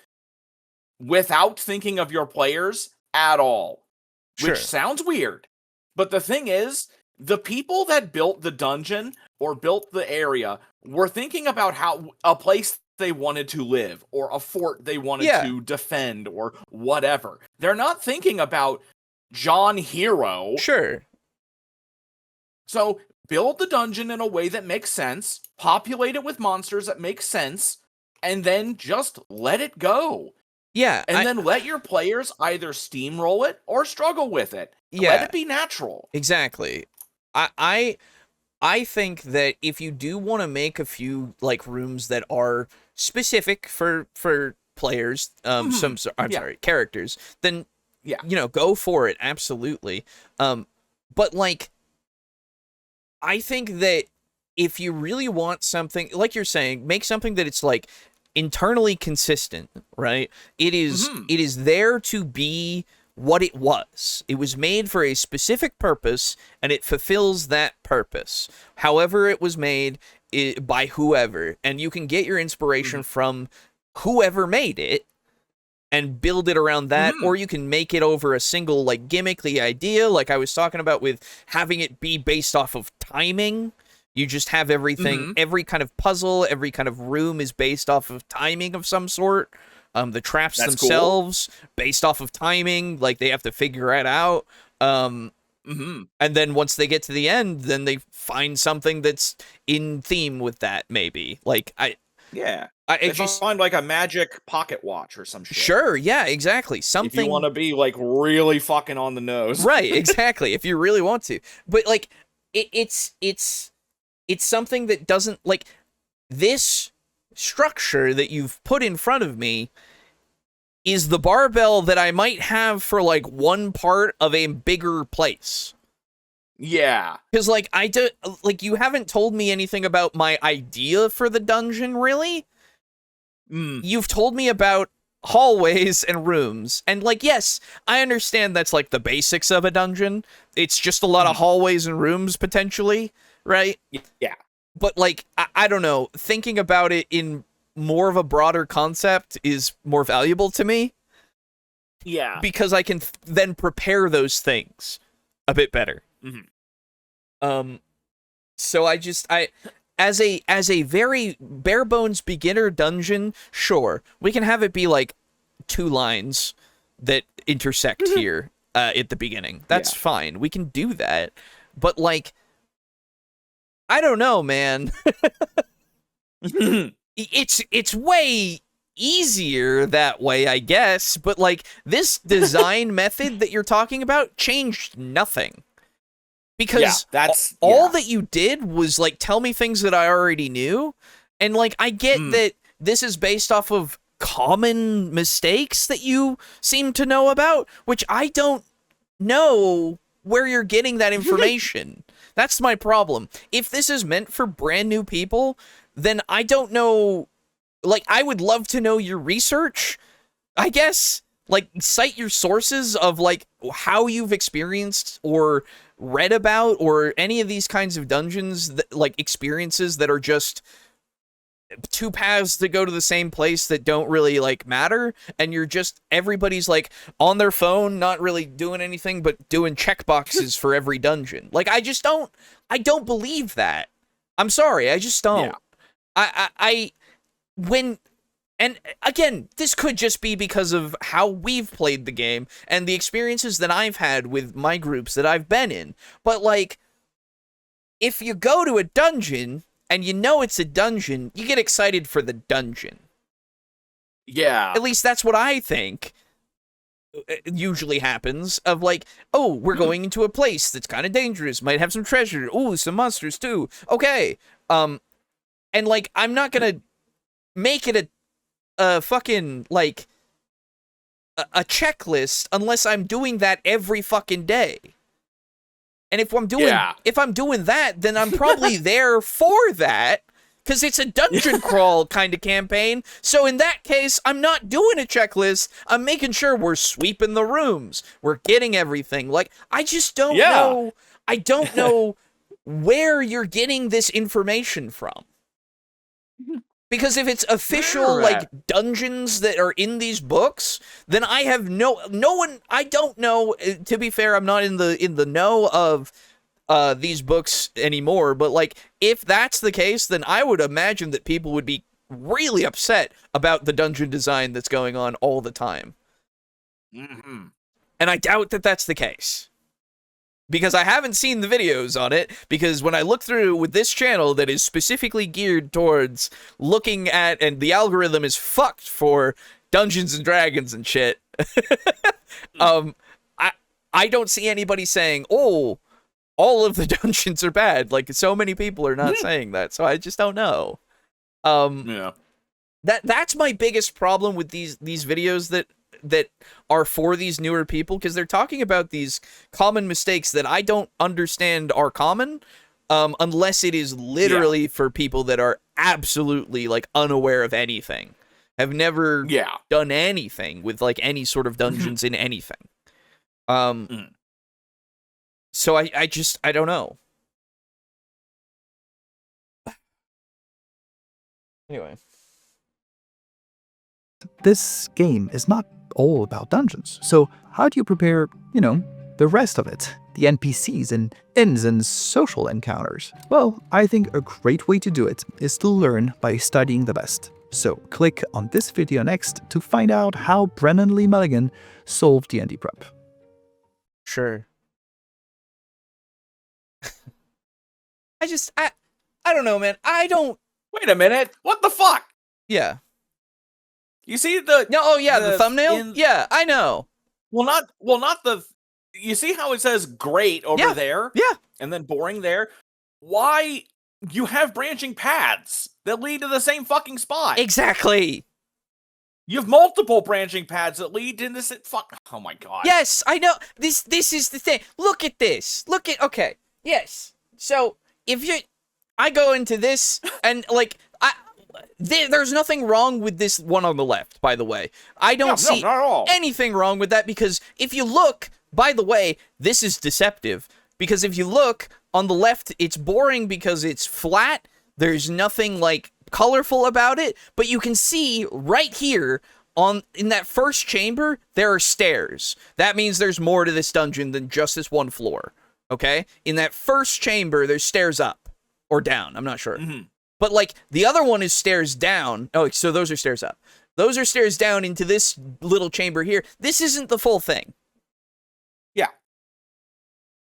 without thinking of your players at all, Sure. which sounds weird. But the thing is, the people that built the dungeon or built the area were thinking about how a place they wanted to live or a fort they wanted to defend or whatever. They're not thinking about John Hero. Sure. So build the dungeon in a way that makes sense, populate it with monsters that make sense, and then just let it go. Yeah. And then let your players either steamroll it or struggle with it. Yeah. Let it be natural. Exactly. I think that if you do want to make a few like rooms that are specific for players, characters, then go for it, absolutely. But like, I think that if you really want something, like you're saying, make something that it's like internally consistent, right? It is there to be what it was. It was made for a specific purpose, and it fulfills that purpose. However it was made by whoever, and you can get your inspiration from whoever made it and build it around that, or you can make it over a single like gimmickly idea, like I was talking about with having it be based off of timing. You just have everything, every kind of puzzle, every kind of room is based off of timing of some sort. The traps themselves, based off of timing, like they have to figure it out. And then once they get to the end, then they find something that's in theme with that, maybe. Like, find like a magic pocket watch or some shit. Sure, yeah, exactly. Something. If you want to be like really fucking on the nose. Right, exactly. If you really want to. But like, it's something that doesn't, like, this structure that you've put in front of me is the barbell that I might have for like one part of a bigger place. Yeah. Because like you haven't told me anything about my idea for the dungeon, really. You've told me about hallways and rooms, and like, yes, I understand that's like the basics of a dungeon. It's just a lot of hallways and rooms potentially, right? Yeah. But like, I don't know, thinking about it in more of a broader concept is more valuable to me. Yeah. Because I can then prepare those things a bit better. So I as a very bare bones beginner dungeon, sure, we can have it be like 2 lines that intersect here at the beginning. That's fine. We can do that. But like, I don't know, man. It's way easier that way, I guess, but like this design method that you're talking about changed nothing. Because all that you did was like tell me things that I already knew, and like I get that this is based off of common mistakes that you seem to know about, which I don't know where you're getting that information. That's my problem. If this is meant for brand new people, then I don't know. Like, I would love to know your research, I guess. Like, cite your sources of, like, how you've experienced or read about or any of these kinds of dungeons, that, like, experiences that are just 2 paths to go to the same place that don't really, like, matter. And you're just, everybody's, like, on their phone, not really doing anything, but doing checkboxes for every dungeon. Like, I don't believe that. I'm sorry, I just don't. Yeah. And again, this could just be because of how we've played the game and the experiences that I've had with my groups that I've been in. But, like, if you go to a dungeon and you know it's a dungeon, you get excited for the dungeon. Yeah. At least that's what I think usually happens, of like, oh, we're going into a place that's kind of dangerous, might have some treasure, ooh, some monsters too. Okay. And, like, I'm not gonna make it a fucking, like, a checklist unless I'm doing that every fucking day. And if I'm doing that, then I'm probably there for that, because it's a dungeon crawl kind of campaign. So in that case, I'm not doing a checklist. I'm making sure we're sweeping the rooms. We're getting everything. Like, I just don't know. I don't know where you're getting this information from. Because if it's official, like, dungeons that are in these books, then I have no one, I don't know, to be fair, I'm not in the know of these books anymore, but, like, if that's the case, then I would imagine that people would be really upset about the dungeon design that's going on all the time. Mm-hmm. And I doubt that that's the case. Because I haven't seen the videos on it, because when I look through with this channel that is specifically geared towards looking at, and the algorithm is fucked for Dungeons and Dragons and shit, I don't see anybody saying, oh, all of the dungeons are bad. Like, so many people are not saying that, so I just don't know. Yeah. That's my biggest problem with these videos that are for these newer people, because they're talking about these common mistakes that I don't understand are common, unless it is literally for people that are absolutely, like, unaware of anything, have never done anything with, like, any sort of dungeons in anything. So I don't know. Anyway. This game is not all about dungeons, so how do you prepare, the rest of it? The NPCs and inns and social encounters? Well, I think a great way to do it is to learn by studying the best. So click on this video next to find out how Brennan Lee Mulligan solved D&D prep. Sure. I don't know, man. Wait a minute. What the fuck? Yeah. You see the... No, oh yeah, the thumbnail? Yeah, I know. Well, not the... You see how it says great over there? Yeah. And then boring there? Why... You have branching paths that lead to the same fucking spot. Exactly. You have multiple branching paths that lead to this... Oh my god. Yes, I know. This is the thing. Look at this. Okay. Yes. So, I go into this, and, like, there's nothing wrong with this one on the left, by the way. I don't see not at all. anything wrong with that, because if you look, by the way, this is deceptive, because if you look on the left, it's boring because it's flat. There's nothing, like, colorful about it, but you can see right here in that first chamber, there are stairs. That means there's more to this dungeon than just this one floor. Okay? In that first chamber, there's stairs up. Or down, I'm not sure. But, like, the other one is stairs down. Oh, so those are stairs up. Those are stairs down into this little chamber here. This isn't the full thing. Yeah.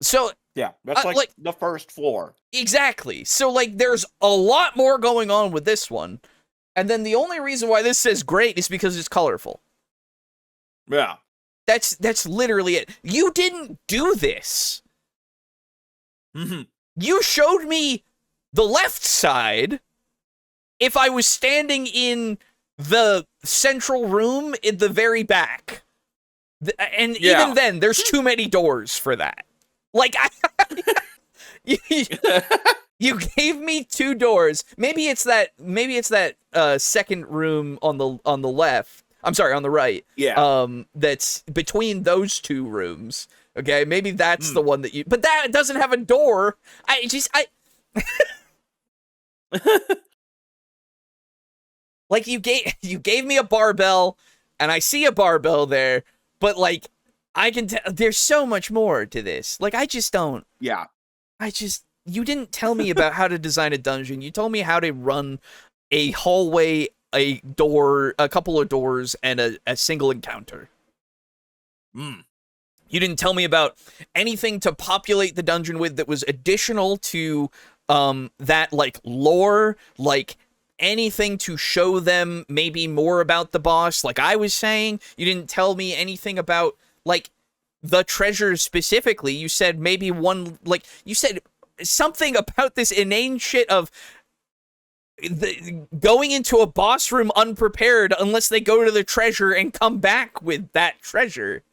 So... Yeah, that's like the first floor. Exactly. So, like, there's a lot more going on with this one. And then the only reason why this says great is because it's colorful. Yeah. That's literally it. You didn't do this. You showed me the left side if I was standing in the central room in the very back. And even then, there's too many doors for that. Like, you gave me 2 doors. Maybe it's that second room on the left. I'm sorry, on the right. Yeah. That's between those 2 rooms. Okay, maybe that's the one that you... But that doesn't have a door. Like, you gave me a barbell, and I see a barbell there, but, like, I can tell... There's so much more to this. Like, I just don't... Yeah. You didn't tell me about how to design a dungeon. You told me how to run a hallway, a door, a couple of doors, and a single encounter. You didn't tell me about anything to populate the dungeon with that was additional to that, like, lore, like, anything to show them maybe more about the boss, like I was saying. You didn't tell me anything about, like, the treasure specifically. You said maybe one, like, you said something about this inane shit of going into a boss room unprepared unless they go to the treasure and come back with that treasure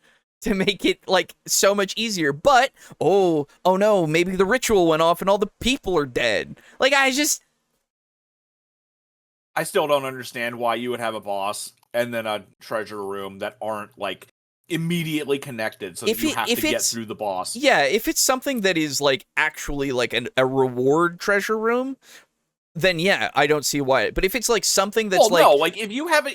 to make it, like, so much easier. But, oh no, maybe the ritual went off and all the people are dead. Like, I still don't understand why you would have a boss and then a treasure room that aren't, like, immediately connected, so that you have to get through the boss. Yeah, if it's something that is, like, actually, like, a reward treasure room, then yeah, I don't see why. But if it's like something that's well, no, like if you have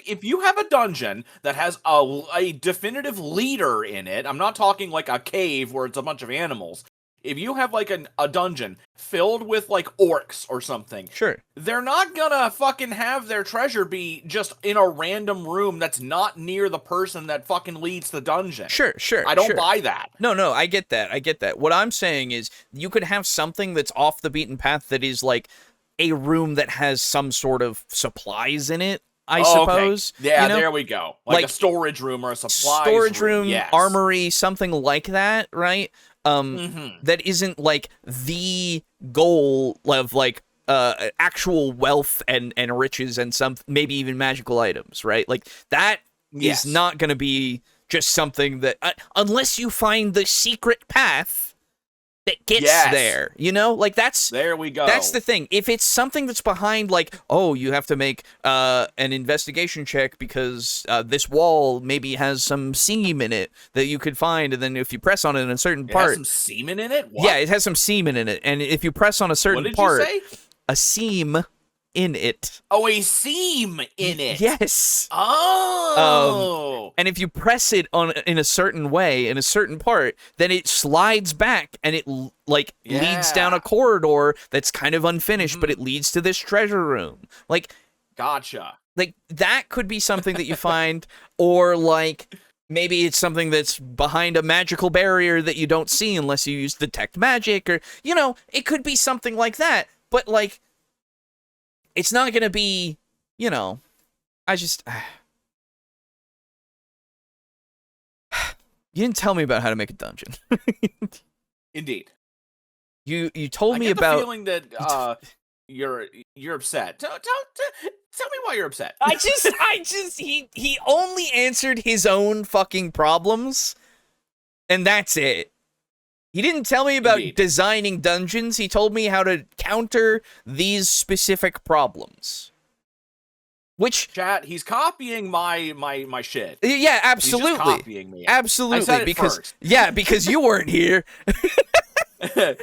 a dungeon that has a definitive leader in it, I'm not talking like a cave where it's a bunch of animals. If you have like a dungeon filled with like orcs or something, sure, they're not gonna fucking have their treasure be just in a random room that's not near the person that fucking leads the dungeon. sure, I don't buy that. No, I get that. What I'm saying is you could have something that's off the beaten path that is like a room that has some sort of supplies in it, I suppose. Okay. Yeah, you know? There we go. Like a storage room or a storage room, yes. armory, something like that, right? That isn't like the goal of like actual wealth and riches and some maybe even magical items, right? Like that is not going to be just something that unless you find the secret path that gets there, you know? Like that's there we go. That's the thing. If it's something that's behind, like, oh, you have to make an investigation check because this wall maybe has some seam in it that you could find, and then if you press on it in a certain part, has some semen in it. What? Yeah, it has some semen in it, and if you press on a certain part, what did you say? A seam in it. Oh, a seam in it. Yes. Oh. And if you press it in a certain way, in a certain part, then it slides back and it leads down a corridor that's kind of unfinished, but it leads to this treasure room. Like, gotcha. Like that could be something that you find, or like maybe it's something that's behind a magical barrier that you don't see unless you use detect magic, or it could be something like that. But like, it's not gonna be, I just. You didn't tell me about how to make a dungeon. Indeed. You told me I about the feeling that you're upset. Tell me why you're upset. He only answered his own fucking problems, and that's it. He didn't tell me about designing dungeons. He told me how to counter these specific problems. Which chat, he's copying my shit. Yeah, absolutely. He's just copying me. Absolutely. I said it because first. Yeah, because you weren't here. But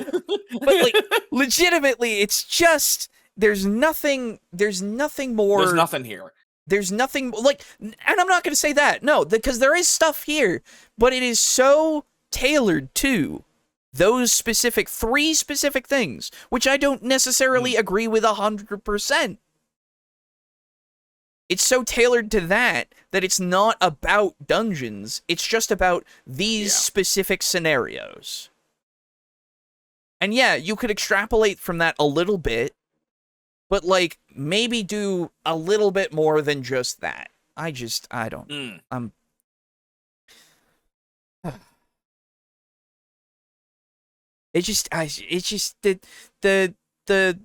like legitimately, it's just there's nothing more. There's nothing here. There's nothing like, and I'm not going to say that. No, because there is stuff here, but it is so tailored to those three specific things, which I don't necessarily agree with 100%. It's so tailored to that it's not about dungeons. It's just about these specific scenarios. And yeah, you could extrapolate from that a little bit, but like maybe do a little bit more than just that. I don't. It's just the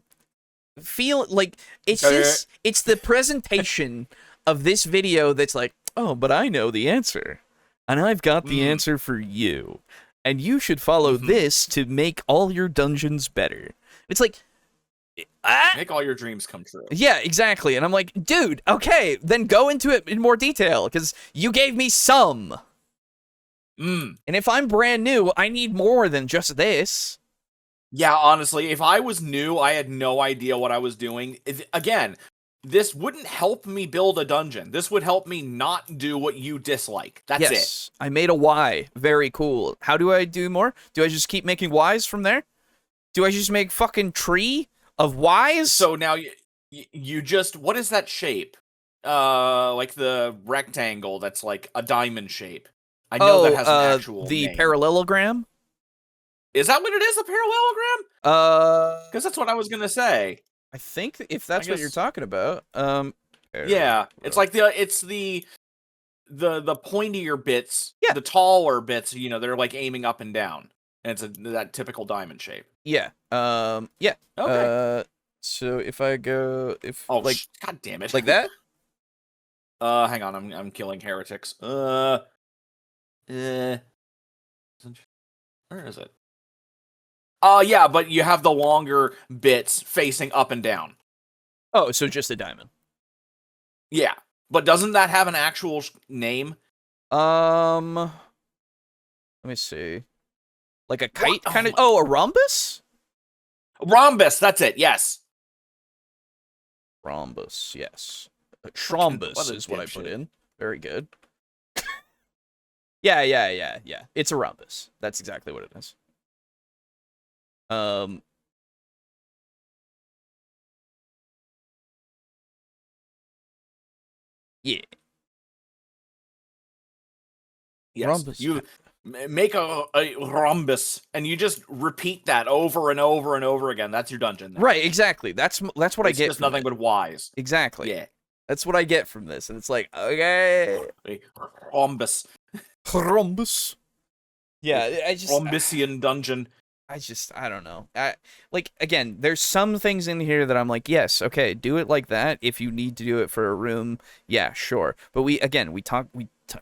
feel like it's the presentation of this video that's like, oh, but I know the answer, and I've got the answer for you, and you should follow this to make all your dungeons better. It's like, make all your dreams come true. Yeah, exactly. And I'm like, dude, okay, then go into it in more detail, because you gave me some. And if I'm brand new, I need more than just this. Yeah, honestly, if I was new, I had no idea what I was doing. Again, this wouldn't help me build a dungeon. This would help me not do what you dislike. That's it. I made a Y. Very cool. How do I do more? Do I just keep making Ys from there? Do I just make fucking tree of Ys? So now you just, what is that shape? Like the rectangle that's like a diamond shape. I know that has an actual the name. parallelogram? Is that what it is, a parallelogram? Because that's what I was gonna say. I think if that's what you're talking about. Yeah, it's like the pointier bits, the taller bits. They're like aiming up and down, and it's that typical diamond shape. Yeah. Yeah. Okay. So if I go, God damn it, like that. Hang on, I'm killing heretics. Where is it? Yeah, but you have the longer bits facing up and down. Oh, so just a diamond. Yeah, but doesn't that have an actual name? Let me see. Like a kite kind of. Oh, a rhombus? Rhombus, that's it. Yes. Rhombus, yes. What Trombus a is what I put dipshit. in. Very good. Yeah. It's a rhombus. That's exactly what it is. Yeah. Yes, Rhombus. you make a rhombus, and you just repeat that over and over and over again. That's your dungeon. Then. Right, exactly. That's what I It's get just from nothing it. but Y's. Exactly. Yeah. That's what I get from this, and it's like, okay. A rhombus. Rhombus. Yeah, Rhombusian dungeon. I don't know. Like, again, there's some things in here that I'm like, yes, okay, do it like that. If you need to do it for a room, yeah, sure. But we talk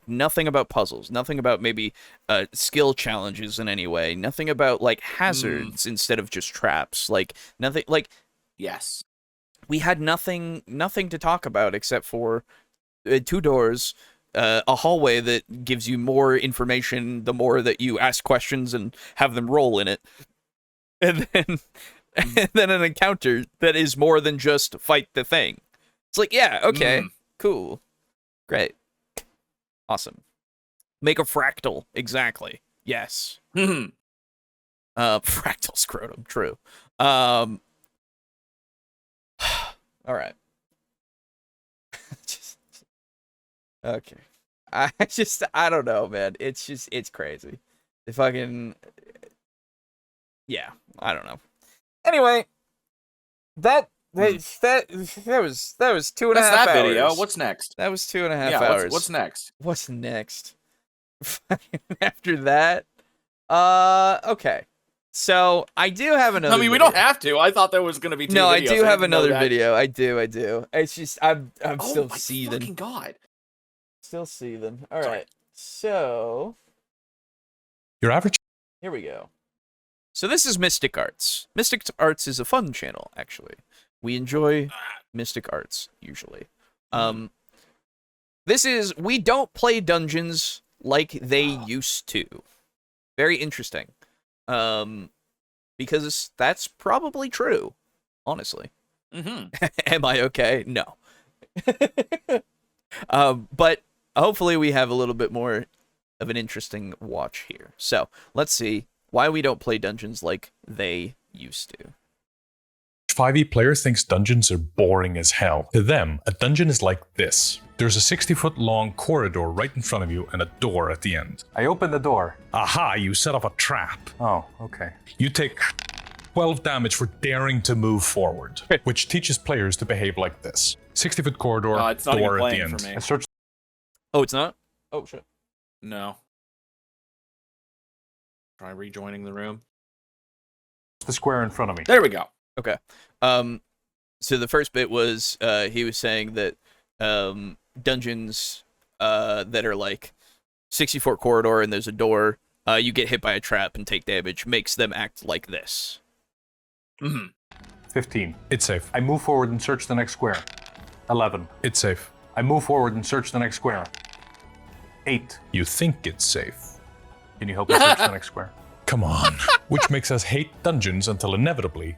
nothing about puzzles, nothing about maybe skill challenges in any way, nothing about like hazards instead of just traps. Like nothing. Like Yes. we had nothing to talk about except for 2 doors. A hallway that gives you more information the more that you ask questions and have them roll in it. And then, and then an encounter that is more than just fight the thing. It's like, yeah, okay, cool, great, awesome. Make a fractal, exactly. Yes. Fractal scrotum, true. All right. Okay. I don't know, man. It's crazy. The fucking, yeah, I don't know. Anyway, that was 2.5 hours. Video. What's next? That was 2.5 hours. What's next? What's next? After that, okay. So I do have another. I mean, we don't have to. I thought there was going to be 2 videos. No, I do have another video. I do. It's just I'm still my seething. Fucking God. Still seething. All right. So Your average. Here we go. So this is Mystic Arts. Mystic Arts is a fun channel, actually. We enjoy Mystic Arts usually. We don't play dungeons like they used to. Very interesting. Because that's probably true, honestly. Am I okay? No. But hopefully we have a little bit more of an interesting watch here. So let's see why we don't play dungeons like they used to. 5e players thinks dungeons are boring as hell. To them, a dungeon is like this. There's a 60-foot long corridor right in front of you and a door at the end. I opened the door. Aha, you set off a trap. Oh, okay. You take 12 damage for daring to move forward, which teaches players to behave like this. 60-foot corridor, it's not door even at the playing end. for me. I searched Oh, it's not? Oh, shit. No. Try rejoining the room. the square in front of me. There we go. Okay. So the first bit was he was saying that dungeons that are like 60-foot corridor and there's a door, you get hit by a trap and take damage, makes them act like this. 15. It's safe. I move forward and search the next square. 11. It's safe. I move forward and search the next square. 8. You think it's safe. Can you help me search the next square? Come on. Which makes us hate dungeons until inevitably...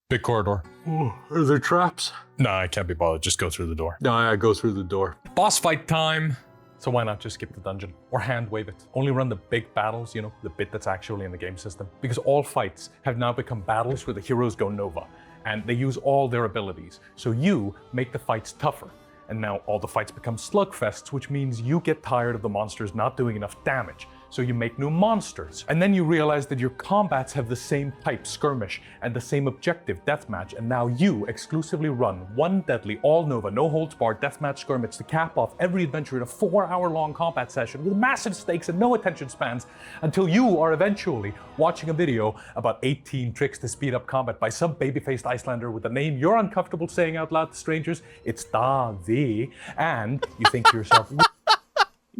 Big corridor. Oh, are there traps? Nah, I can't be bothered. Just go through the door. No, I go through the door. Boss fight time! So why not just skip the dungeon? Or hand wave it. Only run the big battles, you know, the bit that's actually in the game system. Because all fights have now become battles where the heroes go Nova. And they use all their abilities. So you make the fights tougher. And now all the fights become slugfests, which means you get tired of the monsters not doing enough damage. So you make new monsters. And then you realize that your combats have the same type, skirmish, and the same objective, deathmatch, and now you exclusively run one deadly, all-Nova, no-holds-barred deathmatch skirmish to cap off every adventure in a 4-hour-long combat session with massive stakes and no attention spans until you are eventually watching a video about 18 tricks to speed up combat by some baby-faced Icelander with a name you're uncomfortable saying out loud to strangers. It's Davi. And you think to yourself...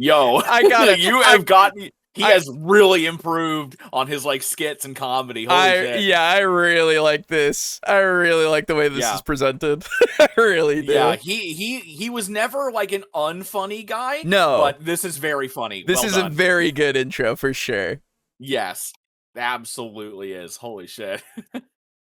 Yo, I got it. You have gotten... He has really improved on his like skits and comedy. Holy shit. Yeah, I really like this. I really like the way this is presented. I really do. Yeah, he was never like an unfunny guy. No, but this is very funny. This well is done. a very good intro for sure. Yes, absolutely is. Holy shit.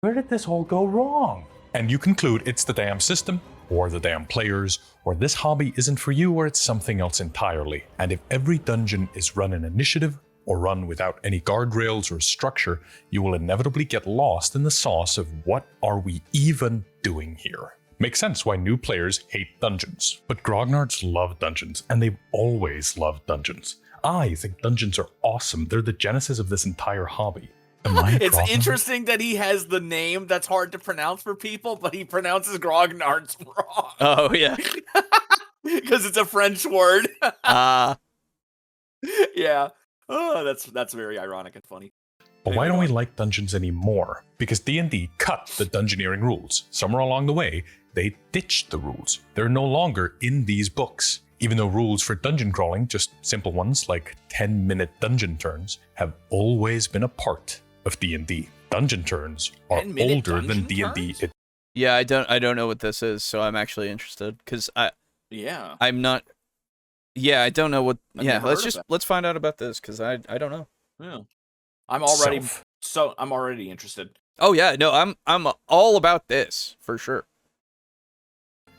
Where did this all go wrong? And you conclude it's the damn system, or the damn players, or this hobby isn't for you, or it's something else entirely. And if every dungeon is run in initiative, or run without any guardrails or structure, you will inevitably get lost in the sauce of what are we even doing here. Makes sense why new players hate dungeons. But grognards love dungeons, and they've always loved dungeons. I think dungeons are awesome. They're the genesis of this entire hobby. Am I a It's grognard? interesting that he has the name that's hard to pronounce for people, but he pronounces grognards wrong. Oh yeah. Because it's a French word. Yeah. Oh, that's very ironic and funny. But why don't we like dungeons anymore? Because D&D cut the dungeoneering rules. Somewhere along the way, they ditched the rules. They're no longer in these books. Even though rules for dungeon crawling, just simple ones like 10-minute dungeon turns, have always been a part of D&D. Dungeon turns are 10-minute older than dungeon D&D. turns? Yeah, I don't know what this is, so I'm actually interested because Yeah. I'm not. Yeah, I don't know what. I've yeah, never let's heard of just that. let's find out about this because I don't know. Yeah. I'm already Self. I'm already interested. Oh yeah, no, I'm all about this for sure.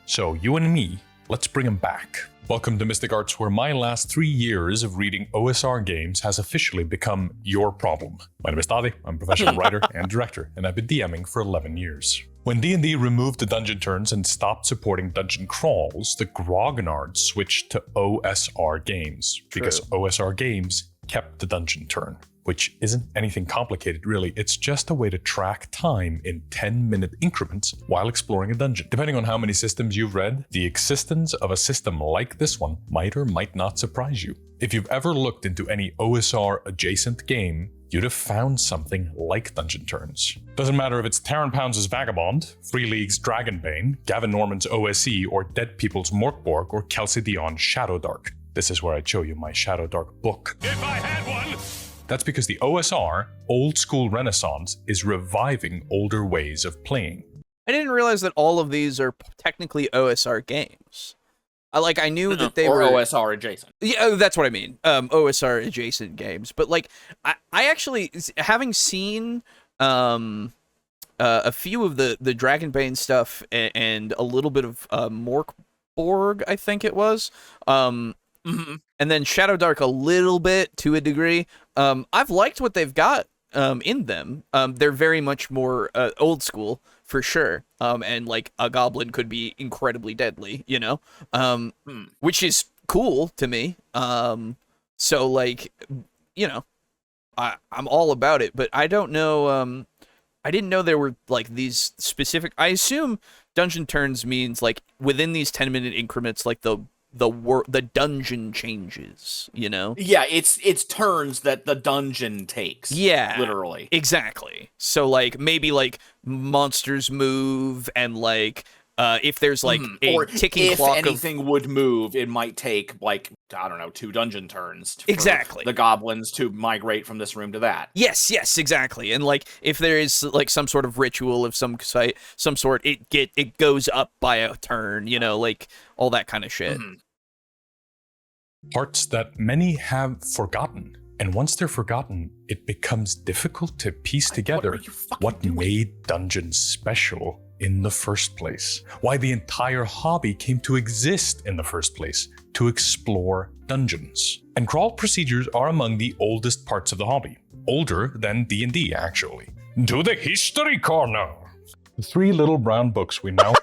So you and me, let's bring him back. Welcome to Mystic Arts, where my last 3 years of reading OSR games has officially become your problem. My name is Tade, I'm a professional writer and director, and I've been DMing for 11 years. When D&D removed the dungeon turns and stopped supporting dungeon crawls, the grognards switched to OSR games, because OSR games kept the dungeon turn. Which isn't anything complicated really, it's just a way to track time in 10-minute increments while exploring a dungeon. Depending on how many systems you've read, the existence of a system like this one might or might not surprise you. If you've ever looked into any OSR adjacent game, you'd have found something like Dungeon Turns. Doesn't matter if it's Taran Pounds' Vagabond, Free League's Dragonbane, Gavin Norman's OSE, or Dead People's Morkborg, or Kelsey Dion's Shadowdark. This is where I'd show you my Shadowdark book. If I had one! That's because the OSR, Old School Renaissance, is reviving older ways of playing. I didn't realize that all of these are technically OSR games. I knew that they or were OSR adjacent. Yeah, oh, that's what I mean. OSR adjacent games, but like I actually having seen a few of the Dragonbane stuff and a little bit of Morkborg, I think it was. And then Shadowdark a little bit to a degree. I've liked what they've got in them. They're very much more old school for sure. And like a goblin could be incredibly deadly, you know, which is cool to me. So like, you know, I'm all about it, but I don't know. I didn't know there were like these specific. I assume dungeon turns means like within these 10-minute increments, like the dungeon changes, you know? Yeah, it's turns that the dungeon takes. Yeah. Literally. Exactly. So like maybe like monsters move and like if there's like a or ticking if clock anything would move, it might take like, I don't know, 2 dungeon turns for Exactly. the goblins to migrate from this room to that. Yes, exactly. And like if there is like some sort of ritual of some sort, it goes up by a turn, you know, like all that kind of shit. Parts that many have forgotten. And once they're forgotten, it becomes difficult to piece together what made dungeons special in the first place. Why the entire hobby came to exist in the first place, to explore dungeons. And crawl procedures are among the oldest parts of the hobby. Older than D&D, actually. To the history corner! The 3 little brown books we now...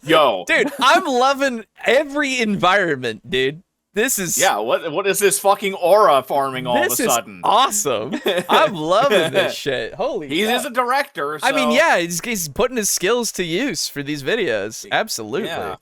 Yo. Dude, I'm loving every environment, dude. This is what is this fucking aura farming all of a sudden? Is awesome. I'm loving this shit. Holy He is a director, so... I mean, yeah, he's putting his skills to use for these videos. Absolutely. Yeah.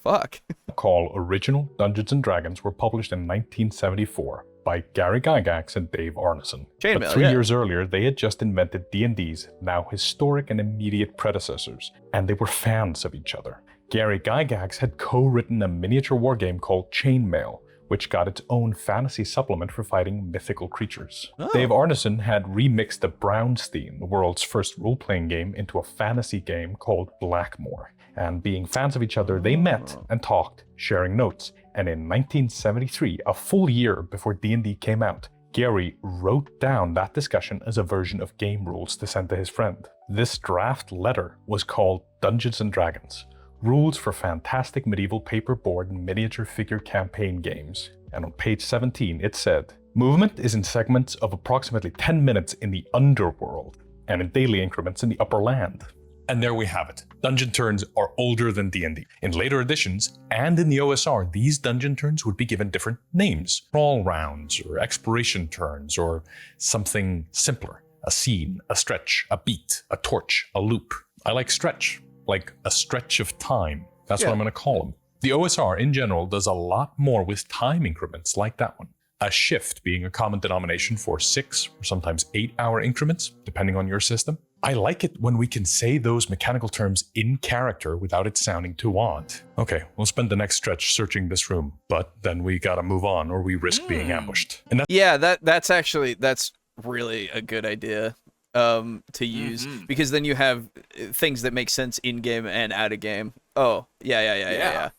Fuck. Call Original Dungeons & Dragons were published in 1974 by Gary Gygax and Dave Arneson. But 3 years earlier, they had just invented D&D's now historic and immediate predecessors, and they were fans of each other. Gary Gygax had co-written a miniature wargame called Chainmail, which got its own fantasy supplement for fighting mythical creatures. Dave Arneson had remixed the Brownstein, the world's first role-playing game, into a fantasy game called Blackmore. And being fans of each other, they met and talked, sharing notes. And in 1973, a full year before D&D came out, Gary wrote down that discussion as a version of game rules to send to his friend. This draft letter was called Dungeons & Dragons, Rules for Fantastic Medieval Paperboard and Miniature Figure Campaign Games. And on page 17 it said, movement is in segments of approximately 10 minutes in the underworld, and in daily increments in the upper land. And there we have it. Dungeon turns are older than D&D. In later editions, and in the OSR, these dungeon turns would be given different names. Crawl rounds, or exploration turns, or something simpler. A scene, a stretch, a beat, a torch, a loop. I like stretch, like a stretch of time. That's what I'm going to call them. The OSR in general does a lot more with time increments like that one. A shift being a common denomination for 6 or sometimes 8 hour increments, depending on your system. I like it when we can say those mechanical terms in character without it sounding too odd. Okay, we'll spend the next stretch searching this room, but then we gotta move on or we risk being ambushed. And that's really a good idea to use, because then you have things that make sense in game and out of game. Oh, yeah.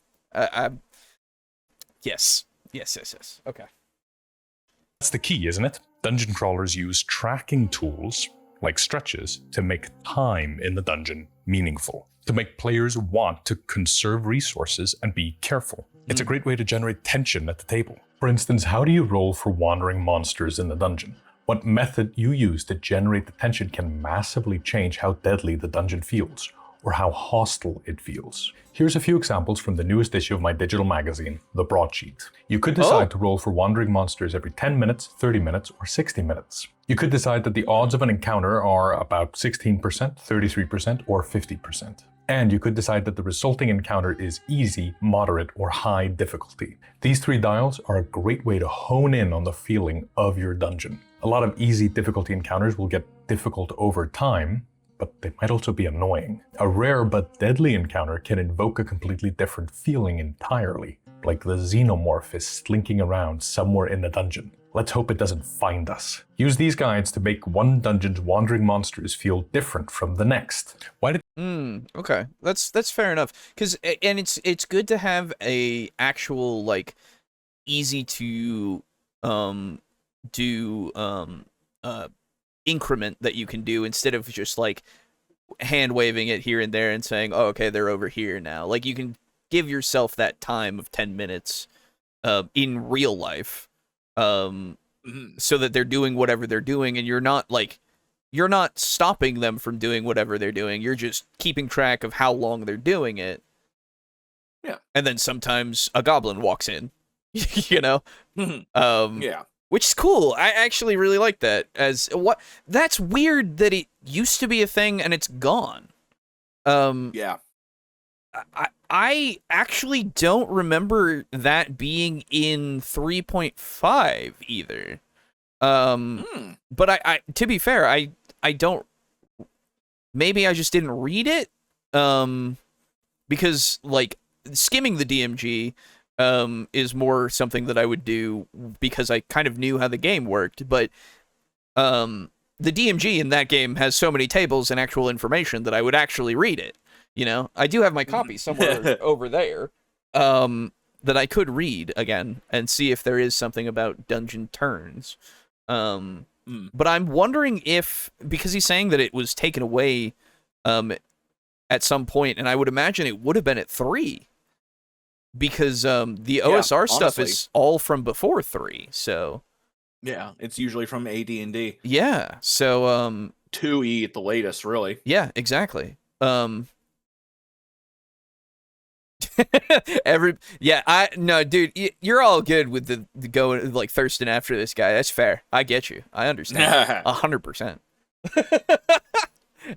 Yes. Okay. That's the key, isn't it? Dungeon crawlers use tracking tools like stretches to make time in the dungeon meaningful, to make players want to conserve resources and be careful. It's a great way to generate tension at the table. For instance, how do you roll for wandering monsters in the dungeon? What method you use to generate the tension can massively change how deadly the dungeon feels, or how hostile it feels. Here's a few examples from the newest issue of my digital magazine, The Broadsheet. You could decide to roll for wandering monsters every 10 minutes, 30 minutes, or 60 minutes. You could decide that the odds of an encounter are about 16%, 33%, or 50%. And you could decide that the resulting encounter is easy, moderate, or high difficulty. These 3 dials are a great way to hone in on the feeling of your dungeon. A lot of easy difficulty encounters will get difficult over time, but they might also be annoying. A rare but deadly encounter can invoke a completely different feeling entirely, like the xenomorph is slinking around somewhere in the dungeon. Let's hope it doesn't find us. Use these guides to make one dungeon's wandering monsters feel different from the next. Why did Okay, that's fair enough. And it's good to have a actual, like, easy to do increment that you can do instead of just like hand waving it here and there and saying, oh, okay, they're over here now. Like, you can give yourself that time of 10 minutes in real life so that they're doing whatever they're doing, and you're not stopping them from doing whatever they're doing. You're just keeping track of how long they're doing it. Yeah. And then sometimes a goblin walks in, you know? Yeah. Which is cool. I actually really like that. That's weird that it used to be a thing and it's gone. Yeah. I actually don't remember that being in 3.5 either. But I to be fair, I don't, maybe I just didn't read it. Because like skimming the DMG is more something that I would do because I kind of knew how the game worked, but the DMG in that game has so many tables and actual information that I would actually read it. You know, I do have my copy somewhere over there that I could read again and see if there is something about dungeon turns. But I'm wondering if, because he's saying that it was taken away at some point, and I would imagine it would have been at 3. Because the OSR stuff is all from before 3, so yeah, it's usually from AD&D. Yeah, so 2E at the latest, really. Yeah, exactly. Dude, you're all good with the going like thirsting after this guy. That's fair. I get you. I understand. 100%.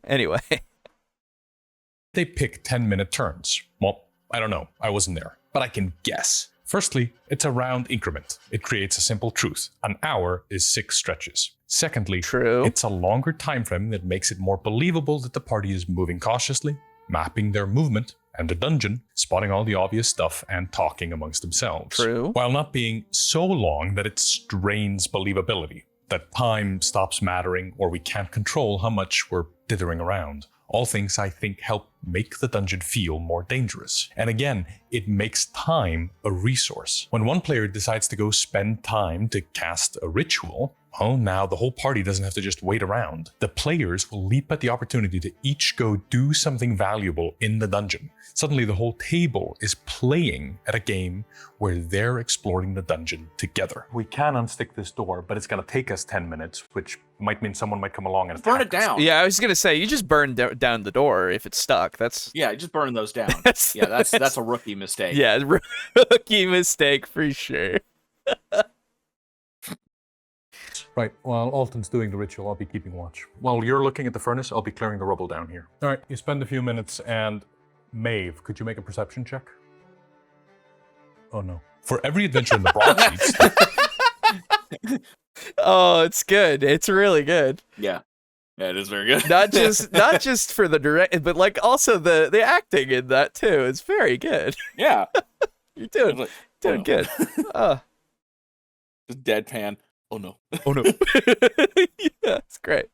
Anyway, they pick 10-minute turns? Well, I don't know. I wasn't there. But I can guess. Firstly, it's a round increment. It creates a simple truth. An hour is 6 stretches. Secondly, true. It's a longer time frame that makes it more believable that the party is moving cautiously, mapping their movement and the dungeon, spotting all the obvious stuff, and talking amongst themselves. True. While not being so long that it strains believability, that time stops mattering or we can't control how much we're dithering around. All things I think help make the dungeon feel more dangerous. And again, it makes time a resource. When one player decides to go spend time to cast a ritual, well, now the whole party doesn't have to just wait around. The players will leap at the opportunity to each go do something valuable in the dungeon. Suddenly the whole table is playing at a game where they're exploring the dungeon together. We can unstick this door, but it's gonna take us 10 minutes, which might mean someone might come along and Burn attack it us. down. Yeah, I was gonna say you just burn down the door if it's stuck. That's Yeah, just burn those down. That's- That's a rookie mistake. yeah, rookie mistake for sure. Right, while Alton's doing the ritual, I'll be keeping watch. While you're looking at the furnace, I'll be clearing the rubble down here. All right, you spend a few minutes, and Maeve, could you make a perception check? Oh no. For every adventure in the broadsheets, Oh, it's good. It's really good. Yeah, it is very good. Not just for the direct, but like also the acting in that too. It's very good. Yeah. You're doing Like, doing no. good. Just deadpan. Oh no. Oh no. Yeah, it's great.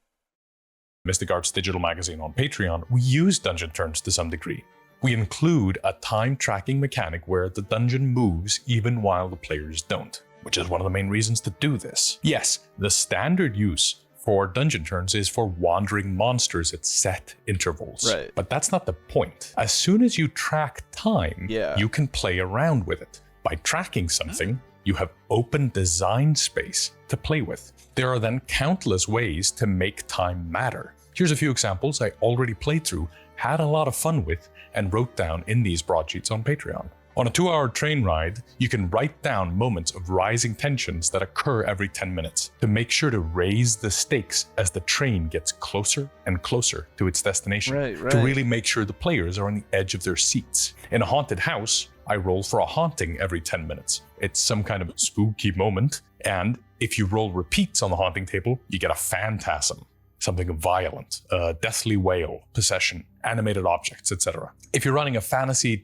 Mystic Arts digital magazine on Patreon, we use dungeon turns to some degree. We include a time tracking mechanic where the dungeon moves even while the players don't, which is one of the main reasons to do this. Yes, the standard use for dungeon turns is for wandering monsters at set intervals. Right. But that's not the point. As soon as you track time, Yeah. you can play around with it. By tracking something, you have open design space to play with. There are then countless ways to make time matter. Here's a few examples I already played through, had a lot of fun with, and wrote down in these broadsheets on Patreon. On a 2-hour train ride, you can write down moments of rising tensions that occur every 10 minutes to make sure to raise the stakes as the train gets closer and closer to its destination. Right. To really make sure the players are on the edge of their seats. In a haunted house, I roll for a haunting every 10 minutes. It's some kind of spooky moment, and if you roll repeats on the haunting table, you get a phantasm, something violent, a deathly wail, possession, animated objects, etc. If you're running a fantasy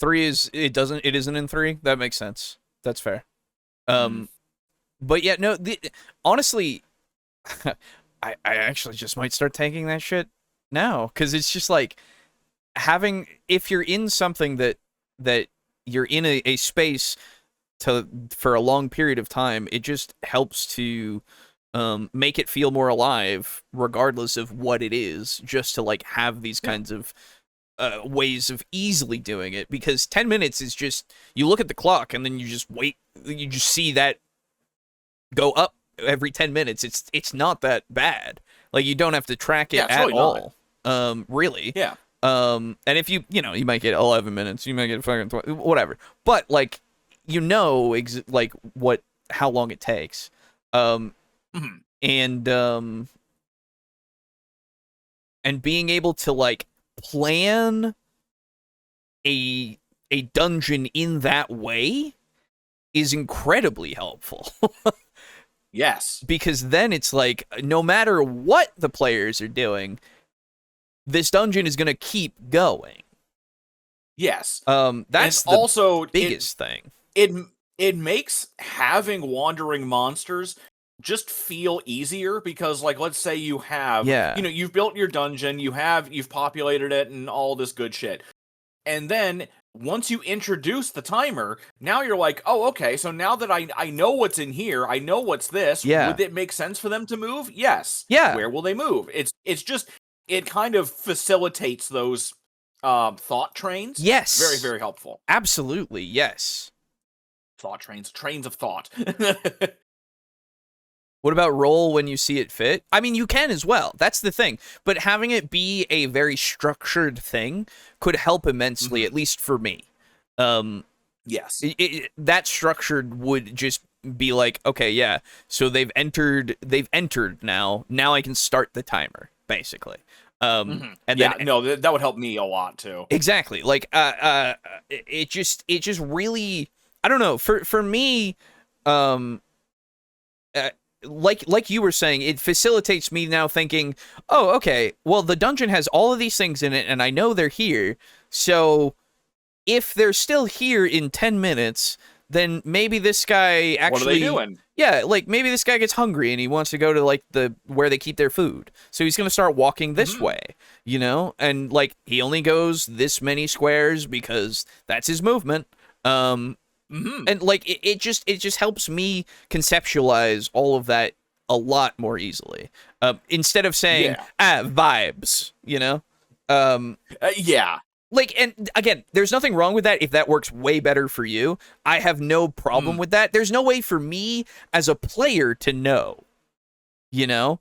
3 isn't in 3. That makes sense. That's fair. But yeah, no, honestly, I actually just might start taking that shit now, because it's just like having, if you're in something that you're in a space for a long period of time, it just helps to make it feel more alive, regardless of what it is, just to like have these kinds of ways of easily doing it, because 10 minutes is just, you look at the clock and then you just wait, you just see that go up every 10 minutes. It's not that bad. Like, you don't have to track it Yeah, it's at really not. all. Really. Yeah. And if you might get 11 minutes, you might get fucking 20, whatever. But like, how long it takes. And being able to like plan a dungeon in that way is incredibly helpful. Yes. Because then it's like, no matter what the players are doing, this dungeon is going to keep going. Yes. That's and the also biggest thing. It makes having wandering monsters just feel easier, because like, let's say you have, you've built your dungeon, you've populated it and all this good shit. And then once you introduce the timer, now you're like, oh, okay, so now that I know what's in here, I know what's this, would it make sense for them to move? Yes. Yeah. Where will they move? It's just, it kind of facilitates those thought trains. Yes. Very, very helpful. Absolutely, yes. Thought trains of thought. What about roll when you see it fit? I mean, you can as well. That's the thing. But having it be a very structured thing could help immensely, at least for me. Yes. That structured would just be like, okay, yeah, so they've entered now. Now I can start the timer, basically. And then, that would help me a lot too. Exactly. Like, it just really, I don't know, for me, like you were saying, it facilitates me now thinking, oh, okay, well, the dungeon has all of these things in it, and I know they're here, so if they're still here in 10 minutes, then maybe this guy actually... What are they doing? Yeah, like, maybe this guy gets hungry and he wants to go to, like, where they keep their food. So he's going to start walking this way, you know? And, like, he only goes this many squares because that's his movement. And, like, it just helps me conceptualize all of that a lot more easily. Instead of saying, vibes, you know? Yeah. Like, and again, there's nothing wrong with that if that works way better for you. I have no problem with that. There's no way for me as a player to know, you know?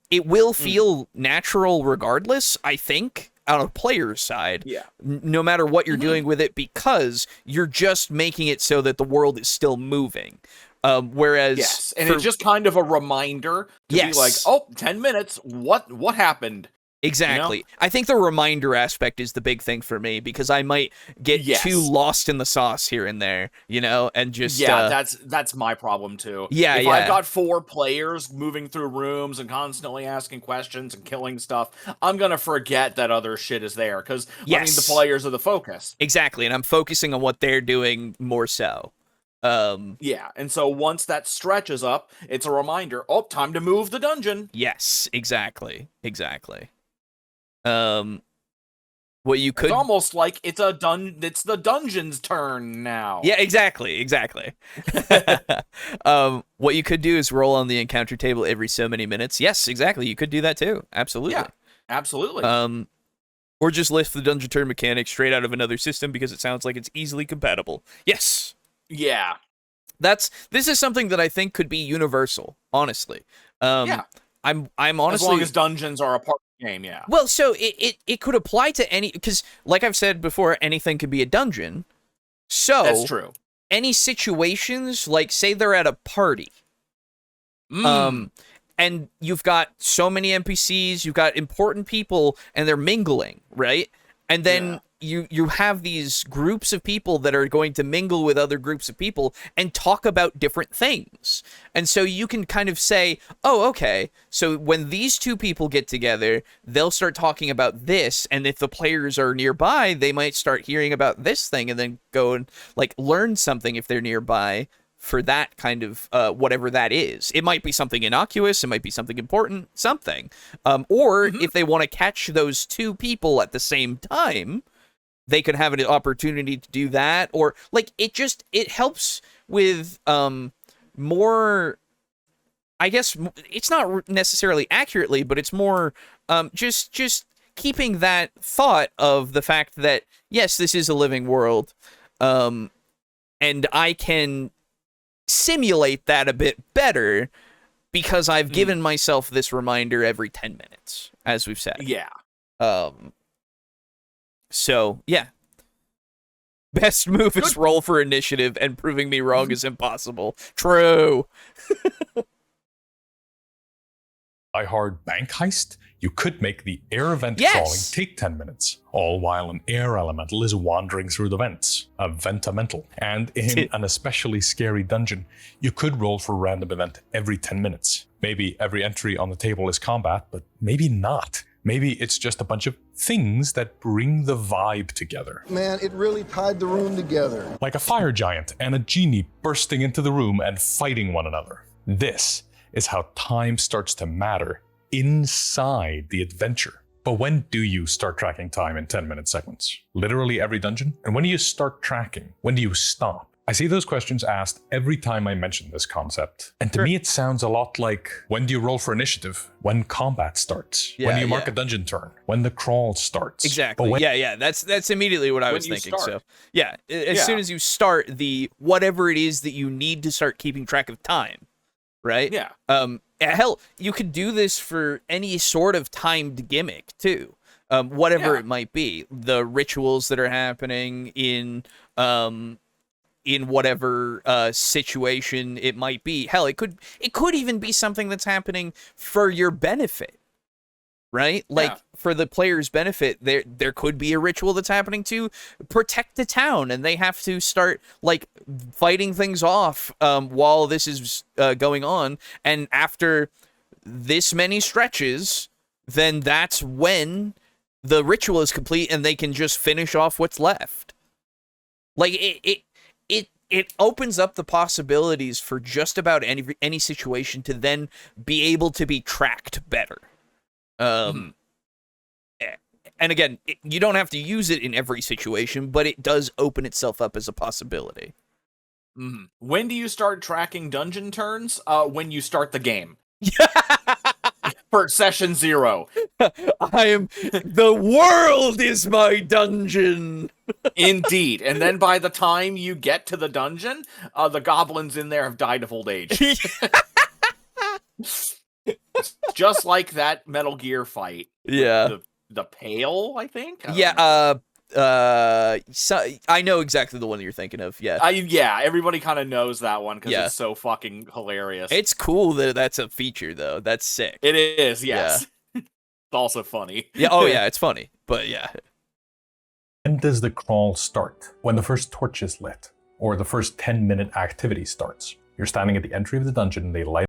It will feel natural regardless, I think, on a player's side, no matter what you're doing with it, because you're just making it so that the world is still moving. Whereas... and it's just kind of a reminder to be like, oh, 10 minutes, what happened? Exactly. You know? I think the reminder aspect is the big thing for me, because I might get too lost in the sauce here and there, you know, and just... that's my problem too. If I've got 4 players moving through rooms and constantly asking questions and killing stuff, I'm gonna forget that other shit is there, because, I mean, the players are the focus. Exactly, and I'm focusing on what they're doing more so. And so once that stretches up, it's a reminder, oh, time to move the dungeon. Yes, exactly. What you could... It's almost like it's the dungeon's turn now. Yeah, exactly. What you could do is roll on the encounter table every so many minutes. Yes, exactly. You could do that too. Absolutely. Yeah, absolutely. Or just lift the dungeon turn mechanic straight out of another system because it sounds like it's easily compatible. Yes. Yeah. This is something that I think could be universal, honestly. I'm honestly... As long as dungeons are a part of the game, yeah. Well, so it could apply to any... Because, like I've said before, anything could be a dungeon. So... That's true. Any situations, like, say they're at a party. And you've got so many NPCs, you've got important people, and they're mingling, right? And then... You have these groups of people that are going to mingle with other groups of people and talk about different things. And so you can kind of say, oh, okay, so when these two people get together, they'll start talking about this, and if the players are nearby, they might start hearing about this thing and then go and, like, learn something if they're nearby for that kind of whatever that is. It might be something innocuous, it might be something important, something. Or if they want to catch those two people at the same time, they could have an opportunity to do that, or like it helps with more, I guess it's not necessarily accurately, but it's more just keeping that thought of the fact that yes, this is a living world, and I can simulate that a bit better because I've given myself this reminder every 10 minutes, as we've said. Yeah. So, yeah. Best move is roll for initiative, and proving me wrong is impossible. True. Die Hard bank heist, you could make the air vent crawling take 10 minutes, all while an air elemental is wandering through the vents, a ventamental. And in an especially scary dungeon, you could roll for a random event every 10 minutes. Maybe every entry on the table is combat, but maybe not. Maybe it's just a bunch of things that bring the vibe together. Man, it really tied the room together. Like a fire giant and a genie bursting into the room and fighting one another. This is how time starts to matter inside the adventure. But when do you start tracking time in 10-minute segments? Literally every dungeon? And when do you start tracking? When do you stop? I see those questions asked every time I mention this concept. And to me, it sounds a lot like, when do you roll for initiative? When combat starts? When do you mark a dungeon turn? When the crawl starts? Exactly. But that's immediately what I was thinking. So, as soon as you start the whatever it is that you need to start keeping track of time, right? Yeah. Hell, you could do this for any sort of timed gimmick too. Whatever it might be, the rituals that are happening in whatever situation it might be. Hell, it could even be something that's happening for your benefit, right? Like for the player's benefit, there could be a ritual that's happening to protect the town, and they have to start like fighting things off while this is going on. And after this many stretches, then that's when the ritual is complete, and they can just finish off what's left. Like it opens up the possibilities for just about any situation to then be able to be tracked better. And again, you don't have to use it in every situation, but it does open itself up as a possibility. When do you start tracking dungeon turns? When you start the game. For session 0. The world is my dungeon. Indeed. And then by the time you get to the dungeon, the goblins in there have died of old age. Just like that Metal Gear fight. Yeah. The Pale, I think? So I know exactly the one you're thinking of. Yeah. Everybody kind of knows that one because it's so fucking hilarious. It's cool that that's a feature, though. That's sick. It is, yes. Yeah. It's also funny. Yeah. Oh, yeah. It's funny, but yeah. When does the crawl start? When the first torch is lit, or the first 10-minute activity starts. You're standing at the entry of the dungeon, they light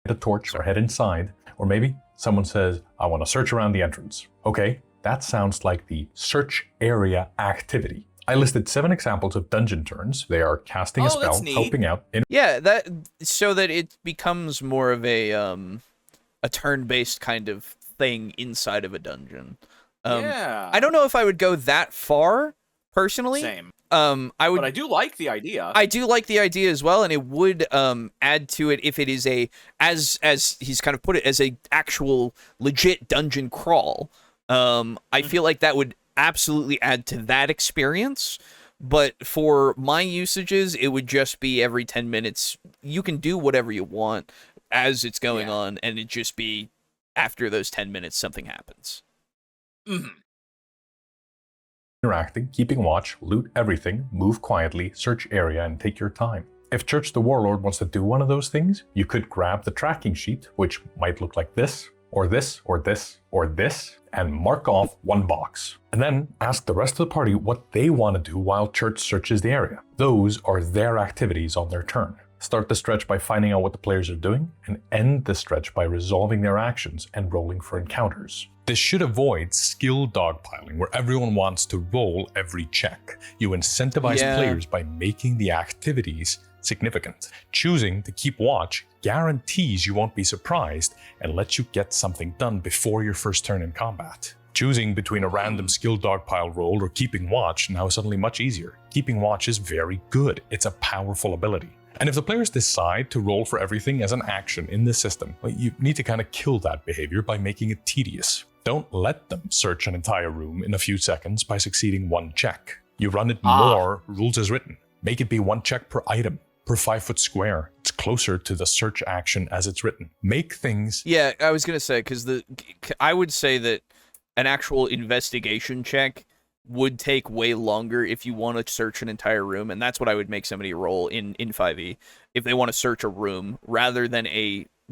a torch or head inside, or maybe someone says, I want to search around the entrance. Okay, that sounds like the search area activity. I listed 7 examples of dungeon turns. They are casting a spell, helping out. That so that it becomes more of a turn-based kind of thing inside of a dungeon. I don't know if I would go that far personally. Same. But I do like the idea. I do like the idea as well, and it would add to it if it is as he's kind of put it, as a actual legit dungeon crawl. I feel like that would absolutely add to that experience, but for my usages, it would just be every 10 minutes. You can do whatever you want as it's going on, and it just be after those 10 minutes, something happens. Interacting, keeping watch, loot everything, move quietly, search area, and take your time. If Church the Warlord wants to do one of those things, you could grab the tracking sheet, which might look like this, or this, or this, or this, and mark off one box. And then ask the rest of the party what they want to do while Church searches the area. Those are their activities on their turn. Start the stretch by finding out what the players are doing, and end the stretch by resolving their actions and rolling for encounters. This should avoid skill dogpiling, where everyone wants to roll every check. You incentivize players by making the activities significant. Choosing to keep watch guarantees you won't be surprised and lets you get something done before your first turn in combat. Choosing between a random skill dogpile roll or keeping watch now is suddenly much easier. Keeping watch is very good. It's a powerful ability. And if the players decide to roll for everything as an action in the system, well, you need to kind of kill that behavior by making it tedious. Don't let them search an entire room in a few seconds by succeeding one check. You run it more rules as written. Make it be one check per item, per 5-foot square. It's closer to the search action as it's written. Make things... Yeah, I was going to say, because I would say that an actual investigation check would take way longer if you want to search an entire room, and that's what I would make somebody roll in 5e, if they want to search a room, rather than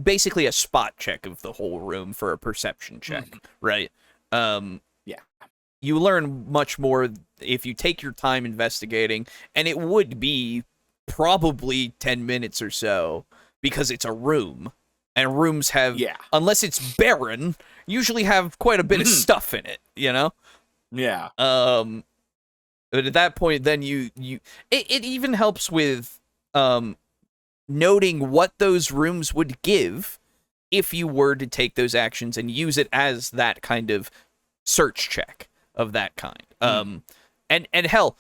basically a spot check of the whole room for a perception check, right? You learn much more if you take your time investigating, and it would be probably 10 minutes or so, because it's a room, and rooms have, unless it's barren, usually have quite a bit of stuff in it, you know? Yeah. But at that point, then it even helps with noting what those rooms would give if you were to take those actions and use it as that kind of search check of that kind. And hell,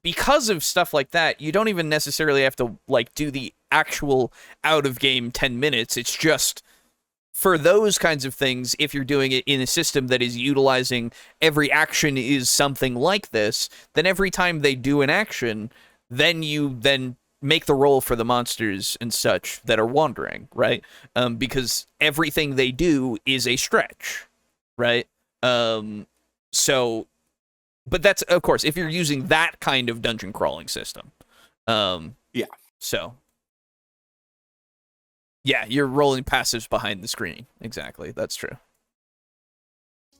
because of stuff like that, you don't even necessarily have to like do the actual out of game 10 minutes. It's just for those kinds of things, if you're doing it in a system that is utilizing every action is something like this, then every time they do an action, then you make the roll for the monsters and such that are wandering, right? Because everything they do is a stretch, right? So, but that's, of course, if you're using that kind of dungeon crawling system. So, yeah, you're rolling passives behind the screen. Exactly, that's true.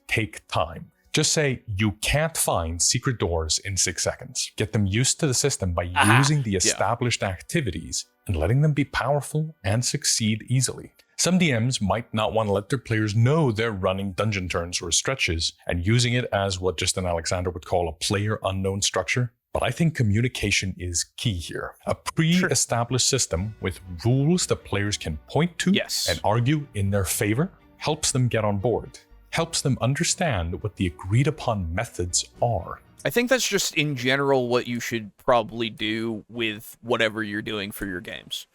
Take time. Just say, you can't find secret doors in 6 seconds. Get them used to the system by using the established activities and letting them be powerful and succeed easily. Some DMs might not want to let their players know they're running dungeon turns or stretches and using it as what Justin Alexander would call a player unknown structure. But I think communication is key here. A pre-established system with rules that players can point to and argue in their favor helps them get on board, helps them understand what the agreed upon methods are. I think that's just in general what you should probably do with whatever you're doing for your games.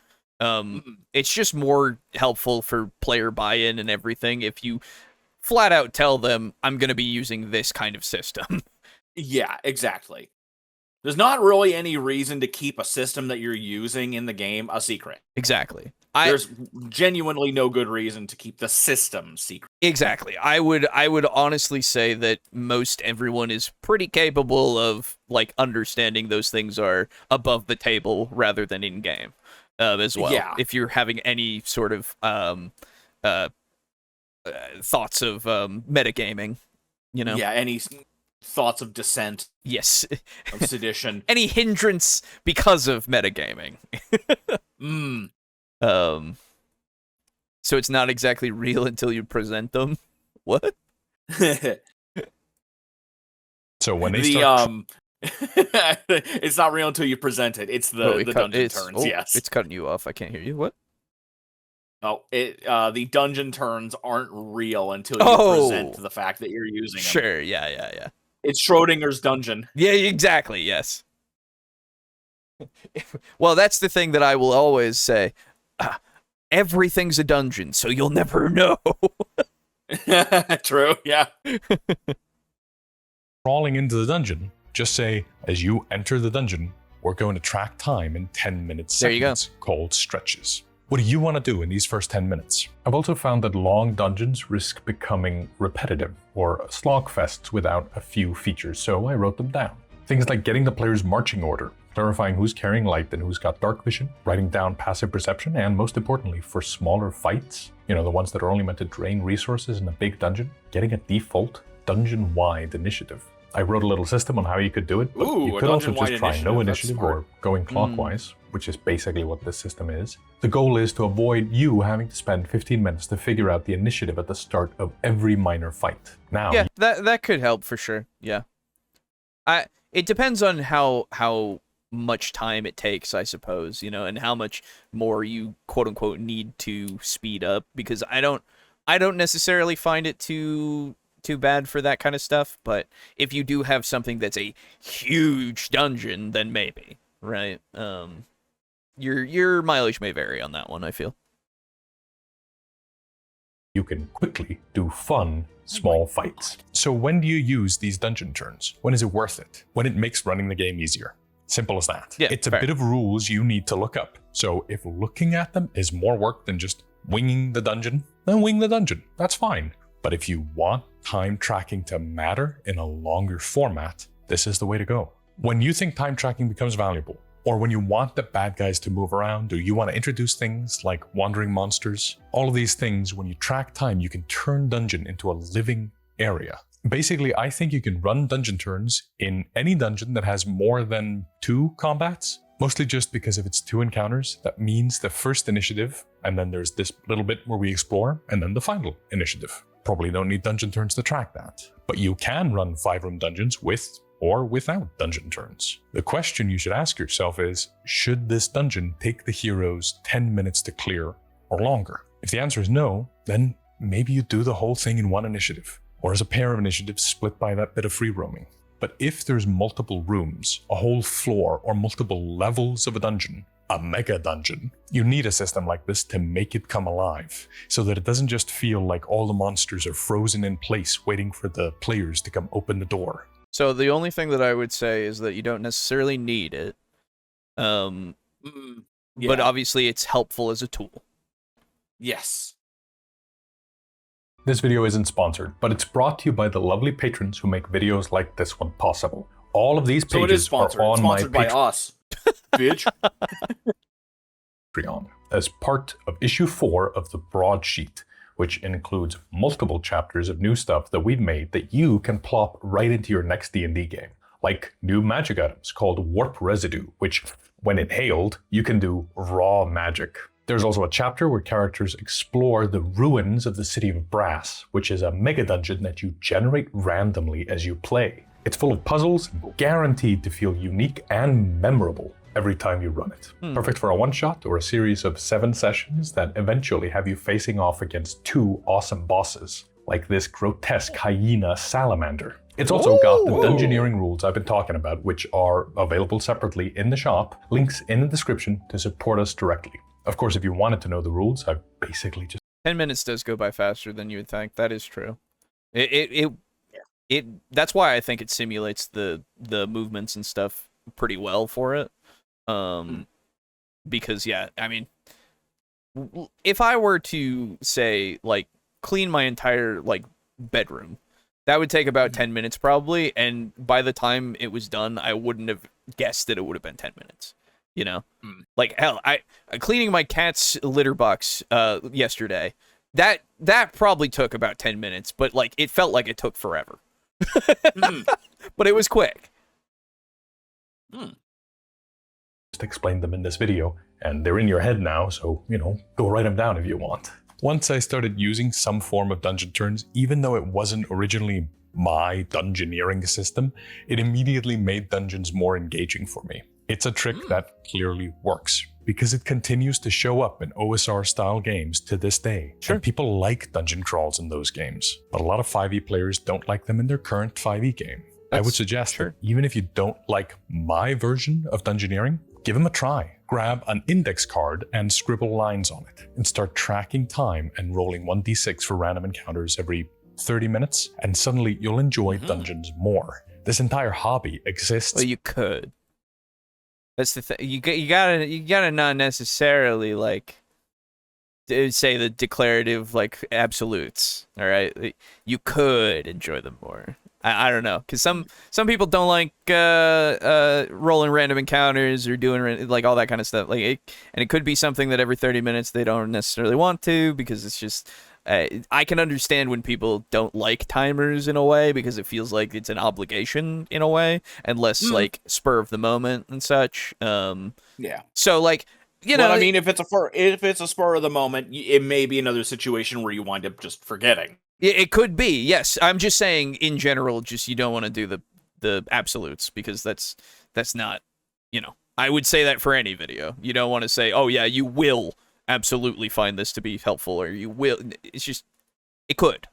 It's just more helpful for player buy-in and everything if you flat out tell them, I'm going to be using this kind of system. Yeah, exactly. There's not really any reason to keep a system that you're using in the game a secret. Exactly. There's genuinely no good reason to keep the system secret. Exactly. I would honestly say that most everyone is pretty capable of like understanding those things are above the table rather than in game as well. Yeah. If you're having any sort of thoughts of metagaming, you know. Yeah, any thoughts of dissent. Yes. Of sedition. Any hindrance because of metagaming. So it's not exactly real until you present them. What? So when they start... it's not real until you present it. It's the dungeon turns, yes. It's cutting you off. I can't hear you. What? Oh, the dungeon turns aren't real until you present the fact that you're using them. Sure, yeah. It's Schrodinger's dungeon. Yeah, exactly, yes. Well, that's the thing that I will always say. Everything's a dungeon, so you'll never know. True, yeah. Crawling into the dungeon, just say, as you enter the dungeon, we're going to track time in 10-minute segments There you go. called stretches. What do you want to do in these first 10 minutes? I've also found that long dungeons risk becoming repetitive or slogfests without a few features, so I wrote them down. Things like getting the player's marching order, clarifying who's carrying light and who's got dark vision, writing down passive perception, and most importantly, for smaller fights, the ones that are only meant to drain resources in a big dungeon, getting a default dungeon-wide initiative. I wrote a little system on how you could do it, but you could also just try no initiative or going clockwise, which is basically what this system is. The goal is to avoid you having to spend 15 minutes to figure out the initiative at the start of every minor fight. Now, yeah, that could help for sure. Yeah, it depends on how much time it takes, I suppose, and how much more you quote unquote need to speed up, because I don't necessarily find it too bad for that kind of stuff, but if you do have something that's a huge dungeon, then maybe, right? Your mileage may vary on that one, I feel. You can quickly do fun, small fights. So when do you use these dungeon turns? When is it worth it? When it makes running the game easier. Simple as that. Yeah, it's a fair. bit of rules you need to look up. So if looking at them is more work than just winging the dungeon, then wing the dungeon. That's fine. But if you want time tracking to matter in a longer format, this is the way to go. When you think time tracking becomes valuable, or when you want the bad guys to move around, or you want to introduce things like wandering monsters, all of these things, when you track time, you can turn dungeon into a living area. Basically, I think you can run dungeon turns in any dungeon that has more than 2 combats, mostly just because if it's 2 encounters, that means the first initiative, and then there's this little bit where we explore, and then the final initiative. Probably don't need dungeon turns to track that. But you can run 5-room dungeons with or without dungeon turns. The question you should ask yourself is, should this dungeon take the heroes 10 minutes to clear or longer? If the answer is no, then maybe you do the whole thing in one initiative, or as a pair of initiatives split by that bit of free roaming. But if there's multiple rooms, a whole floor, or multiple levels of a dungeon, a mega dungeon, you need a system like this to make it come alive, so that it doesn't just feel like all the monsters are frozen in place waiting for the players to come open the door. So the only thing that I would say is that you don't necessarily need it, but obviously it's helpful as a tool. Yes. This video isn't sponsored, but it's brought to you by the lovely patrons who make videos like this one possible. All of these pages are on my Sponsored by us. Bitch. Patreon as part of issue 4 of the broadsheet, which includes multiple chapters of new stuff that we've made that you can plop right into your next D&D game, like new magic items called Warp Residue, which, when inhaled, you can do raw magic. There's also a chapter where characters explore the ruins of the City of Brass, which is a mega dungeon that you generate randomly as you play. It's full of puzzles, guaranteed to feel unique and memorable every time you run it. Perfect for a one-shot or a series of 7 sessions that eventually have you facing off against 2 awesome bosses, like this grotesque hyena salamander. It's also got the dungeoneering rules I've been talking about, which are available separately in the shop. Links in the description to support us directly. Of course, if you wanted to know the rules, I've basically just... 10 minutes does go by faster than you would think. That is true. That's why I think it simulates the movements and stuff pretty well for it. Because yeah, I mean, if I were to say like clean my entire like bedroom, that would take about 10 minutes probably, and by the time it was done, I wouldn't have guessed that it would have been 10 minutes. You know, like hell, I cleaning my cat's litter box yesterday. That probably took about 10 minutes, but like it felt like it took forever. But it was quick. Just explained them in this video, and they're in your head now, so, you know, go write them down if you want. Once I started using some form of dungeon turns, even though it wasn't originally my dungeoneering system, it immediately made dungeons more engaging for me. It's a trick that clearly works, because it continues to show up in OSR-style games to this day. Sure. And people like dungeon crawls in those games, but a lot of 5e players don't like them in their current 5e game. I would suggest that even if you don't like my version of dungeoneering, give them a try. Grab an index card and scribble lines on it, and start tracking time and rolling 1d6 for random encounters every 30 minutes, and suddenly you'll enjoy dungeons more. This entire hobby exists. Well, you could. That's the thing. You gotta not necessarily like say the declarative like absolutes. All right, you could enjoy them more. I don't know, because some people don't like rolling random encounters or doing like all that kind of stuff. Like, and it could be something that every 30 minutes they don't necessarily want to, because it's just. I can understand when people don't like timers in a way, because it feels like it's an obligation in a way, and less like spur of the moment and such. Yeah. So like, you know, I mean, if it's a spur of the moment, it may be another situation where you wind up just forgetting. It could be, yes. I'm just saying, in general, just you don't want to do the absolutes, because that's not, you know. I would say that for any video. You don't want to say, oh yeah, you will absolutely find this to be helpful, or you will. It's just, it could.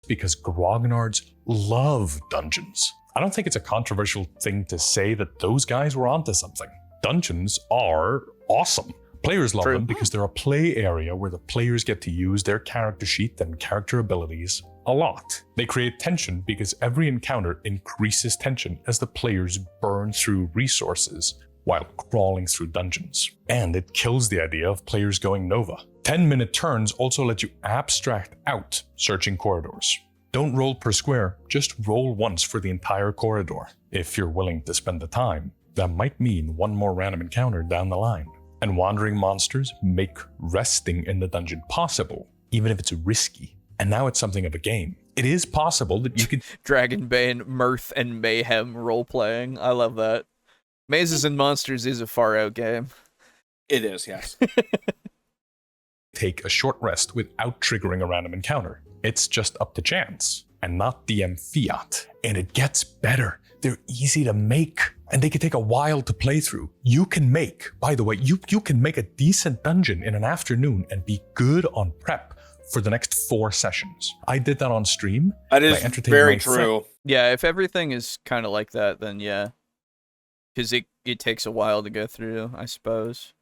Because grognards love dungeons. I don't think it's a controversial thing to say that those guys were onto something. Dungeons are awesome. Players love them because they're a play area where the players get to use their character sheet and character abilities a lot. They create tension because every encounter increases tension as the players burn through resources while crawling through dungeons. And it kills the idea of players going Nova. 10-minute turns also let you abstract out searching corridors. Don't roll per square, just roll once for the entire corridor. If you're willing to spend the time, that might mean one more random encounter down the line. And wandering monsters make resting in the dungeon possible, even if it's risky. And now it's something of a game. It is possible that you could... Dragonbane, mirth, and mayhem role-playing. I love that. Mazes and Monsters is a far-out game. It is, yes. Take a short rest without triggering a random encounter. It's just up to chance, and not DM fiat. And it gets better. They're easy to make, and they can take a while to play through. You can make, by the way, you can make a decent dungeon in an afternoon and be good on prep for the next 4 sessions. I did that on stream. That is very true. Yeah, if everything is kind of like that, then yeah. Because it takes a while to go through, I suppose.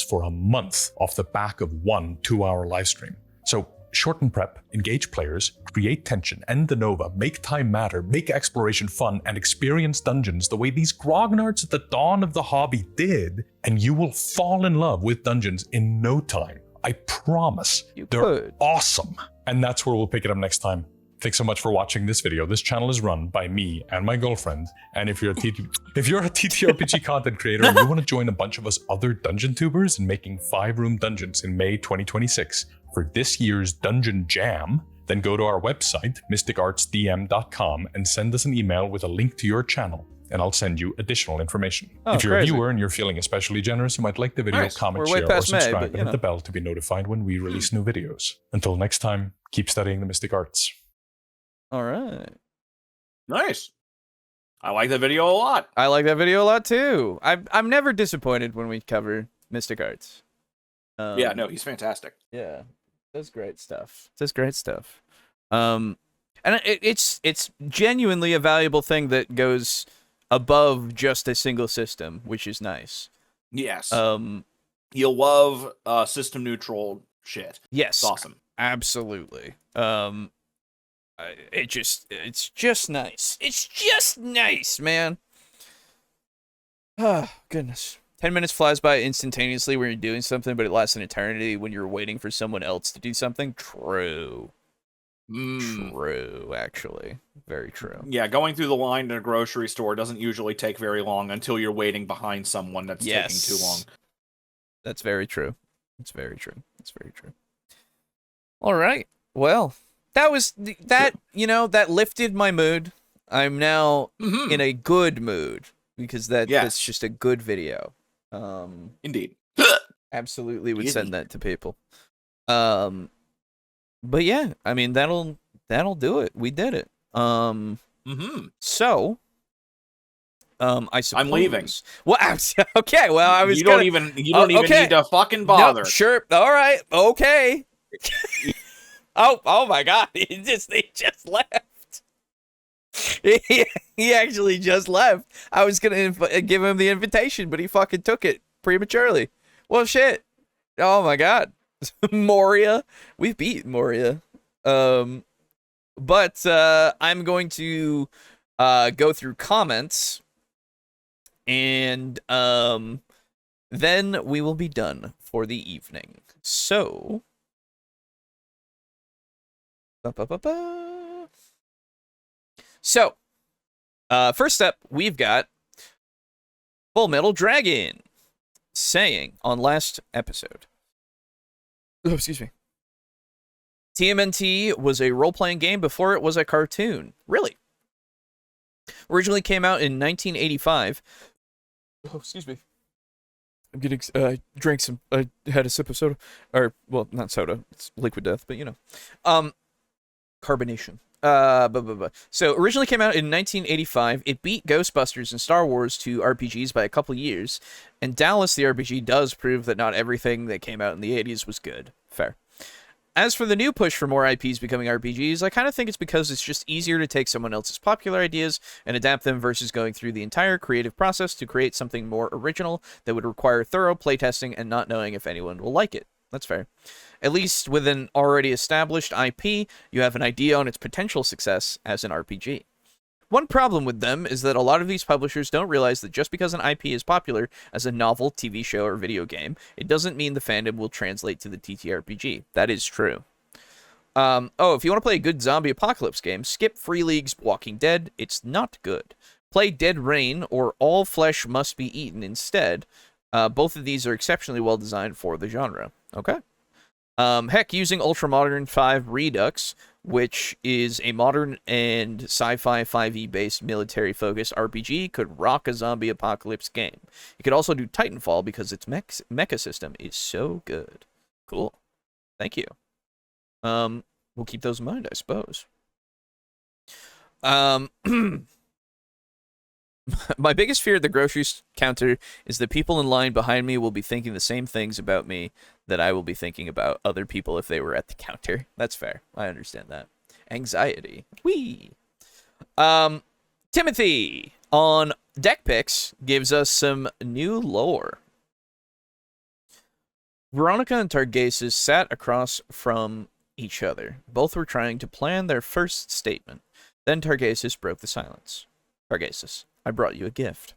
For a month off the back of 1 2-hour live stream. So shorten prep, engage players, create tension, end the Nova, make time matter, make exploration fun, and experience dungeons the way these grognards at the dawn of the hobby did, and you will fall in love with dungeons in no time. I promise. They're awesome. And that's where we'll pick it up next time. Thanks so much for watching this video. This channel is run by me and my girlfriend. And if you're a TTRPG content creator and you want to join a bunch of us other dungeon tubers in making 5-room dungeons in May 2026 for this year's Dungeon Jam, then go to our website, mysticartsdm.com, and send us an email with a link to your channel. and I'll send you additional information. Oh, If you're crazy. a viewer and you're feeling especially generous, you might like the video, Nice. comment, We're way share, or past May, subscribe, but, and you hit know. the bell to be notified when we release new videos. Until next time, keep studying the mystic arts. All right. Nice. I like that video a lot. I like that video a lot too. I'm never disappointed when we cover Mystic Arts. Yeah, no, he's fantastic. Yeah, that's great stuff. That's great stuff. And it's genuinely a valuable thing that goes above just a single system, which is nice. Yes. Um, You'll love system neutral shit. yes, It's awesome. absolutely. It's just nice. It's just nice, man. Oh, goodness. 10 minutes flies by instantaneously when you're doing something, but it lasts an eternity when you're waiting for someone else to do something. True. True, actually. Very true. Yeah, going through the line in a grocery store doesn't usually take very long until you're waiting behind someone that's taking too long. That's very true. It's very true. It's very true. All right. Well, that was that lifted my mood. I'm now in a good mood because that's just a good video. Indeed. Absolutely would send that to people. But yeah, I mean that'll do it. We did it. So I suppose I'm leaving. Well, okay. Well, I was. You don't even need to fucking bother. No, sure. All right. Okay. Oh my God! He just left. He actually just left. I was gonna give him the invitation, but he fucking took it prematurely. Well, shit. Oh my God. Moria. We've beat Moria. But I'm going to go through comments, and then we will be done for the evening. So, first up, we've got Full Metal Dragon saying on last episode. Oh, excuse me. TMNT was a role-playing game before it was a cartoon. Really? Originally came out in 1985. Oh, excuse me. I'm getting, drank some, I had a sip of soda. Or, well, not soda. It's liquid death, but you know. Carbonation. So, originally came out in 1985. It beat Ghostbusters and Star Wars to RPGs by a couple years. And Dallas, the RPG, does prove that not everything that came out in the 80s was good. Fair. As for the new push for more IPs becoming RPGs, I kind of think it's because it's just easier to take someone else's popular ideas and adapt them versus going through the entire creative process to create something more original that would require thorough playtesting and not knowing if anyone will like it. That's fair. At least with an already established IP, you have an idea on its potential success as an RPG. One problem with them is that a lot of these publishers don't realize that just because an IP is popular as a novel, TV show, or video game, it doesn't mean the fandom will translate to the TTRPG. That is true. If you want to play a good zombie apocalypse game, skip Free League's Walking Dead. It's not good. Play Dead Rain or All Flesh Must Be Eaten instead. Both of these are exceptionally well designed for the genre. Okay. Heck, using Ultramodern 5 Redux, which is a modern and sci-fi 5e based military-focused RPG, could rock a zombie apocalypse game. You could also do Titanfall because its mecha system is so good. Cool. Thank you. We'll keep those in mind, I suppose. My biggest fear at the grocery counter is that people in line behind me will be thinking the same things about me that I will be thinking about other people if they were at the counter. That's fair. I understand that. Anxiety. Whee! Timothy on Deck Picks gives us some new lore. Veronica and Targasus sat across from each other. Both were trying to plan their first statement. Then Targasus broke the silence. Targasus, I brought you a gift.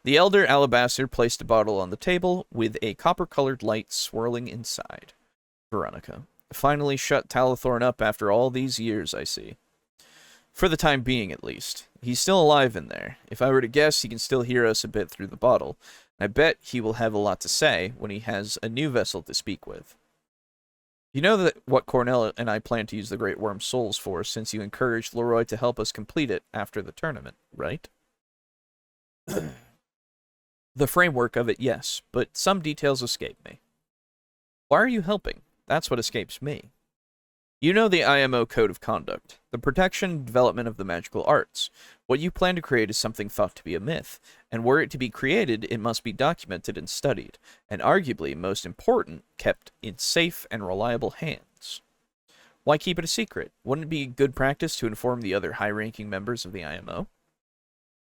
The elder Alabaster placed a bottle on the table with a copper-colored light swirling inside. Veronica, finally shut Talathorn up after all these years, I see. For the time being, at least. He's still alive in there. If I were to guess, he can still hear us a bit through the bottle. I bet he will have a lot to say when he has a new vessel to speak with. You know that what Cornell and I plan to use the Great Worm's souls for, since you encouraged Leroy to help us complete it after the tournament, right? The framework of it, yes, but some details escape me. Why are you helping? That's what escapes me. You know the IMO Code of Conduct, the protection and development of the magical arts. What you plan to create is something thought to be a myth, and were it to be created, it must be documented and studied, and arguably, most important, kept in safe and reliable hands. Why keep it a secret? Wouldn't it be good practice to inform the other high-ranking members of the IMO?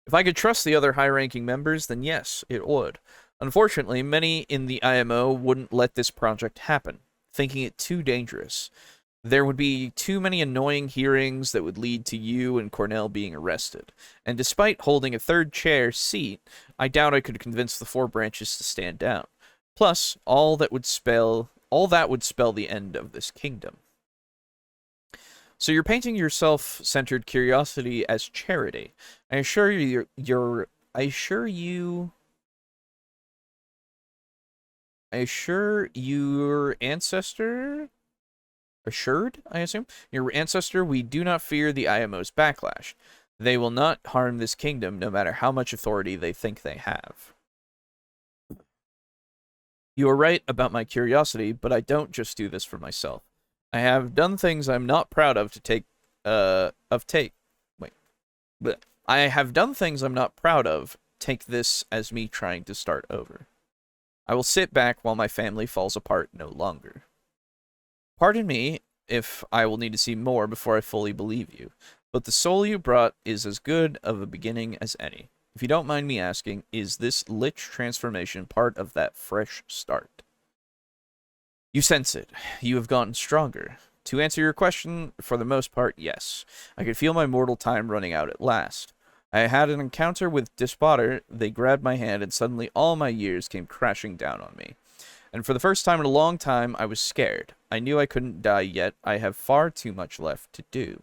If I could trust the other high-ranking members, then yes, it would. Unfortunately, many in the IMO wouldn't let this project happen, thinking it too dangerous. There would be too many annoying hearings that would lead to you and Cornell being arrested. And despite holding a third chair seat, I doubt I could convince the 4 branches to stand down. Plus, all that would spell the end of this kingdom. So you're painting your self-centered curiosity as charity. I assure your ancestor, assured, I assume, your ancestor, we do not fear the IMO's backlash. They will not harm this kingdom, no matter how much authority they think they have. You are right about my curiosity, but I don't just do this for myself. I have done things I'm not proud of I have done things I'm not proud of. Take this as me trying to start over. I will sit back while my family falls apart no longer. Pardon me if I will need to see more before I fully believe you, but the soul you brought is as good of a beginning as any. If you don't mind me asking, is this lich transformation part of that fresh start? You sense it. You have gotten stronger. To answer your question, for the most part, yes. I could feel my mortal time running out at last. I had an encounter with Despotter, they grabbed my hand, and suddenly all my years came crashing down on me. And for the first time in a long time, I was scared. I knew I couldn't die yet. I have far too much left to do.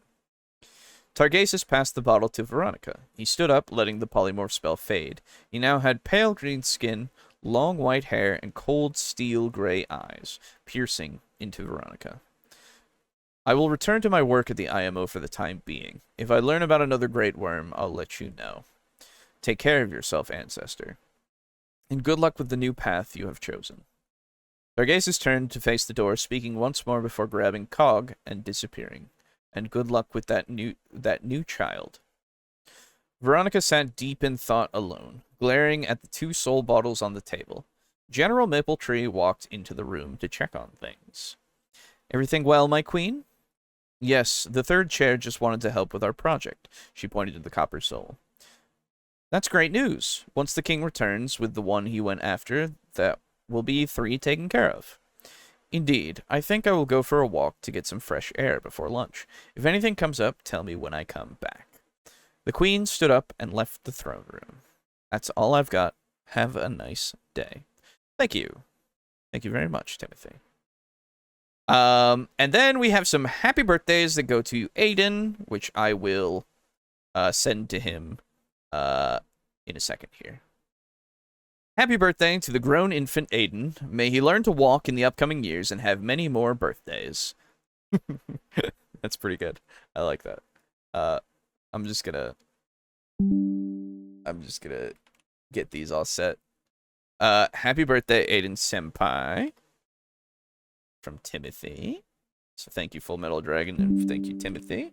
Targasus passed the bottle to Veronica. He stood up, letting the polymorph spell fade. He now had pale green skin, long white hair, and cold steel gray eyes, piercing into Veronica. I will return to my work at the IMO for the time being. If I learn about another great worm, I'll let you know. Take care of yourself, Ancestor. And good luck with the new path you have chosen. Targasus turned to face the door, speaking once more before grabbing Cog and disappearing. And good luck with that new child. Veronica sat deep in thought alone, glaring at the 2 soul bottles on the table. General Mapletree walked into the room to check on things. Everything well, my queen? Yes, the 3rd chair just wanted to help with our project. She pointed to the copper soul. That's great news. Once the king returns with the one he went after, that will be 3 taken care of. Indeed, I think I will go for a walk to get some fresh air before lunch. If anything comes up, tell me when I come back. The queen stood up and left the throne room. That's all I've got. Have a nice day. Thank you. Thank you very much, Timothy. And then we have some happy birthdays that go to Aiden, which I will send to him in a second here. Happy birthday to the grown infant Aiden. May he learn to walk in the upcoming years and have many more birthdays. That's pretty good. I like that. I'm just gonna get these all set. Happy birthday, Aiden Senpai. From Timothy. So thank you, Full Metal Dragon, and thank you, Timothy.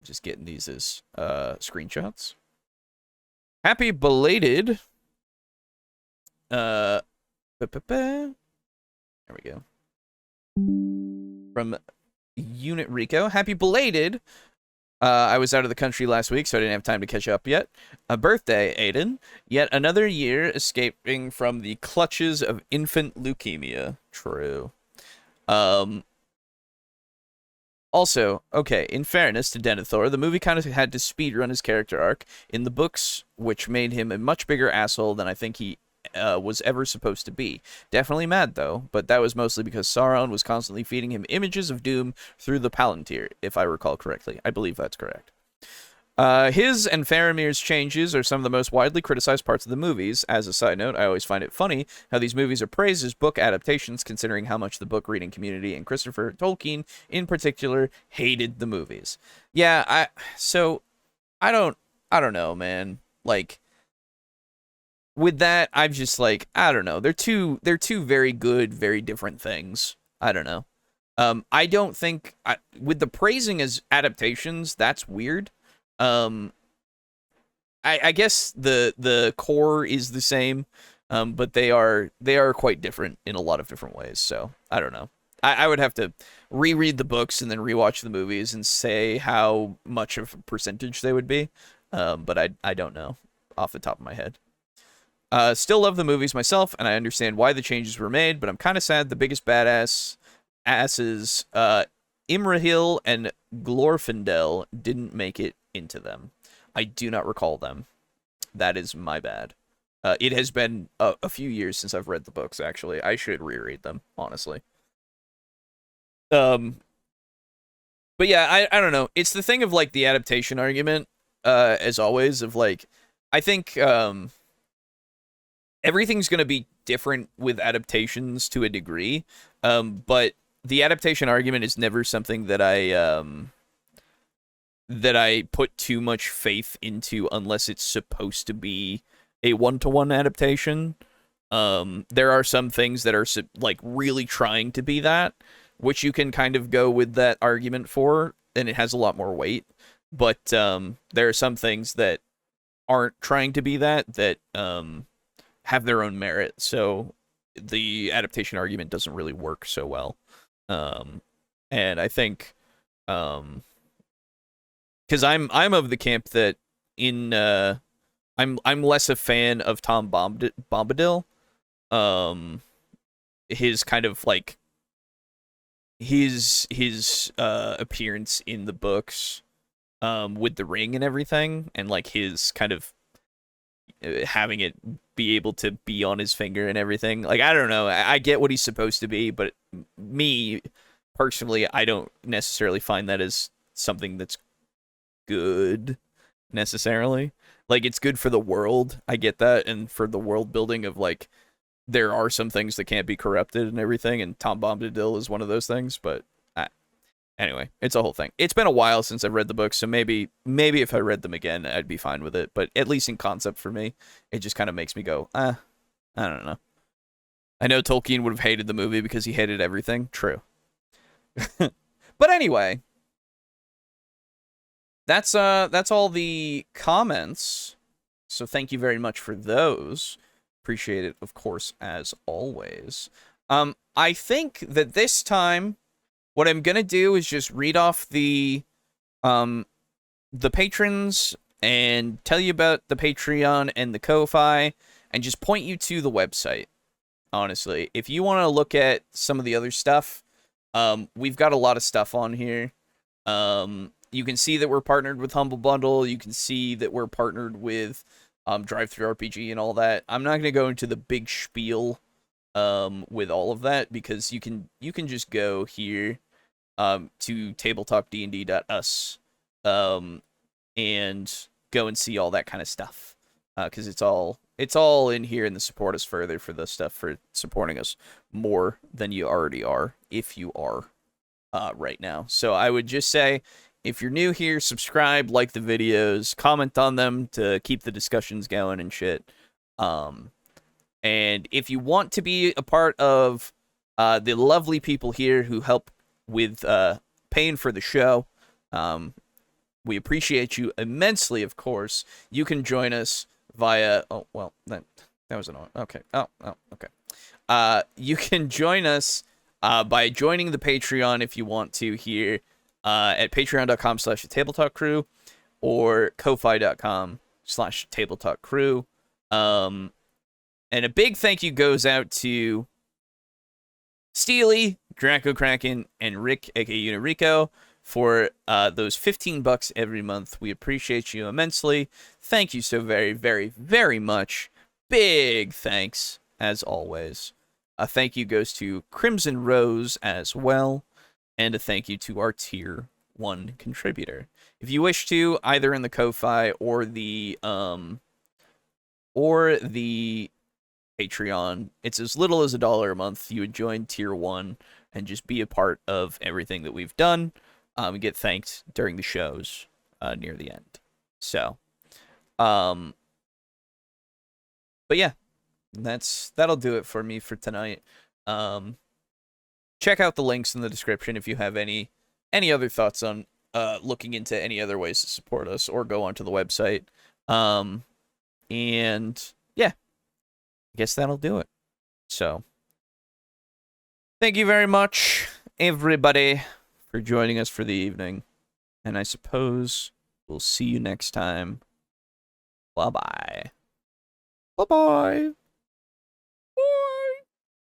Just getting these as screenshots. Happy belated. There we go. From Unit Rico. Happy belated. I was out of the country last week, so I didn't have time to catch up yet. A birthday, Aiden. Yet another year escaping from the clutches of infant leukemia. True. Also, okay, in fairness to Denethor, the movie kind of had to speedrun his character arc in the books, which made him a much bigger asshole than I think he was ever supposed to be. Definitely mad, though, but that was mostly because Sauron was constantly feeding him images of doom through the Palantir, if I recall correctly. I believe that's correct. His and Faramir's changes are some of the most widely criticized parts of the movies. As a side note, I always find it funny how these movies are praised as book adaptations, considering how much the book reading community and Christopher Tolkien, in particular, hated the movies. Yeah, I don't know, man. Like, with that, I'm just like, I don't know. They're two very good, very different things. I don't know. I don't think with the praising as adaptations, that's weird. I guess the core is the same, but they are quite different in a lot of different ways. So I don't know. I would have to reread the books and then rewatch the movies and say how much of a percentage they would be. But I don't know off the top of my head. Still love the movies myself, and I understand why the changes were made, but I'm kind of sad the biggest asses, Imrahil and Glorfindel didn't make it into them. I do not recall them. That is my bad. It has been a few years since I've read the books, actually. I should reread them, honestly. But yeah, I don't know. It's the thing of, like, the adaptation argument, as always, of, like, I think, everything's going to be different with adaptations to a degree, but the adaptation argument is never something that I put too much faith into unless it's supposed to be a one-to-one adaptation. There are some things that are like really trying to be that, which you can kind of go with that argument for, and it has a lot more weight. But there are some things that aren't trying to be that have their own merit, so the adaptation argument doesn't really work so well. And I think, because I'm of the camp that I'm less a fan of Tom Bombadil. His kind of like his appearance in the books, with the ring and everything, and like his kind of having it be able to be on his finger and everything. Like, I don't know. I get what he's supposed to be, but me personally, I don't necessarily find that as something that's good necessarily. Like, it's good for the world. I get that. And for the world building of, like, there are some things that can't be corrupted and everything. And Tom Bombadil is one of those things. But anyway, it's a whole thing. It's been a while since I've read the books, so maybe if I read them again, I'd be fine with it. But at least in concept for me, it just kind of makes me go, I don't know. I know Tolkien would have hated the movie because he hated everything. True. But anyway, that's all the comments. So thank you very much for those. Appreciate it, of course, as always. I think that this time, what I'm gonna do is just read off the patrons and tell you about the Patreon and the Ko-Fi, and just point you to the website. Honestly, if you want to look at some of the other stuff, we've got a lot of stuff on here. You can see that we're partnered with Humble Bundle. You can see that we're partnered with Drive-Thru RPG and all that. I'm not gonna go into the big spiel with all of that, because you can just go here to tabletalkdnd.us and go and see all that kind of stuff, because it's all in here in the support us further for the stuff for supporting us more than you already are, if you are right now. So I would just say, if you're new here, subscribe, like the videos, comment on them to keep the discussions going and shit. And if you want to be a part of the lovely people here who help with paying for the show, we appreciate you immensely, of course. You can join us via... Oh, well, that was annoying. Okay. Oh, okay. You can join us by joining the Patreon if you want to here at patreon.com/tabletalkcrew or ko-fi.com/tabletalkcrew. And a big thank you goes out to Steely, Draco Kraken, and Rick, aka Unirico, for those $15 every month. We appreciate you immensely. Thank you so very, very, very much. Big thanks, as always. A thank you goes to Crimson Rose as well, and a thank you to our Tier 1 contributor. If you wish to, either in the Ko-Fi or the Patreon, it's as little as $1 a month. You would join Tier 1 and just be a part of everything that we've done. We get thanked during the shows near the end. So, But yeah, that'll do it for me for tonight. Check out the links in the description if you have any other thoughts on looking into any other ways to support us, or go onto the website. And yeah, I guess that'll do it. So, thank you very much, everybody, for joining us for the evening. And I suppose we'll see you next time. Bye-bye. Bye-bye.